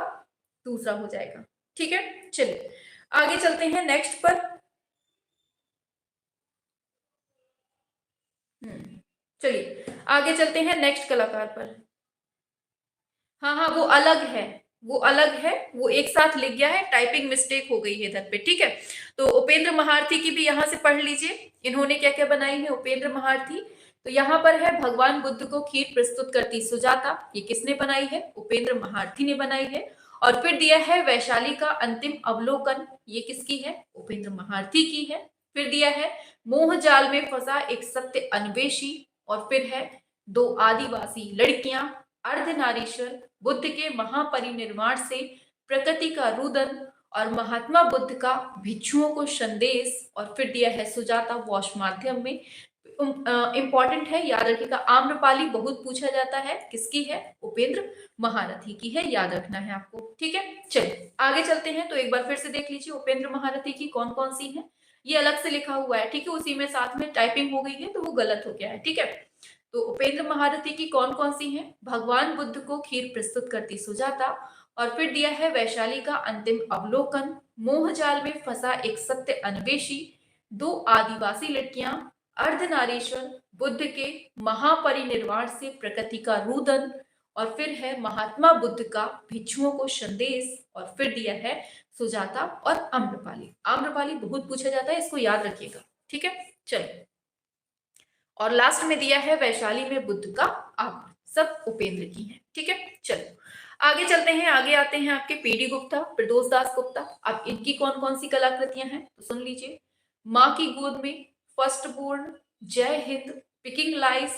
दूसरा हो जाएगा, ठीक है। चलिए आगे चलते हैं नेक्स्ट पर। चलिए आगे चलते हैं नेक्स्ट कलाकार पर। हाँ हाँ, वो अलग है, वो अलग है, वो एक साथ लिख गया है, टाइपिंग मिस्टेक हो गई है इधर पे, ठीक है। तो उपेंद्र महारथी की भी यहाँ से पढ़ लीजिए, इन्होंने क्या क्या बनाई है उपेंद्र महारथी। तो यहाँ पर है भगवान बुद्ध को खीर प्रस्तुत करती सुजाता, ये किसने बनाई है? उपेंद्र महारथी ने बनाई है। और फिर दिया है वैशाली का अंतिम अवलोकन, ये किसकी है? उपेंद्र महारथी की है। फिर दिया है मोह जाल में फंसा एक सत्य अन्वेषी, और फिर है दो आदिवासी लड़कियां, अर्धनारीश्वर, बुद्ध के महापरिनिर्वाण से प्रकृति का रुदन, और महात्मा बुद्ध का भिक्षुओं को संदेश, और फिर दिया है सुजाता वॉश माध्यम में। इंपॉर्टेंट है, याद रखिएगा, आम्रपाली बहुत पूछा जाता है, किसकी है? उपेंद्र महारथी की है, याद रखना है आपको, ठीक है। चलिए आगे चलते हैं। तो एक बार फिर से देख लीजिए उपेंद्र महारथी की कौन कौन सी है। ये अलग से लिखा हुआ है, ठीक है, उसी में साथ में टाइपिंग हो गई है तो वो गलत हो गया है, ठीक है। तो उपेंद्र महारथी की कौन कौन सी हैं? भगवान बुद्ध को खीर प्रस्तुत करती सुजाता, और फिर दिया है वैशाली का अंतिम अवलोकन, मोहजाल में फंसा एक सत्य अन्वेषी, दो आदिवासी लड़कियां, अर्धनारीश्वर, बुद्ध के महापरिनिर्वाण से प्रकृति का रुदन, और फिर है महात्मा बुद्ध का भिक्षुओं को संदेश, और फिर दिया है सुजाता और आम्रपाली। आम्रपाली बहुत पूछा जाता है, इसको याद रखिएगा, ठीक है। चलिए, और लास्ट में दिया है वैशाली में बुद्ध का आगमन, सब उपेंद्र की है, ठीक है। चलो आगे चलते हैं, आगे आते हैं आपके पीडी गुप्ता, प्रदोष दास गुप्ता। अब इनकी कौन कौन सी कलाकृतियां हैं तो सुन लीजिए। माँ की गोद में, फर्स्ट बोर्न, जय हिंद, पिकिंग लाइस,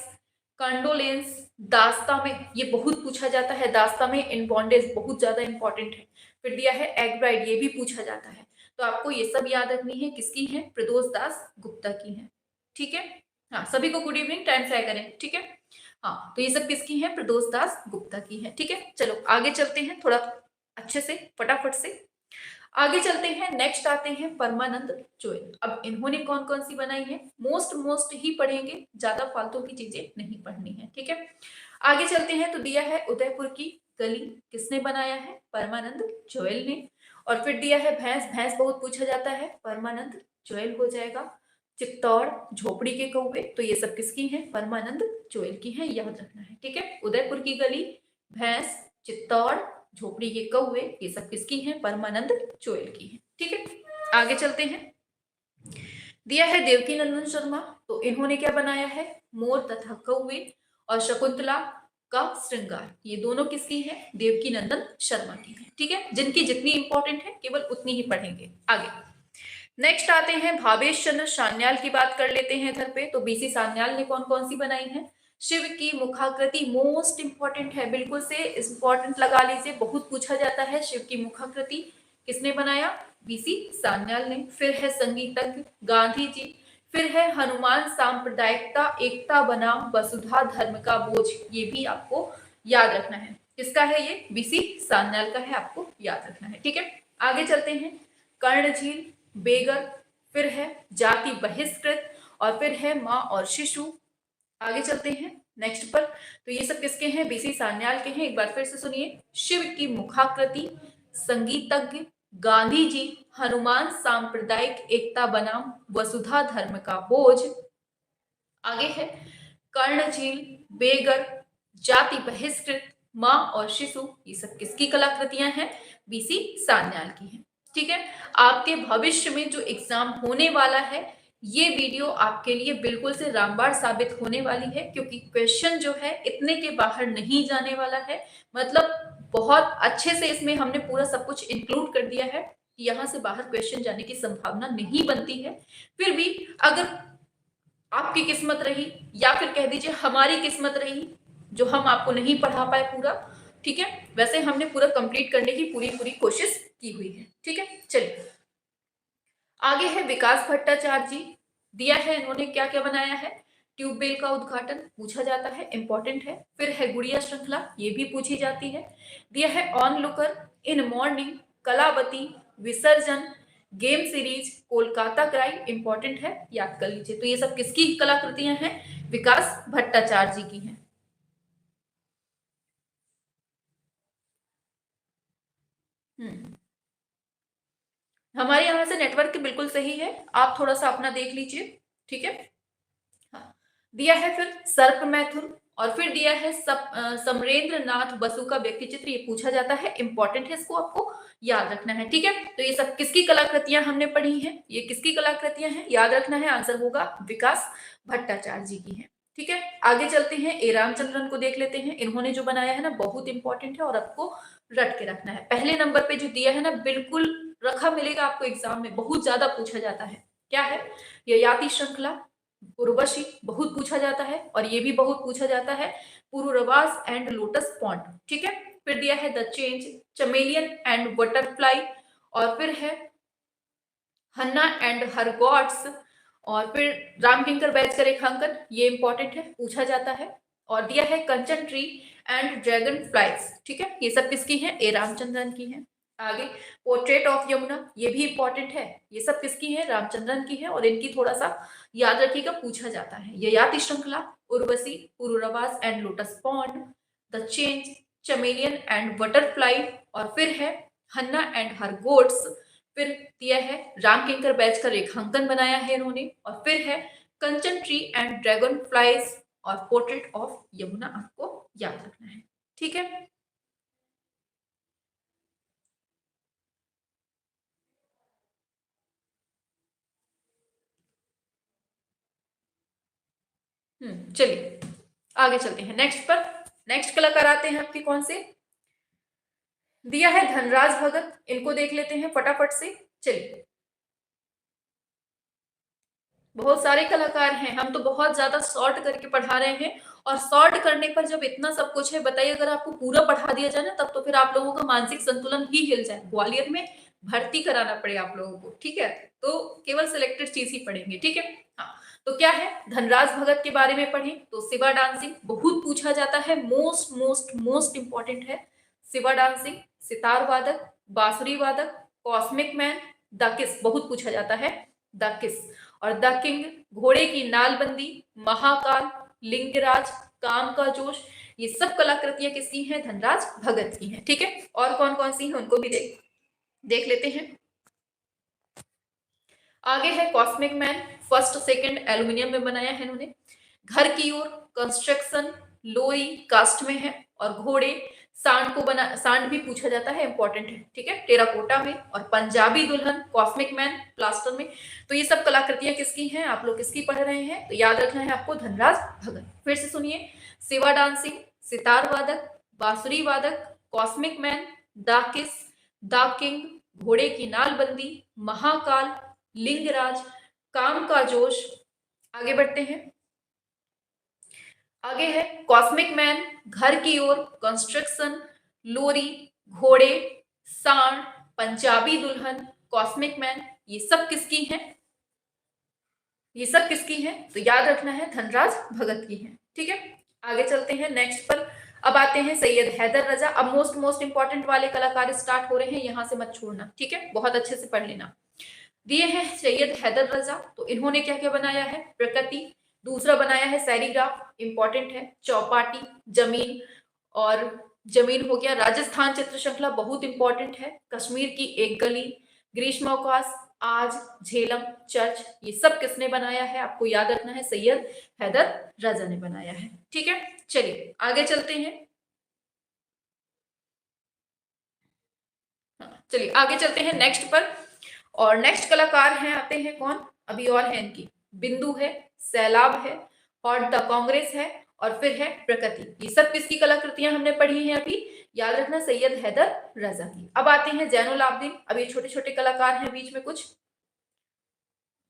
कंडोलेंस, दास्ता में, ये बहुत पूछा जाता है, दास्ता में इन बॉन्डेज बहुत ज्यादा इंपॉर्टेंट है। फिर दिया है एग ब्राइड, ये भी पूछा जाता है। तो आपको ये सब याद रखनी है, किसकी है? प्रदोष दास गुप्ता की है, ठीक है। हाँ, सभी को गुड इवनिंग, टाइम से आया करें, ठीक है। हाँ, तो ये सब किसकी है? प्रदोष दास गुप्ता की है, ठीक है। चलो आगे चलते हैं, थोड़ा अच्छे से फटाफट से आगे चलते हैं। नेक्स्ट आते हैं परमानंद चोयल। अब इन्होंने कौन कौन सी बनाई है? मोस्ट ही पढ़ेंगे, ज्यादा फालतू की चीजें नहीं पढ़नी है, ठीक है। आगे चलते हैं। तो दिया है उदयपुर की गली, किसने बनाया है? परमानंद चोयल ने। और फिर दिया है भैंस, भैंस बहुत पूछा जाता है, परमानंद चोयल हो जाएगा। चित्तौड़, झोपड़ी के कौवे, तो ये सब किसकी हैं? परमानंद चोयल की हैं, याद रखना है, ठीक है। उदयपुर की गली, भैंस, चित्तौड़, झोपड़ी के कौवे, ये सब किसकी हैं? परमानंद चोयल की हैं, ठीक है। आगे चलते हैं। दिया है देवकी नंदन शर्मा, तो इन्होंने क्या बनाया है? मोर तथा कौवे और शकुंतला का श्रृंगार, ये दोनों किसकी है? देवकी नंदन शर्मा की है, ठीक है। जिनकी जितनी इंपॉर्टेंट है केवल उतनी ही पढ़ेंगे। आगे नेक्स्ट आते हैं, भावेश चंद्र सान्याल की बात कर लेते हैं इधर पे। तो बीसी सान्याल ने कौन कौन सी बनाई है? शिव की मुखाकृति, मोस्ट इंपॉर्टेंट है, बिल्कुल से इंपॉर्टेंट लगा लीजिए, बहुत पूछा जाता है। शिव की मुखाकृति किसने बनाया? बीसी सान्याल ने। फिर है संगीतज्ञ गांधी जी। फिर है हनुमान सांप्रदायिकता एकता बनाम वसुधा धर्म का बोझ, ये भी आपको याद रखना है। किसका है ये? बीसी सान्याल का है, आपको याद रखना है, ठीक है। आगे चलते हैं। कर्ण झील, बेगर, फिर है जाति बहिष्कृत, और फिर है माँ और शिशु। आगे चलते हैं नेक्स्ट पर। तो ये सब किसके हैं? बीसी सान्याल के हैं। एक बार फिर से सुनिए। शिव की मुखाकृति, संगीतज्ञ गांधी जी, हनुमान सांप्रदायिक एकता बनाम वसुधा धर्म का बोझ। आगे है कर्ण झील, बेगर, जाति बहिष्कृत, माँ और शिशु, ये सब किसकी कलाकृतियां हैं? बीसी सान्याल की हैं, ठीक है। आपके भविष्य में जो एग्जाम होने वाला है, ये वीडियो आपके लिए बिल्कुल से रामबाण साबित होने वाली है, क्योंकि क्वेश्चन जो है इतने के बाहर नहीं जाने वाला है। मतलब बहुत अच्छे से इसमें हमने पूरा सब कुछ इंक्लूड कर दिया है कि यहाँ से बाहर क्वेश्चन जाने की संभावना नहीं बनती है। फिर भी अगर आपकी किस्मत रही, या फिर कह दीजिए हमारी किस्मत रही, जो हम आपको नहीं पढ़ा पाए पूरा, ठीक है, वैसे हमने पूरा कंप्लीट करने की पूरी कोशिश की हुई है, ठीक है। चलिए आगे है विकास भट्टाचार्य जी। दिया है इन्होंने क्या क्या बनाया है? ट्यूबवेल का उद्घाटन, पूछा जाता है, इंपॉर्टेंट है। फिर है गुड़िया श्रृंखला, ये भी पूछी जाती है। दिया है onlooker, in morning, Kalavati, Visarjan, game series, Kolkata cry, important है, याद कर लीजिए। तो ये सब किसकी कलाकृतियां हैं? विकास भट्टाचार्य जी की हैं। हम्म हमारे यहाँ से नेटवर्क बिल्कुल सही है, आप थोड़ा सा अपना देख लीजिए, ठीक है। हाँ, दिया है फिर सर्प मैथुन, और फिर दिया है समरेंद्र नाथ बसु का व्यक्ति चित्र। ये पूछा जाता है, इंपॉर्टेंट है, इसको आपको याद रखना है, ठीक है। तो ये सब किसकी कलाकृतियां हमने पढ़ी हैं? ये किसकी कलाकृतियां हैं, याद रखना है, आंसर होगा विकास भट्टाचार्य जी की है, ठीक है। आगे चलते हैं, ए रामचंद्रन को देख लेते हैं। इन्होंने जो बनाया है ना, बहुत इंपॉर्टेंट है और आपको रट के रखना है। पहले नंबर पे जो दिया है ना, बिल्कुल रखा मिलेगा आपको एग्जाम में, बहुत ज्यादा पूछा जाता है। क्या है? ययाति श्रृंखला, उर्वशी, बहुत पूछा जाता है, और ये भी बहुत पूछा जाता है, पुरूरवास एंड लोटस पॉन्ड, ठीक है। फिर दिया है the change, chameleon and butterfly, और फिर है हन्ना एंड हर गॉड्स, और फिर रामकिंकर बैच का रेखांकन, ये इंपॉर्टेंट है, पूछा जाता है। और दिया है कंचन ट्री एंड ड्रैगन फ्लाइज, ठीक है। ये सब किसकी है? ए रामचंद्रन की है। आगे पोर्ट्रेट ऑफ यमुना, ये भी इंपॉर्टेंट है, ये सब किसकी है? रामचंद्रन की है, और इनकी थोड़ा सा याद रखिएगा, पूछा जाता है। ययाति श्रृंखला, Urvashi, Pururavas and lotus pond, the change, chameleon and butterfly, और फिर है हन्ना एंड हर गोट्स, फिर दिया है रामकिंकर बैच का रेखांकन बनाया है इन्होंने, और फिर है कंचन ट्री एंड ड्रैगन फ्लाइज, और पोर्ट्रेट ऑफ यमुना आपको याद रखना है, ठीक है। चलिए आगे चलते हैं नेक्स्ट पर। नेक्स्ट कलाकार आते हैं आपके कौन से? दिया है धनराज भगत, इनको देख लेते हैं फटाफट से। चलिए, बहुत सारे कलाकार हैं, हम तो बहुत ज्यादा शॉर्ट करके पढ़ा रहे हैं, और शॉर्ट करने पर जब इतना सब कुछ है, बताइए अगर आपको पूरा पढ़ा दिया जाए ना, तब तो फिर आप लोगों का मानसिक संतुलन ही हिल जाए, ग्वालियर में भर्ती कराना पड़े आप लोगों को, ठीक है। तो केवल सिलेक्टेड चीज ही पढ़ेंगे, ठीक है। हाँ, तो क्या है, धनराज भगत के बारे में पढ़ें तो सिवा डांसिंग बहुत पूछा जाता है, मोस्ट मोस्ट मोस्ट इंपॉर्टेंट है। सिवा डांसिंग, सितार वादक, बांसुरी वादक, कॉस्मिक मैन, द किस बहुत पूछा जाता है, द किस, और द किंग, घोड़े की नालबंदी, महाकाल, लिंगराज, काम का जोश, ये सब कलाकृतियां किसकी हैं? धनराज भगत की हैं, ठीक है। और कौन कौन सी हैं उनको भी देख लेते हैं। आगे है cosmic man, first second aluminium में बनाया है इन्होंने। घर की ओर, कंस्ट्रक्शन, लोई कास्ट में है, और घोड़े, सांड को बना, सांड भी पूछा जाता है, इंपॉर्टेंट है, ठीक है, टेराकोटा में, और पंजाबी दुल्हन, कॉस्मिक मैन, प्लास्टर में। तो ये सब कलाकृतियां किसकी हैं? आप लोग किसकी पढ़ रहे हैं? तो याद रखना है आपको, धनराज भगत। फिर से सुनिए, सिवा डांसिंग, सितार वादक, बांसुरी वादक, कॉस्मिक मैन, द किस, द किंग, घोड़े की नालबंदी, महाकाल, लिंगराज, काम का जोश। आगे बढ़ते हैं, आगे है कॉस्मिक मैन, घर की ओर, कंस्ट्रक्शन, लोरी, घोड़े, सांड, पंजाबी दुल्हन, कॉस्मिक मैन, ये सब किसकी हैं? ये सब किसकी हैं? तो याद रखना है, धनराज भगत की हैं, ठीक है। आगे चलते हैं नेक्स्ट पर। अब आते हैं सैयद हैदर रजा। अब मोस्ट मोस्ट इंपॉर्टेंट वाले कलाकार स्टार्ट हो रहे हैं, यहां से मत छोड़ना, ठीक है, बहुत अच्छे से पढ़ लेना। दिए हैं सैयद हैदर रजा, तो इन्होंने क्या क्या बनाया है? प्रकृति, दूसरा बनाया है सैरीग्राफ, इंपॉर्टेंट है, चौपाटी, जमीन, और जमीन हो गया, राजस्थान चित्र श्रृंखला बहुत इंपॉर्टेंट है, कश्मीर की एक गली, ग्रीष्मावकाश, आज, झेलम, चर्च, ये सब किसने बनाया है? आपको याद रखना है, सैयद हैदर रजा ने बनाया है, ठीक है। चलिए आगे चलते हैं। चलिए आगे चलते हैं नेक्स्ट पर। और नेक्स्ट कलाकार हैं, आते हैं कौन, अभी और है इनकी, बिंदु है, सैलाब है, और द कांग्रेस है, और फिर है प्रकृति। ये सब किसकी कलाकृतियां हमने पढ़ी हैं अभी? याद रखना, सैयद हैदर रजा की। अब आते हैं जैनुल आबदीन। अब ये छोटे छोटे कलाकार हैं बीच में कुछ,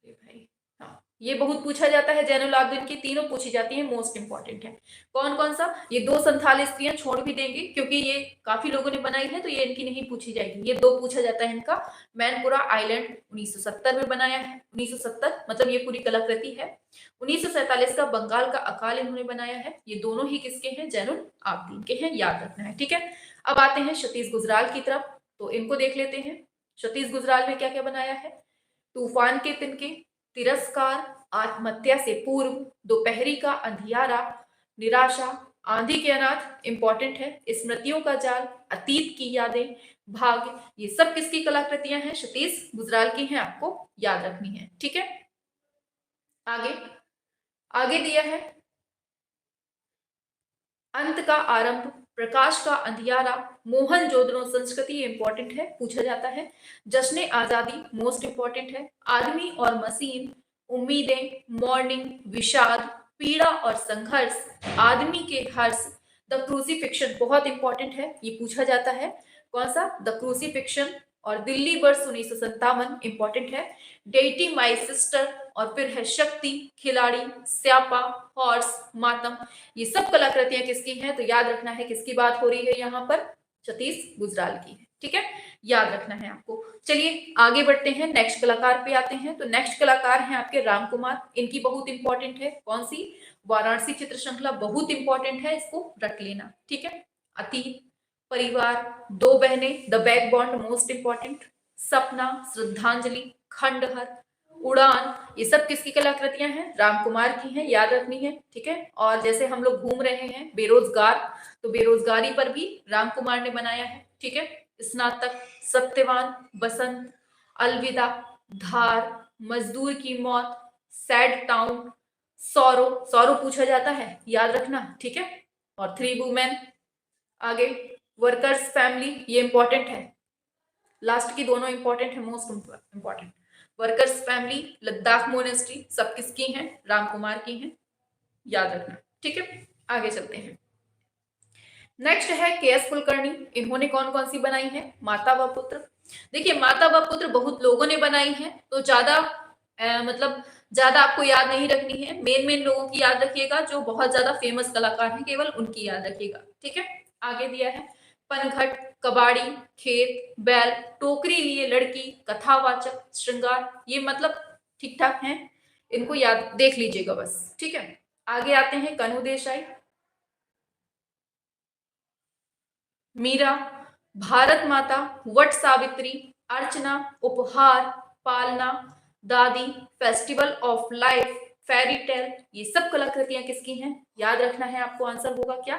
भाई हाँ, ये बहुत पूछा जाता है, जैनुल आबदीन की तीनों पूछी जाती है, मोस्ट इंपॉर्टेंट है। कौन कौन सा? ये दो संथाल स्त्रियां छोड़ भी देंगे, क्योंकि ये काफी लोगों ने बनाई है, तो ये इनकी नहीं पूछी जाएगी। ये दो पूछा जाता है इनका। मैनपुरा आइलैंड 1970 में बनाया है, 1970 मतलब ये पूरी कलाकृति है। 1947 का बंगाल का अकाल इन्होंने बनाया है। ये दोनों ही किसके हैं? जैनुल आबदीन के हैं, याद रखना है, ठीक है। अब आते हैं सतीश गुजराल की तरफ, तो इनको देख लेते हैं। सतीश गुजराल ने क्या क्या बनाया है? तूफान के तिनके, तिरस्कार, आत्महत्या से पूर्व, दोपहरी का अंधियारा, निराशा, आंधी के अनाथ, इंपॉर्टेंट है, स्मृतियों का जाल, अतीत की यादें, भाग्य, ये सब किसकी कलाकृतियां हैं? सतीश गुजराल की हैं, आपको याद रखनी है। ठीक है, आगे आगे दिया है अंत का आरंभ, प्रकाश का अंधियारा, मोहनजोदड़ो संस्कृति, इंपॉर्टेंट है, पूछा जाता है। जश्न आजादी, मोस्ट इंपॉर्टेंट है। आदमी और मशीन, उम्मीदें, मॉर्निंग, विषाद, पीड़ा और संघर्ष, आदमी के हर्ष, द क्रूसीफिक्शन, बहुत इंपॉर्टेंट है, ये पूछा जाता है। कौन सा? द क्रूसीफिक्शन। और दिल्ली वर्ष 1957, इंपॉर्टेंट है। डेटी माई सिस्टर, और फिर है शक्ति, खिलाड़ी, स्यापा, हॉर्स, मातम, ये सब कलाकृतियां किसकी हैं? तो याद रखना है किसकी बात हो रही है यहाँ पर? सतीश गुजराल की है। ठीक है, याद रखना है आपको। चलिए आगे बढ़ते हैं, नेक्स्ट कलाकार पे आते हैं। तो नेक्स्ट कलाकार हैं आपके राम कुमार, इनकी बहुत इंपॉर्टेंट है। कौन सी? वाराणसी चित्र श्रृंखला, बहुत इंपॉर्टेंट है, इसको रख लेना। ठीक है, अतीत, परिवार, दो बहनें, the back bond, most important, सपना, श्रद्धांजलि, खंडहर, उड़ान, ये सब किसकी कलाकृतियां हैं? राम कुमार की हैं, याद रखनी है। ठीक है, और जैसे हम लोग घूम रहे हैं बेरोजगार, तो बेरोजगारी पर भी राम कुमार ने बनाया है। ठीक है, स्नातक, सत्यवान, बसंत, अलविदा, धार, मजदूर की मौत, सैड टाउन, सौरो, सौरो पूछा जाता है, याद रखना। ठीक है, और थ्री वुमेन। आगे वर्कर्स फैमिली, ये इंपॉर्टेंट है, लास्ट की दोनों इंपॉर्टेंट है, most important. Workers family, Ladakh monastery, सब किसकी हैं? राम कुमार की हैं, याद रखना। ठीक है, आगे चलते हैं। नेक्स्ट है के एस कुलकर्णी, इन्होंने कौन कौन सी बनाई है? माता व पुत्र। देखिए माता व पुत्र बहुत लोगों ने बनाई है, तो ज्यादा मतलब ज्यादा आपको याद नहीं रखनी है, मेन मेन लोगों की याद रखिएगा, जो बहुत ज्यादा फेमस कलाकार हैं केवल उनकी याद रखिएगा। ठीक है, आगे दिया है पनघट, कबाड़ी, खेत, बैल, टोकरी लिए लड़की, कथावाचक, श्रृंगार, ये मतलब ठीक ठाक हैं, इनको याद देख लीजिएगा बस। ठीक है, आगे आते हैं कनु देसाई, मीरा, भारत माता, वट सावित्री, अर्चना, उपहार, पालना, दादी, festival of life, fairy tale, ये सब कलाकृतियां किसकी हैं? याद रखना है आपको, आंसर होगा क्या?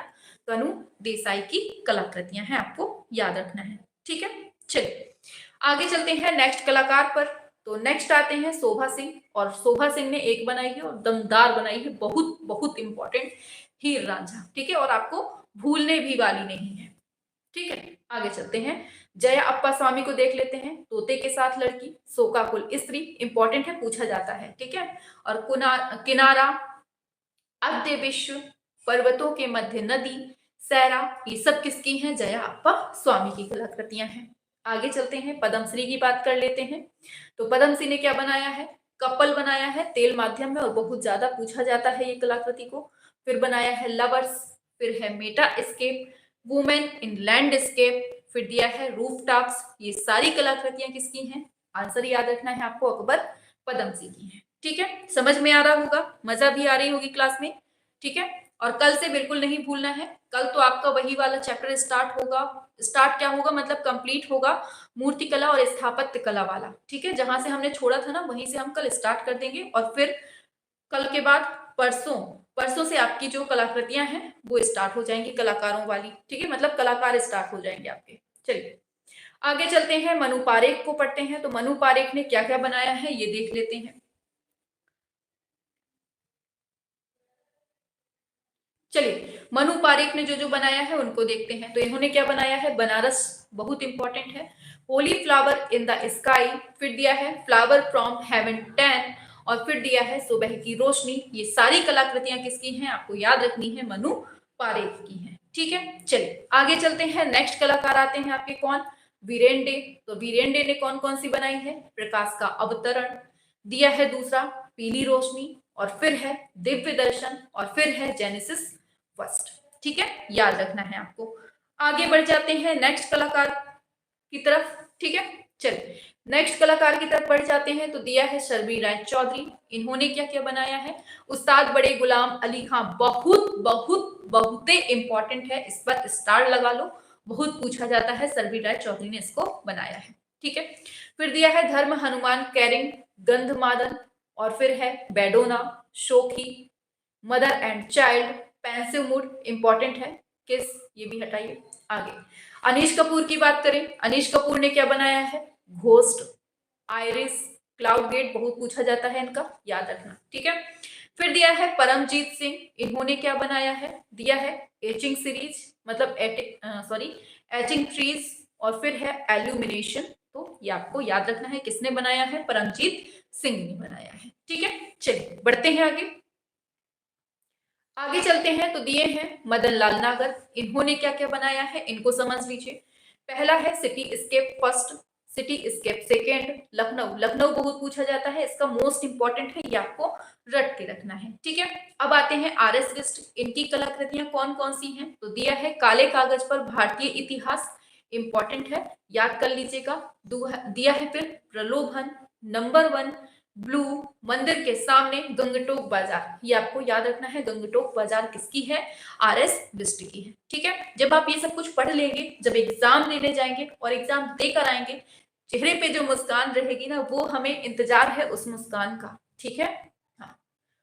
कनु देसाई की कलाकृतियां हैं, आपको याद रखना है। ठीक है, चलिए आगे चलते हैं नेक्स्ट कलाकार पर। तो नेक्स्ट आते हैं शोभा सिंह, और शोभा सिंह ने एक बनाई है और दमदार बनाई है, बहुत बहुत इंपॉर्टेंट, हीर रांझा। ठीक है, और आपको भूलने भी वाली नहीं है। ठीक है, आगे चलते हैं। जया अप्पा स्वामी को देख लेते हैं, तोते के साथ लड़की, शोकाकुल स्त्री, इंपॉर्टेंट है, पूछा जाता है। ठीक है, और किनारा, अद्य विश्व, पर्वतों के मध्य नदी, सैरा, ये सब किसकी हैं? जया अप्पा स्वामी की कलाकृतियां हैं। आगे चलते हैं, पद्मश्री की बात कर लेते हैं। तो पद्मश्री ने क्या बनाया है? कपल बनाया है तेल माध्यम में, और बहुत ज्यादा पूछा जाता है ये कलाकृति को। फिर बनाया है लवर्स, फिर है metascape, women in landscape, फिर दिया है रूफ टॉप्स, ये सारी कलाकृतियां किसकी हैं? आंसर याद रखना है आपको, अकबर पद्मश्री की है। ठीक है, समझ में आ रहा होगा, मजा भी आ रही होगी क्लास में। ठीक है, और कल से बिल्कुल नहीं भूलना है, कल तो आपका वही वाला चैप्टर स्टार्ट होगा। स्टार्ट क्या होगा मतलब कंप्लीट होगा, मूर्ति कला और स्थापत्य कला वाला। ठीक है, जहां से हमने छोड़ा था ना, वहीं से हम कल स्टार्ट कर देंगे, और फिर कल के बाद परसों, परसों से आपकी जो कलाकृतियां हैं वो स्टार्ट हो जाएंगी, कलाकारों वाली। ठीक है, मतलब कलाकार स्टार्ट हो जाएंगे आपके। चलिए आगे चलते हैं, मनु पारेख को पढ़ते हैं। तो मनु पारेख ने क्या क्या बनाया है ये देख लेते हैं। चलिए मनु पारेख ने जो जो बनाया है उनको देखते हैं। तो इन्होंने क्या बनाया है? बनारस, बहुत इंपॉर्टेंट है। Holi flower in the sky, फिर दिया है फ्लावर फ्रॉम हेवन 10, और फिर दिया है सुबह की रोशनी। ये सारी कलाकृतियां किसकी हैं? आपको याद रखनी है, मनु पारेख की हैं। ठीक है, चलिए आगे चलते हैं। नेक्स्ट कलाकार आते हैं आपके कौन? वीरेंडे। तो वीरेंडे ने कौन कौन सी बनाई है? प्रकाश का अवतरण दिया है, दूसरा पीली रोशनी, और फिर है दिव्य दर्शन, और फिर है जेनेसिस फर्स्ट। ठीक है, याद रखना है आपको। आगे बढ़ जाते हैं नेक्स्ट कलाकार की तरफ। ठीक है, चलिए नेक्स्ट कलाकार की तरफ बढ़ जाते हैं। तो दिया है शर्मी राय चौधरी, इन्होंने क्या क्या बनाया है? उस्ताद बड़े गुलाम अली खां, बहुत बहुत बहुत इंपॉर्टेंट है, इस पर स्टार लगा लो, बहुत पूछा जाता है, शर्मी राय चौधरी ने इसको बनाया है। ठीक है। फिर दिया है धर्म हनुमान कैरिंग, गंधमादन, और फिर है बेडोना, शोखी, mother and child, pensive mood, important है, किस, ये भी हटाइए। आगे अनीश कपूर की बात करें, अनीश कपूर ने क्या बनाया है, घोस्ट, आयरिस, क्लाउड गेट, बहुत पूछा जाता है इनका, याद रखना, ठीक है। फिर दिया है परमजीत सिंह, इन्होंने क्या बनाया है, दिया है एचिंग सीरीज, मतलब एचिंग ट्रीज, और फिर है एल्यूमिनेशन। तो ये आपको याद रखना है किसने बनाया है, परमजीत सिंह ने बनाया है, ठीक है। चलिए बढ़ते हैं आगे। आगे चलते हैं तो दिए हैं मदन लाल नागर, इन्होंने क्या क्या बनाया है इनको समझ लीजिए। पहला है cityscape first, cityscape second, Lucknow, Lucknow बहुत पूछा जाता है, इसका मोस्ट इंपॉर्टेंट है, ये आपको रट के रखना है, ठीक है। अब आते हैं आर.एस. बिष्ट, इनकी कलाकृतियां कौन कौन सी हैं, तो दिया है काले कागज पर भारतीय इतिहास, इंपॉर्टेंट है, याद कर लीजिएगा। दिया है फिर प्रलोभन, नंबर 1, ब्लू, मंदिर के सामने, गंगटोक बाजार, ये आपको याद रखना है, गंगटोक बाजार किसकी है, आर.एस. बिष्ट की है, ठीक है। जब आप ये सब कुछ पढ़ लेंगे, जब एग्जाम देने जाएंगे और एग्जाम देकर आएंगे, चेहरे पे जो मुस्कान रहेगी ना, वो हमें इंतजार है उस मुस्कान का, ठीक है। हाँ,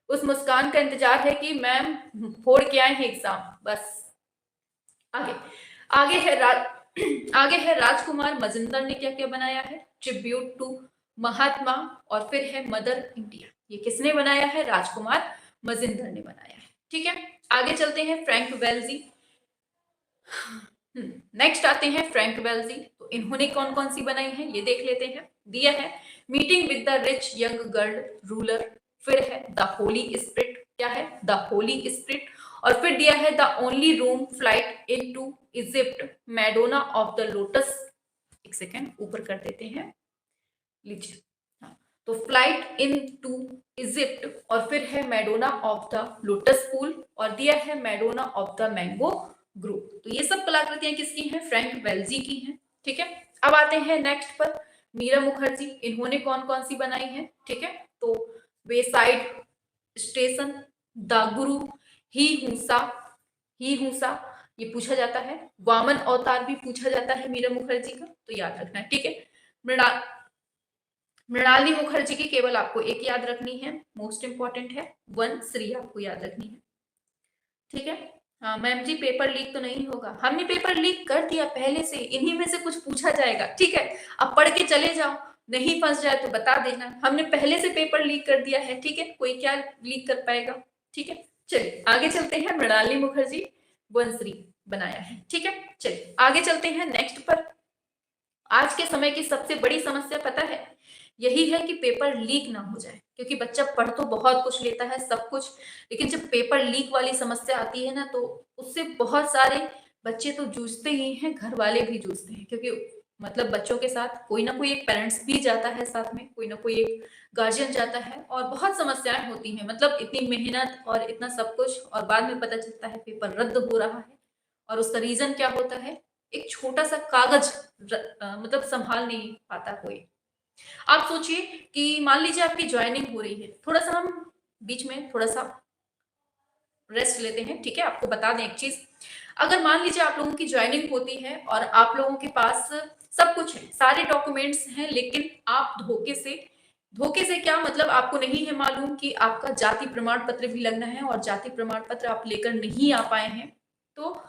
उस मुस्कान का इंतजार है कि मैम फोड़ के आए हैं एग्जाम, बस। आगे आगे है आगे है राजकुमार मजिंदर ने क्या क्या बनाया है, ट्रिब्यूट टू महात्मा, और फिर है मदर इंडिया, ये किसने बनाया है, राजकुमार मजिंदर ने बनाया है, ठीक है। आगे चलते हैं फ्रैंक वेल्जी, नेक्स्ट आते हैं फ्रैंक वेल्जी, तो इन्होंने कौन कौन सी बनाई है ये देख लेते हैं। दिया है meeting with the rich young girl ruler, फिर है द होली स्पिरिट, क्या है, द होली स्पिरिट, और फिर दिया है the only room flight into Egypt, Madonna of the lotus, एक सेकेंड ऊपर कर देते हैं, लीजिए। हाँ, तो फ्लाइट इन टू इजिप्ट, और फिर है Madonna of the lotus pool, और दिया है Madonna of the mango group. तो ये सब कलाकृतियां किसकी हैं, फ्रैंक वेल्जी की हैं, ठीक है। अब आते हैं नेक्स्ट पर, मीरा मुखर्जी, इन्होंने कौन कौन सी बनाई है, ठीक है। तो वेसाइड स्टेशन, द गुरु, ही हूसा, ही हूसा, ये पूछा जाता है, वामन अवतार भी पूछा जाता है मीरा मुखर्जी का, तो याद रखना है, ठीक है। मृणालिनी मुखर्जी की केवल आपको एक याद रखनी है, मोस्ट इंपॉर्टेंट है, वन श्री आपको याद रखनी है, ठीक है। हाँ मैम जी, पेपर लीक तो नहीं होगा, हमने पेपर लीक कर दिया पहले से, इन्हीं में से कुछ पूछा जाएगा, ठीक है। अब पढ़ के चले जाओ, नहीं फंस जाए तो बता देना, हमने पहले से पेपर लीक कर दिया है, ठीक है, कोई क्या लीक कर पाएगा, ठीक है। चलिए आगे चलते हैं, मृणालिनी मुखर्जी वंश्री बनाया है, ठीक है। चलिए आगे चलते हैं नेक्स्ट पर। आज के समय की सबसे बड़ी समस्या पता है, यही है कि पेपर लीक ना हो जाए, क्योंकि बच्चा पढ़ तो बहुत कुछ लेता है सब कुछ, लेकिन जब पेपर लीक वाली समस्या आती है ना, तो उससे बहुत सारे बच्चे तो जूझते ही हैं, घर वाले भी जूझते हैं, क्योंकि मतलब बच्चों के साथ कोई ना कोई एक पेरेंट्स भी जाता है, साथ में कोई ना कोई एक गार्जियन जाता है, और बहुत समस्याएं होती हैं, मतलब इतनी मेहनत और इतना सब कुछ, और बाद में पता चलता है पेपर रद्द हो रहा है, और उसका रीजन क्या होता है, एक छोटा सा कागज मतलब संभाल नहीं पाता कोई। आप सोचिए कि मान लीजिए आपकी ज्वाइनिंग हो रही है, थोड़ा सा हम बीच में थोड़ा सा रेस्ट लेते हैं, ठीक है। आपको बता दें एक चीज, अगर मान लीजिए आप लोगों की ज्वाइनिंग होती है और आप लोगों के पास सब कुछ है, सारे डॉक्यूमेंट्स हैं, लेकिन आप धोखे से क्या मतलब, आपको नहीं है मालूम कि आपका जाति प्रमाण पत्र भी लगना है, और जाति प्रमाण पत्र आप लेकर नहीं आ पाए हैं, तो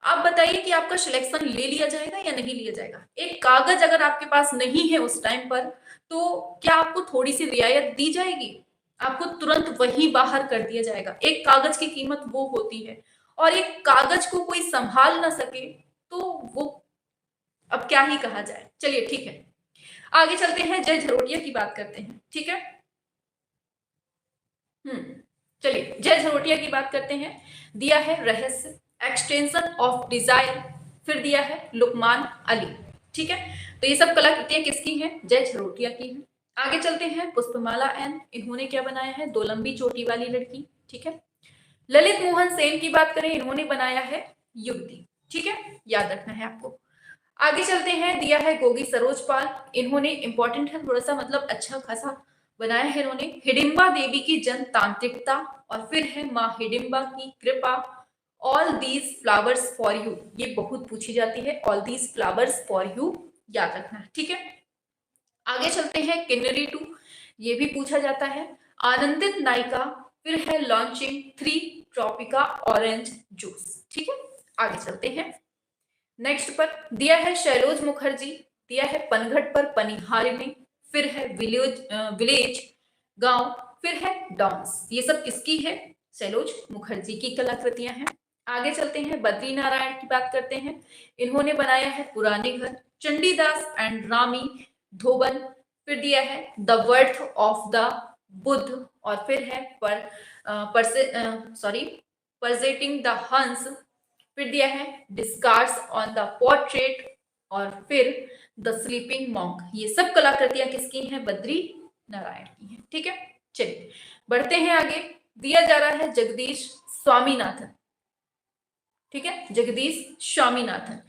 आप बताइए कि आपका सिलेक्शन ले लिया जाएगा या नहीं लिया जाएगा। एक कागज अगर आपके पास नहीं है उस टाइम पर, तो क्या आपको थोड़ी सी रियायत दी जाएगी, आपको तुरंत वही बाहर कर दिया जाएगा। एक कागज की कीमत वो होती है, और एक कागज को कोई संभाल ना सके तो वो अब क्या ही कहा जाए। चलिए ठीक है, आगे चलते हैं, जय झरोटिया की बात करते हैं, ठीक है। चलिए जय झरोटिया की बात करते हैं। दिया है रहस्य, एक्सटेंशन ऑफ डिजायर, फिर दिया है लुकमान अली, ठीक है। तो ये सब कलाकृतियां किसकी हैं, जय झरोटिया की हैं। आगे चलते हैं, पुष्पमाला एन, इन्होंने क्या बनाया है, दो लंबी चोटी वाली लड़की, ठीक है। ललित मोहन सेन की बात करें, इन्होंने बनाया है युवती, ठीक है, याद रखना है आपको। आगे चलते हैं, दिया है गोगी सरोज पाल, इन्होंने इंपॉर्टेंट है थोड़ा सा, मतलब अच्छा खासा बनाया है इन्होंने, हिडिंबा देवी की जनतांत्रिकता, और फिर है माँ हिडिंबा की कृपा, all these flowers for you, ये बहुत पूछी जाती है, all these flowers for you, याद रखना, ठीक है। आगे चलते हैं किन्नरी 2, ये भी पूछा जाता है। आनंदित नायिका, फिर है लॉन्चिंग 3 ट्रॉपिका ऑरेंज जूस। ठीक है, आगे चलते हैं। नेक्स्ट पर दिया है शैलोज मुखर्जी, दिया है पनघट पर पनिहारिणी, फिर है विलेज गांव, फिर है डॉन्स। ये सब किसकी है? शैलोज मुखर्जी की कलाकृतियां हैं। आगे चलते हैं, बद्री नारायण की बात करते हैं। इन्होंने बनाया है पुराने घर, चंडीदास एंड रामी धोबन, फिर दिया है the worth of the Buddha, और फिर है परजेटिंग द हंस, फिर दिया है डिस्कार्स ऑन द पोर्ट्रेट, और फिर द स्लीपिंग मॉन्क। ये सब कलाकृतियां किसकी हैं? बद्री नारायण की हैं। ठीक है, चलिए बढ़ते हैं आगे। दिया जा रहा है जगदीश स्वामीनाथन। ठीक है, जगदीश स्वामीनाथन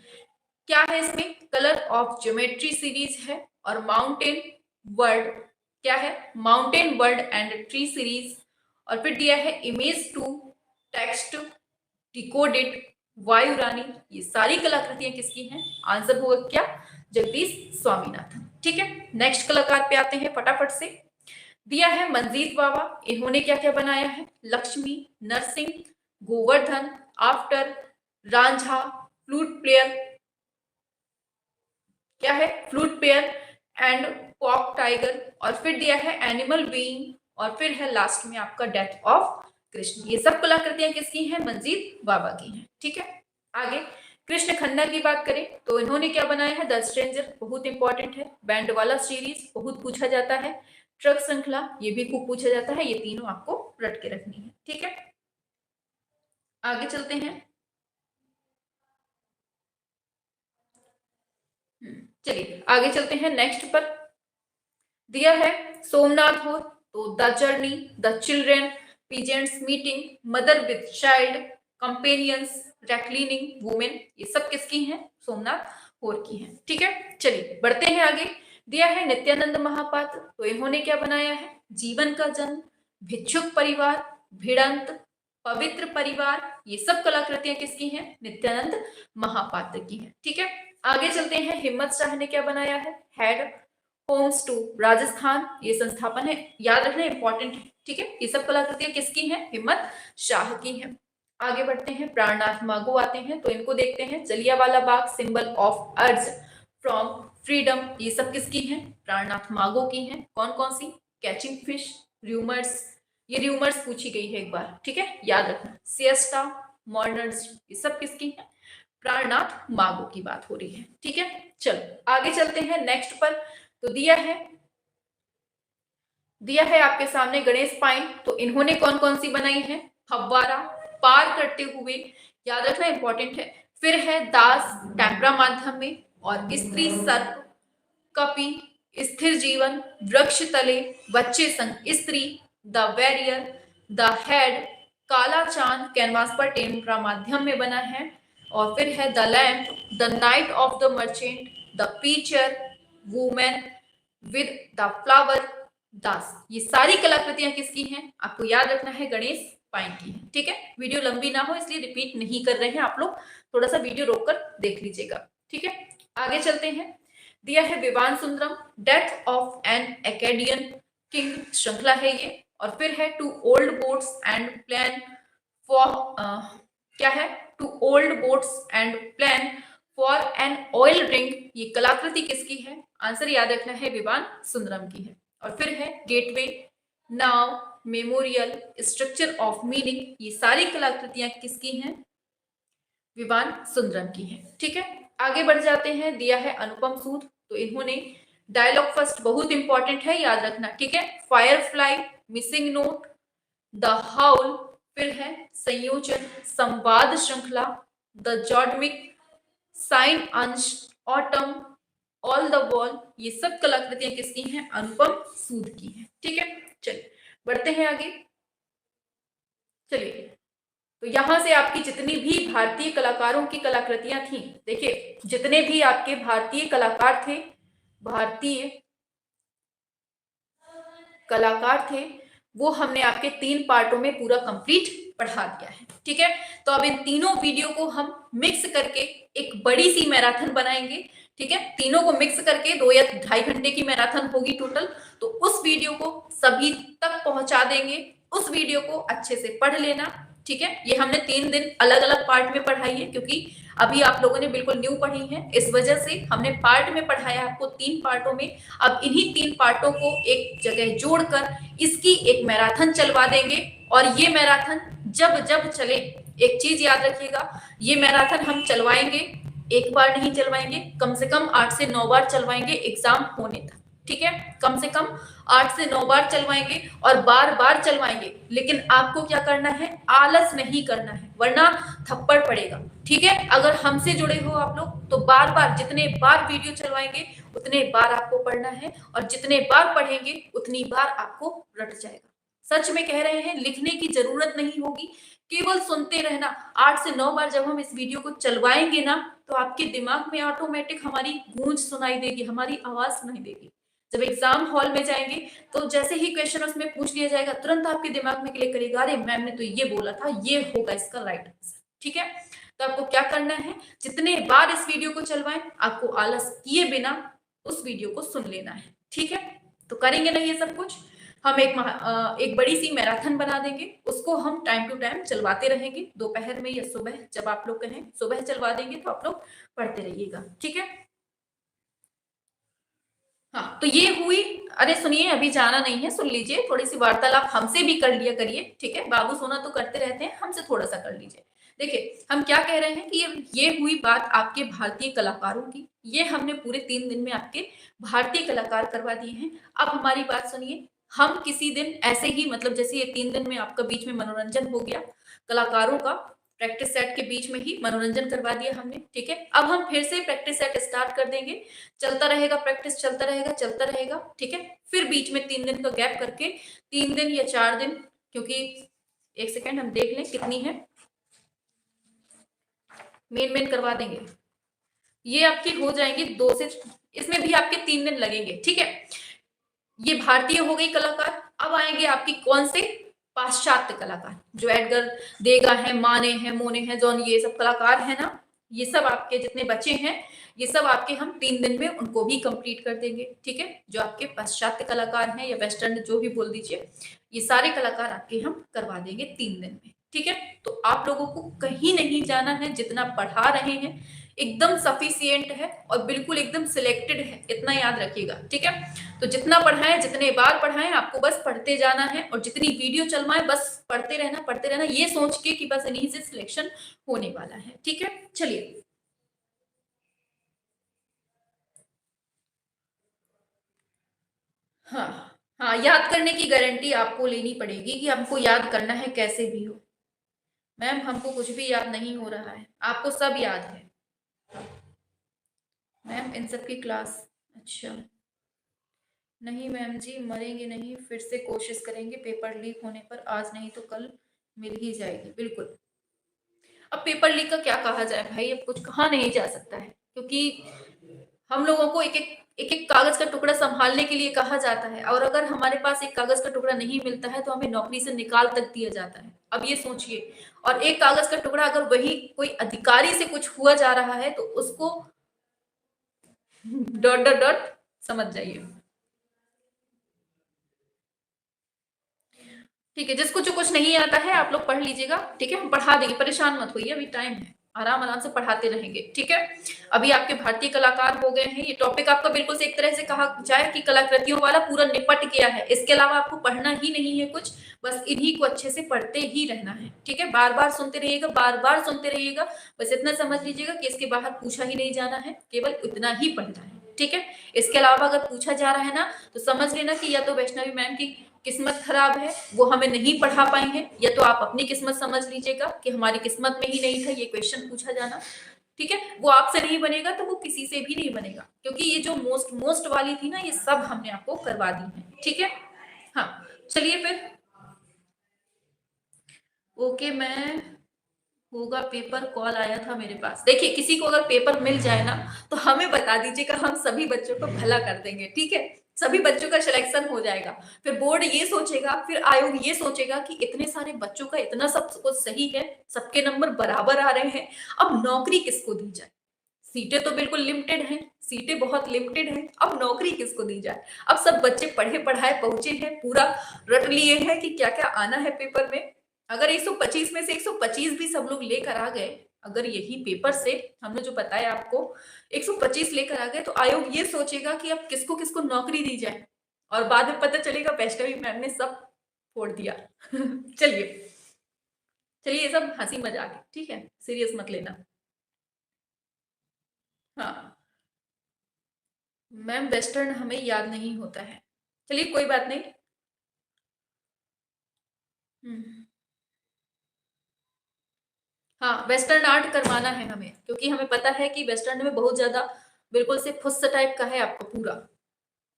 क्या है? इसमें कलर ऑफ ज्योमेट्री सीरीज है, और माउंटेन वर्ल्ड क्या है? Mountain world and tree series, और फिर दिया है इमेज 2 टेक्स्ट डिकोडेड वायु रानी। ये सारी कलाकृतियां किसकी हैं? आंसर होगा क्या? जगदीश स्वामीनाथन। ठीक है, नेक्स्ट कलाकार पे आते हैं फटाफट से। दिया है मंजीत बाबा, इन्होंने क्या क्या बनाया है? Lakshmi, Narasimha, Govardhan, after, Ranjha, flute player, क्या है? फ्लूट प्लेयर एंड पॉक टाइगर, और फिर दिया है एनिमल बीइंग, और फिर है लास्ट में आपका डेथ ऑफ कृष्ण। ये सब कलाकृतियां किसकी हैं? मंजीत बाबा की हैं। ठीक है, आगे कृष्ण खन्ना की बात करें तो इन्होंने क्या बनाया है? द स्ट्रेंजर, बहुत इंपॉर्टेंट है। बैंड वाला सीरीज बहुत पूछा जाता है। ट्रक श्रृंखला, ये भी खूब पूछा जाता है। ये तीनों आपको रट के रखनी है। ठीक है, आगे चलते हैं। चलिए आगे चलते हैं नेक्स्ट पर। दिया है सोमनाथ हो तो the journey, the children, peasants meeting, mother with child, companions, reclining women. ये सब किसकी हैं? सोमनाथ होर की हैं। ठीक है, चलिए बढ़ते हैं आगे। दिया है नित्यानंद महापात्र, तो इन्होंने क्या बनाया है? जीवन का जन्म, भिक्षुक परिवार, भिड़ंत, पवित्र परिवार। ये सब कलाकृतियां किसकी हैं? नित्यानंद महापात्र की हैं। ठीक है, आगे चलते हैं। हिम्मत शाह ने क्या बनाया है? हेड होम्स टू राजस्थान, ये संस्थापन है, याद रखना इंपॉर्टेंट है। ठीक है, ये सब कलाकृतियां किसकी हैं? हिम्मत शाह की हैं। आगे बढ़ते हैं, प्राणनाथ मागो आते हैं, तो इनको देखते हैं। जलियांवाला बाग, सिंबल ऑफ अर्ज फ्रॉम फ्रीडम, ये सब किसकी हैं? प्राणनाथ मागो की हैं। कौन कौन सी? कैचिंग फिश, र्यूमर्स, ये र्यूमर्स पूछी गई है एक बार। ठीक है, याद रखना। सिएस्टा, मॉडर्न्स, ये सब किसकी हैं? प्राणनाथ मागो की बात हो रही है। ठीक है, चलो आगे चलते हैं नेक्स्ट पर। तो दिया है आपके सामने गणेश पाइन, तो इन्होंने कौन कौन सी बनाई है? फव्वारा, पार करते हुए, याद रखना इंपॉर्टेंट है। फिर है दास, टेम्परा माध्यम में, और स्त्री सर्प, कपि, स्थिर जीवन, वृक्ष तले, बच्चे संग स्त्री, द वैरियर, द हेड, काला चांद कैनवास पर टेम्परा माध्यम में बना है, और फिर है the lamp, the night of the merchant, the pitcher, women with the flower, Das. ये सारी कलाकृतियां किसकी हैं? आपको याद रखना है गणेश पाइन की है। ठीक है, वीडियो लंबी ना हो इसलिए रिपीट नहीं कर रहे हैं आप लोग, थोड़ा सा वीडियो रोककर देख लीजिएगा। ठीक है, आगे चलते हैं। दिया है Vivan Sundaram, death of an Akkadian king, श्रृंखला है ये, और फिर है two old boats and plan for, क्या है? Two old boats and plan for an oil drink. ये कलाकृति किसकी है? आंसर याद रखना है विवान सुंदरम की है। और फिर है gateway, now, memorial, structure of meaning. ये सारी कलाकृतियां किसकी हैं? विवान सुंदरम की हैं। ठीक है, आगे बढ़ जाते हैं। दिया है अनुपम सूद, तो इन्होंने डायलॉग फर्स्ट, बहुत इंपॉर्टेंट है, याद रखना। ठीक है, फायरफ्लाई, मिसिंग नोट, द हाउल, फिर है संयोजन, संवाद श्रृंखला, द जॉडविक, साइन अंश, ऑटम, ऑल द वॉल। ये सब कलाकृतियां किसकी हैं? अनुपम सूद की हैं। ठीक है, चलिए बढ़ते हैं आगे। चलिए, तो यहां से आपकी जितनी भी भारतीय कलाकारों की कलाकृतियां थी, देखिए जितने भी आपके भारतीय कलाकार थे वो हमने आपके 3 पार्टों में पूरा कंप्लीट पढ़ा दिया है। ठीक है, तो अब इन तीनों वीडियो को हम मिक्स करके एक बड़ी सी मैराथन बनाएंगे, ठीक है, तीनों को मिक्स करके 2 या 2.5 घंटे की मैराथन होगी टोटल। तो उस वीडियो को सभी तक पहुंचा देंगे, उस वीडियो को अच्छे से पढ़ लेना। ठीक है, ये हमने 3 दिन अलग अलग पार्ट में पढ़ाई है, क्योंकि अभी आप लोगों ने बिल्कुल न्यू पढ़ी है, इस वजह से हमने पार्ट में पढ़ाया आपको 3 पार्टों में। अब इन्हीं 3 पार्टों को एक जगह जोड़कर इसकी एक मैराथन चलवा देंगे। और ये मैराथन जब जब चले, एक चीज याद रखिएगा, ये मैराथन हम चलवाएंगे, एक बार नहीं चलवाएंगे, कम से कम 8 से 9 बार चलवाएंगे एग्जाम होने तक। ठीक है, कम से कम 8 से 9 बार चलवाएंगे और बार बार चलवाएंगे। लेकिन आपको क्या करना है, आलस नहीं करना है, वरना थप्पड़ पड़ेगा। ठीक है, अगर हमसे जुड़े हो आप लोग तो बार बार, जितने बार वीडियो चलवाएंगे उतने बार आपको पढ़ना है, और जितने बार पढ़ेंगे उतनी बार आपको रट जाएगा। सच में कह रहे हैं, लिखने की जरूरत नहीं होगी, केवल सुनते रहना। 8 से 9 बार जब हम इस वीडियो को चलवाएंगे ना, तो आपके दिमाग में ऑटोमेटिक हमारी गूंज सुनाई देगी, हमारी आवाज सुनाई देगी। जब एग्जाम हॉल में जाएंगे तो जैसे ही क्वेश्चन उसमें पूछ लिया जाएगा, तुरंत आपके दिमाग में क्लिक करेगा, अरे मैम ने तो ये बोला था, ये होगा इसका राइट आंसर। ठीक है, तो आपको क्या करना है, जितने बार इस वीडियो को चलवाएं, आपको आलस किए बिना उस वीडियो को सुन लेना है। ठीक है, तो करेंगे ना ये सब कुछ। हम एक बड़ी सी मैराथन बना देंगे, उसको हम टाइम टू टाइम चलवाते रहेंगे, दोपहर में या सुबह, जब आप लोग कहें सुबह चलवा देंगे तो आप लोग पढ़ते रहिएगा। ठीक है, हाँ, तो ये हुई। अरे सुनिए, अभी जाना नहीं है, सुन लीजिए, थोड़ी सी वार्तालाप हमसे भी कर लिया करिए। ठीक है, बाबू सोना तो करते रहते हैं, हमसे थोड़ा सा कर लीजिए। देखिए, हम क्या कह रहे हैं कि ये हुई बात आपके भारतीय कलाकारों की। ये हमने पूरे 3 दिन में आपके भारतीय कलाकार करवा दिए हैं। अब हमारी बात सुनिए, हम किसी दिन ऐसे ही, मतलब जैसे ये 3 दिन में आपका बीच में मनोरंजन हो गया, कलाकारों का प्रैक्टिस सेट के बीच में ही मनोरंजन करवा दिया हमने। ठीक है, अब हम फिर से प्रैक्टिस सेट स्टार्ट कर देंगे, चलता रहेगा, प्रैक्टिस चलता रहेगा, चलता रहेगा। ठीक है, फिर बीच में 3 दिन का गैप करके 3 दिन या 4 दिन, क्योंकि एक सेकेंड हम देख लें कितनी है, मेन करवा देंगे। ये आपकी हो जाएंगी 2 से, इसमें भी आपके 3 दिन लगेंगे। ठीक है, ये भारतीय हो गई कलाकार। अब आएंगे आपकी कौन से, पाश्चात्य कलाकार, जो एडगर देगा है, माने हैं, मोने हैं, जॉन, ये सब कलाकार है ना, ये सब आपके जितने बचे हैं, ये सब आपके हम 3 दिन में उनको भी कंप्लीट कर देंगे। ठीक है, जो आपके पाश्चात्य कलाकार हैं या वेस्टर्न जो भी बोल दीजिए, ये सारे कलाकार आपके हम करवा देंगे 3 दिन में। ठीक है, तो आप लोगों को कहीं नहीं जाना है, जितना पढ़ा रहे हैं एकदम सफिशियंट है और बिल्कुल एकदम सिलेक्टेड है, इतना याद रखिएगा। ठीक है, तो जितना पढ़ाएं, जितने बार पढ़ाएं, आपको बस पढ़ते जाना है, और जितनी वीडियो चलवाएं बस पढ़ते रहना, ये सोच के कि बस इन्हीं से सिलेक्शन होने वाला है। ठीक है, चलिए, हाँ हाँ, याद करने की गारंटी आपको लेनी पड़ेगी कि हमको याद करना है कैसे भी हो। मैम हमको कुछ भी याद नहीं हो रहा है, आपको सब याद है मैम, इन सब की क्लास। अच्छा, नहीं मैम जी, मरेंगे नहीं, फिर से कोशिश करेंगे, पेपर लीक होने पर आज नहीं तो कल मिल ही जाएगी। बिल्कुल, अब पेपर लीक का क्या कहा जाए भाई, अब कुछ कहा नहीं जा सकता है, क्योंकि हम लोगों को एक एक कागज का टुकड़ा संभालने के लिए कहा जाता है, और अगर हमारे पास एक कागज का टुकड़ा नहीं मिलता है तो हमें नौकरी से निकाल तक दिया जाता है। अब ये सोचिए, और एक कागज का टुकड़ा अगर वही कोई अधिकारी से कुछ हुआ जा रहा है तो उसको डॉट डॉट डॉट समझ जाइए। ठीक है, जिसको जो कुछ नहीं आता है आप लोग पढ़ लीजिएगा। ठीक है, हम पढ़ा देंगे, परेशान मत होइए, अभी टाइम है, आराम आराम से पढ़ाते रहेंगे। ठीक है, अभी आपके भारतीय कलाकार हो गए हैं, ये टॉपिक आपका बिल्कुल से एक तरह से कहा जाए कि कलाकृतियों वाला पूरा निपट गया है। इसके अलावा आपको पढ़ना ही नहीं है कुछ, बस इन्हीं को अच्छे से पढ़ते ही रहना है। ठीक है, बार बार सुनते रहिएगा, बार बार सुनते रहिएगा, बस इतना समझ लीजिएगा कि इसके बाहर पूछा ही नहीं जाना है, केवल इतना ही पढ़ना है। ठीक है, इसके अलावा अगर पूछा जा रहा है ना, तो समझ लेना कि या तो वैष्णवी मैम की किस्मत खराब है, वो हमें नहीं पढ़ा पाई है, या तो आप अपनी किस्मत समझ लीजिएगा कि हमारी किस्मत में ही नहीं था ये क्वेश्चन पूछा जाना। ठीक है, वो आपसे नहीं बनेगा तो वो किसी से भी नहीं बनेगा, क्योंकि ये जो मोस्ट मोस्ट वाली थी ना, ये सब हमने आपको करवा दी है। ठीक है, हाँ, चलिए फिर, ओके, मैं होगा पेपर, कॉल आया था मेरे पास। देखिए, किसी को अगर पेपर मिल जाए ना तो हमें बता दीजिएगा, हम सभी बच्चों को भला कर देंगे। ठीक है, सभी बच्चों का सिलेक्शन हो जाएगा। फिर बोर्ड ये सोचेगा, फिर आयोग ये सोचेगा कि इतने सारे बच्चों का इतना सब कुछ सही है, सबके नंबर बराबर आ रहे हैं, अब नौकरी किसको दी जाए। सीटें तो बिल्कुल लिमिटेड हैं, सीटें बहुत लिमिटेड हैं, अब नौकरी किसको दी जाए। अब सब बच्चे पढ़े पढ़ाए पहुंचे हैं, पूरा रट लिए हैं कि क्या क्या आना है पेपर में। अगर 125 में से 125 भी सब लोग लेकर आ गए, अगर यही पेपर से हमने जो बताया आपको 125 लेकर आ गए, तो आयोग ये सोचेगा कि अब किसको किसको नौकरी दी जाए, और बाद में पता चलेगा वैष्णवी मैम ने सब फोड़ दिया। चलिए चलिए, ये सब हंसी मजाक है, ठीक है, सीरियस मत लेना। हाँ मैम, वेस्टर्न हमें याद नहीं होता है। चलिए कोई बात नहीं। हम्म, हाँ वेस्टर्न आर्ट करवाना है हमें, क्योंकि हमें पता है कि वेस्टर्न में बहुत ज्यादा बिल्कुल से फुस टाइप का है आपको पूरा,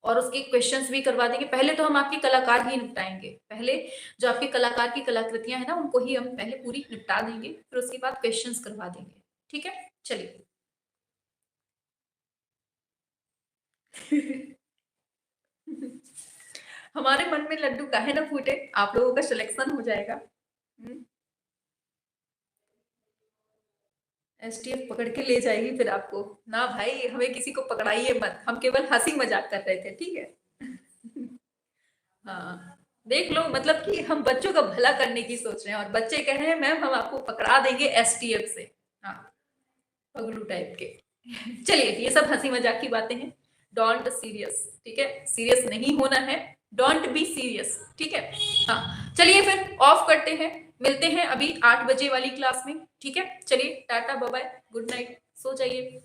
और उसके क्वेश्चंस भी करवा देंगे। पहले तो हम आपकी कलाकार ही निपटाएंगे, पहले जो आपकी कलाकार की कलाकृतियां हैं ना, उनको ही हम पहले पूरी निपटा देंगे, फिर उसके बाद क्वेश्चंस करवा देंगे, ठीक है। चलिए। हमारे मन में लड्डू काहे ना फूटे, आप लोगों का सिलेक्शन हो जाएगा। एसटीएफ पकड़ के ले जाएगी फिर आपको। ना भाई, हमें किसी को पकड़ाइए मत, हम केवल हंसी मजाक कर रहे थे, ठीक है। हाँ देख लो, मतलब कि हम बच्चों का भला करने की सोच रहे हैं, और बच्चे कह रहे हैं मैम हम आपको पकड़ा देंगे एसटीएफ से। हाँ पगलू टाइप के। चलिए, ये सब हंसी मजाक की बातें हैं, डोंट सीरियस, ठीक है, सीरियस नहीं होना है, डोंट बी सीरियस, ठीक है। हाँ चलिए फिर ऑफ करते हैं, मिलते हैं अभी 8 बजे वाली क्लास में, ठीक है। चलिए tata bye bye, good night, सो जाइए।